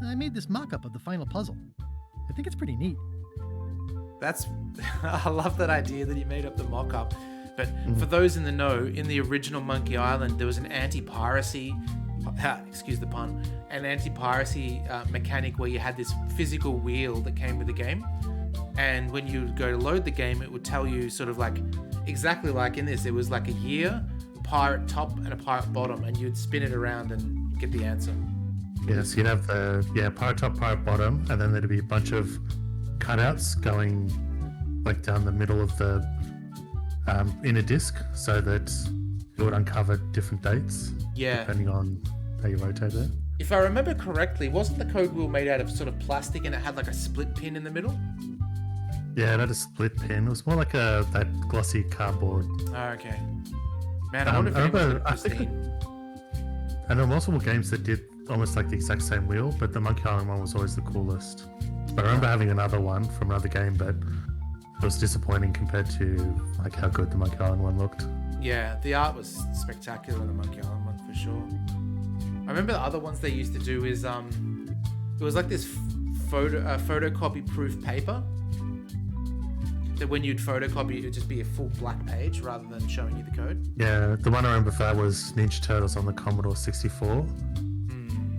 I made this mock-up of the final puzzle. I think it's pretty neat. I love that idea that you made up the mock-up. But for those in the know, in the original Monkey Island, there was an anti-piracy, excuse the pun, an anti-piracy mechanic where you had this physical wheel that came with the game. And when you go to load the game, it would tell you sort of like, exactly like in this, it was like a year, pirate top and a pirate bottom, and you'd spin it around and get the answer. Yes, you'd have the pirate top, pirate bottom, and then there'd be a bunch of cutouts going like down the middle of the inner disc, so that it would uncover different dates. Yeah. Depending on how you rotate it. If I remember correctly, wasn't the code wheel made out of sort of plastic and it had like a split pin in the middle? Yeah, it had a split pin. It was more like that glossy cardboard. Oh, okay. Man, I wonder if anyone I know multiple games that did almost like the exact same wheel, but the Monkey Island one was always the coolest. But I remember having another one from another game, but it was disappointing compared to like how good the Monkey Island one looked. Yeah, the art was spectacular in the Monkey Island one for sure. I remember the other ones they used to do is it was like this photocopy proof paper that when you'd photocopy it would just be a full black page rather than showing you the code. Yeah, the one I remember for that was Ninja Turtles on the Commodore 64.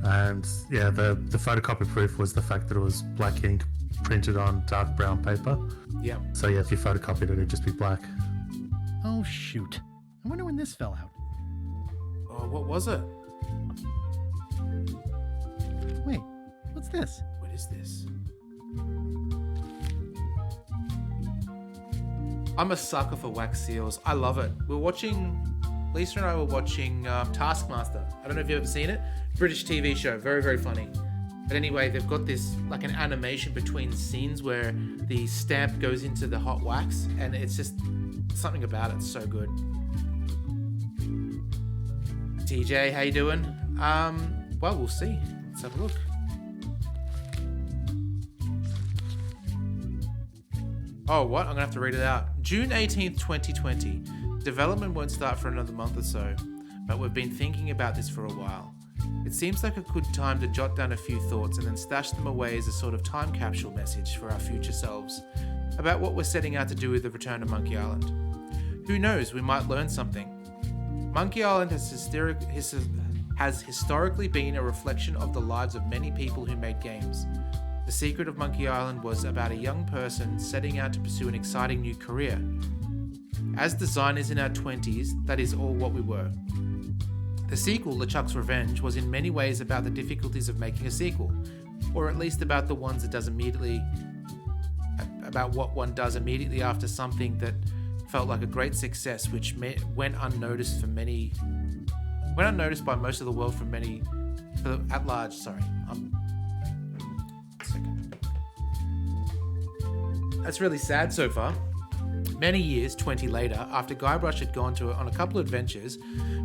And yeah, the photocopy proof was the fact that it was black ink printed on dark brown paper. Yeah. So yeah, if you photocopied it, it'd just be black. Oh shoot. I wonder when this fell out. Oh, what was it? Wait, what's this? What is this? I'm a sucker for wax seals. I love it. Lisa and I were watching Taskmaster. I don't know if you've ever seen it. British TV show. Very, very funny. But anyway, they've got this like an animation between scenes where the stamp goes into the hot wax, and it's just something about it's so good. TJ, how you doing? Well, we'll see. Let's have a look. Oh, what? I'm gonna have to read it out. June 18th, 2020. Development won't start for another month or so, but we've been thinking about this for a while. It seems like a good time to jot down a few thoughts and then stash them away as a sort of time capsule message for our future selves about what we're setting out to do with the return to Monkey Island. Who knows, we might learn something. Monkey Island has historically been a reflection of the lives of many people who made games. The secret of Monkey Island was about a young person setting out to pursue an exciting new career. As designers in our 20s, that is all what we were. The sequel, LeChuck's Revenge, was in many ways about the difficulties of making a sequel, or at least about the ones it does immediately, about what one does immediately after something that felt like a great success, which went unnoticed by most of the world at large. Sorry, second. That's really sad so far. Many years, 20 later, after Guybrush had gone on a couple of adventures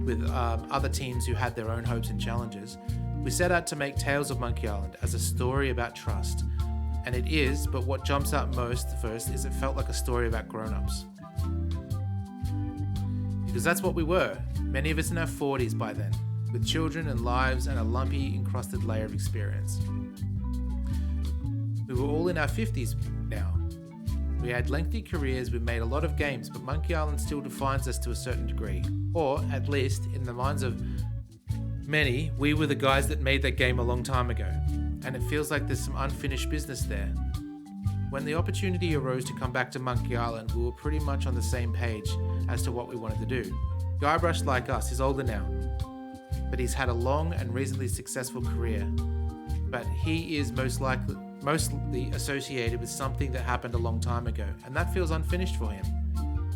with other teams who had their own hopes and challenges, we set out to make Tales of Monkey Island as a story about trust. And it is, but what jumps out most first is it felt like a story about grown-ups. Because that's what we were, many of us in our 40s by then, with children and lives and a lumpy, encrusted layer of experience. We were all in our 50s now. We had lengthy careers, we made a lot of games, but Monkey Island still defines us to a certain degree. Or, at least, in the minds of many, we were the guys that made that game a long time ago. And it feels like there's some unfinished business there. When the opportunity arose to come back to Monkey Island, we were pretty much on the same page as to what we wanted to do. Guybrush, like us, is older now, but he's had a long and reasonably successful career. But he is mostly associated with something that happened a long time ago, and that feels unfinished for him.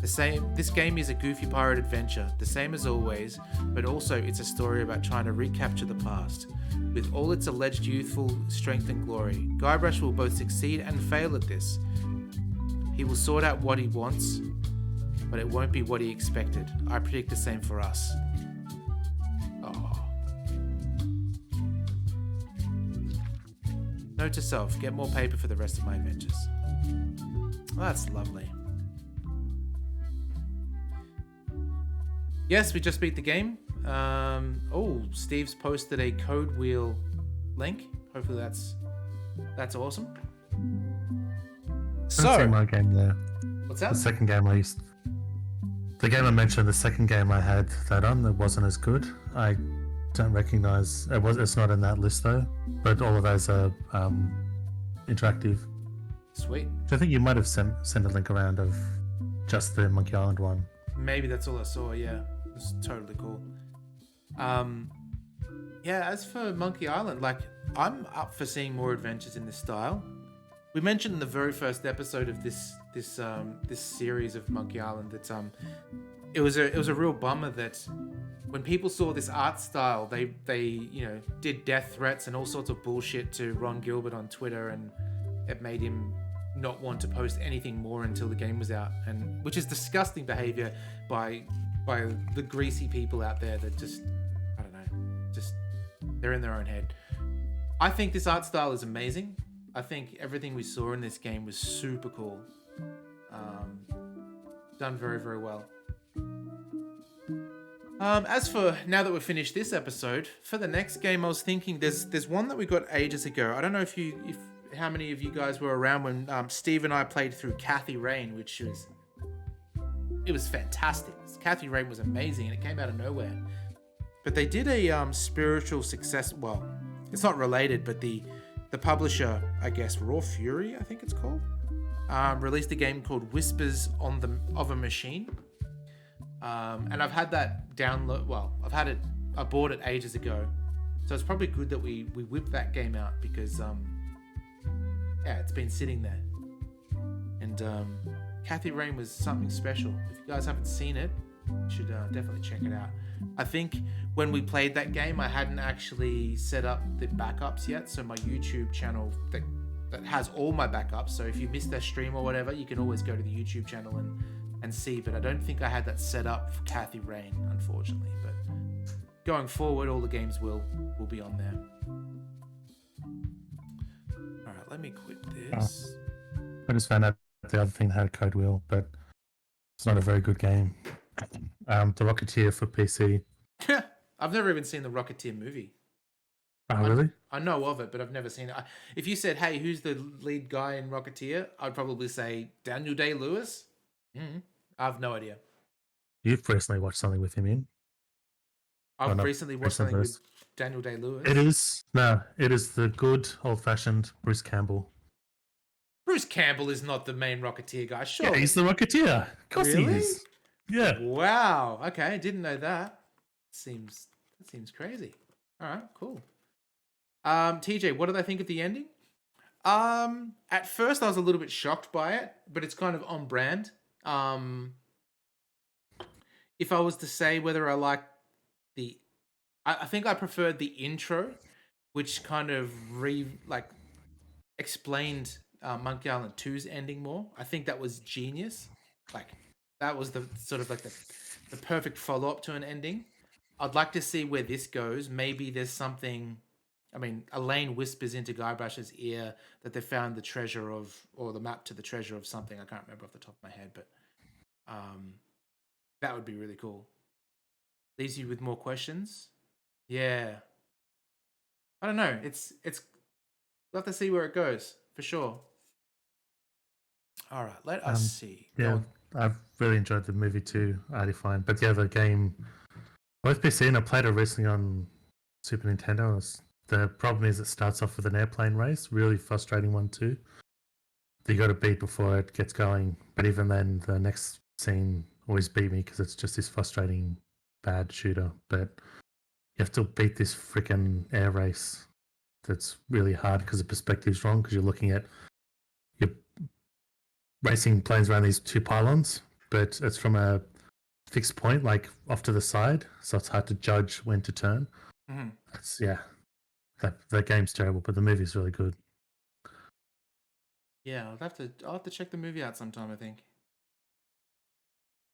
This game is a goofy pirate adventure, the same as always, but also it's a story about trying to recapture the past. With all its alleged youthful strength and glory, Guybrush will both succeed and fail at this. He will sort out what he wants, but it won't be what he expected. I predict the same for us. Oh. Note to self, get more paper for the rest of my adventures. Well, that's lovely. Yes, we just beat the game. Steve's posted a code wheel link. Hopefully that's awesome. So my game there. What's that? The second game the game I mentioned, the second game I had that on that wasn't as good. I don't recognize it's not in that list though, but all of those are interactive. Sweet. I think you might have sent a link around of just the Monkey Island one. Maybe that's all I saw. Yeah, it's totally cool. As for Monkey Island, like, I'm up for seeing more adventures in this style. We mentioned in the very first episode of this series of Monkey Island that it was a real bummer that when people saw this art style, they did death threats and all sorts of bullshit to Ron Gilbert on Twitter, and it made him not want to post anything more until the game was out, and which is disgusting behavior by the greasy people out there that just, I don't know, just they're in their own head. I think this art style is amazing. I think everything we saw in this game was super cool. Done very, very well. As for now that we've finished this episode, for the next game, I was thinking there's one that we got ages ago. I don't know if how many of you guys were around when Steve and I played through Kathy Rain, which was fantastic. Kathy Rain was amazing, and it came out of nowhere. But they did a spiritual success. Well, it's not related, but the publisher, I guess, Raw Fury, I think it's called, released a game called Whispers of a Machine. And I've had that download. Well, I bought it ages ago, so it's probably good that we whipped that game out because it's been sitting there. And Kathy Rain was something special. If you guys haven't seen it, you should definitely check it out. I think when we played that game, I hadn't actually set up the backups yet, so my YouTube channel that has all my backups. So if you missed that stream or whatever, you can always go to the YouTube channel and see. But I don't think I had that set up for Kathy Rain, unfortunately. But going forward, all the games will be on there. All right, let me quit this. I just found out the other thing that had a code wheel, but it's not a very good game. The Rocketeer for PC. I've never even seen the Rocketeer movie. Oh, really? I know of it, but I've never seen it. If you said, "Hey, who's the lead guy in Rocketeer?" I'd probably say Daniel Day-Lewis. I have no idea. You've recently watched something with him in. I've recently watched something with Daniel Day-Lewis. It is the good old-fashioned Bruce Campbell. Bruce Campbell is not the main Rocketeer guy, sure. Yeah, he's the Rocketeer. Of course he is. Yeah. Wow. Okay, didn't know that. That seems crazy. All right, cool. TJ, what did I think of the ending? At first I was a little bit shocked by it, but it's kind of on brand. If I was to say whether I like I think I preferred the intro, which kind of explained Monkey Island 2's ending more. I think that was genius. Like that was the sort of like the perfect follow up to an ending. I'd like to see where this goes. Maybe there's something. I mean, Elaine whispers into Guybrush's ear that they found the treasure or the map to the treasure of something. I can't remember off the top of my head, but that would be really cool. Leaves you with more questions. Yeah. I don't know. It's we'll have to see where it goes for sure. All right, let us see. Yeah, I've really enjoyed the movie too. I define, but the other game, both PC and I played it recently on Super Nintendo. The problem is it starts off with an airplane race, really frustrating one too. You got to beat before it gets going, but even then, the next scene always beat me because it's just this frustrating bad shooter. But you have to beat this freaking air race. That's really hard because the perspective's wrong because you're looking at you're racing planes around these two pylons, but it's from a fixed point, like off to the side, so it's hard to judge when to turn. It's that game's terrible, but the movie's really good. Yeah, I'll have to check the movie out sometime, I think.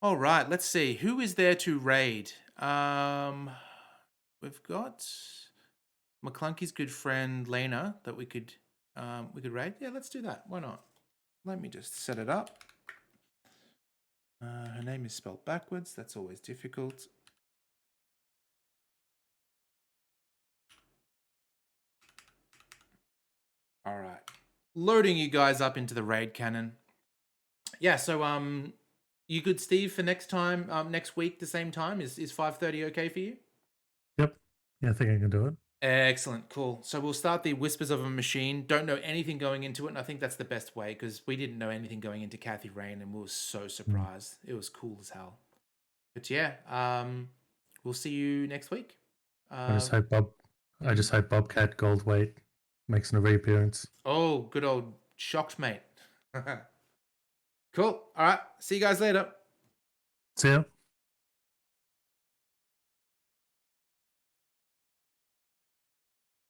All right, let's see. Who is there to raid? We've got McClunky's good friend Lena that we could raid. Yeah, let's do that. Why not? Let me just set it up. Her name is spelled backwards. That's always difficult. All right. Loading you guys up into the raid cannon. Yeah, so you good, Steve, for next time, next week, the same time? Is 5:30 okay for you? Yep. Yeah, I think I can do it. Excellent, cool. So we'll start the Whispers of a Machine. Don't know anything going into it, and I think that's the best way because we didn't know anything going into Kathy Rain, and we were so surprised. It was cool as hell. But yeah, we'll see you next week. I just hope Bobcat Goldthwait makes an reappearance. Oh, good old shocked mate. Cool. All right. See you guys later. See ya.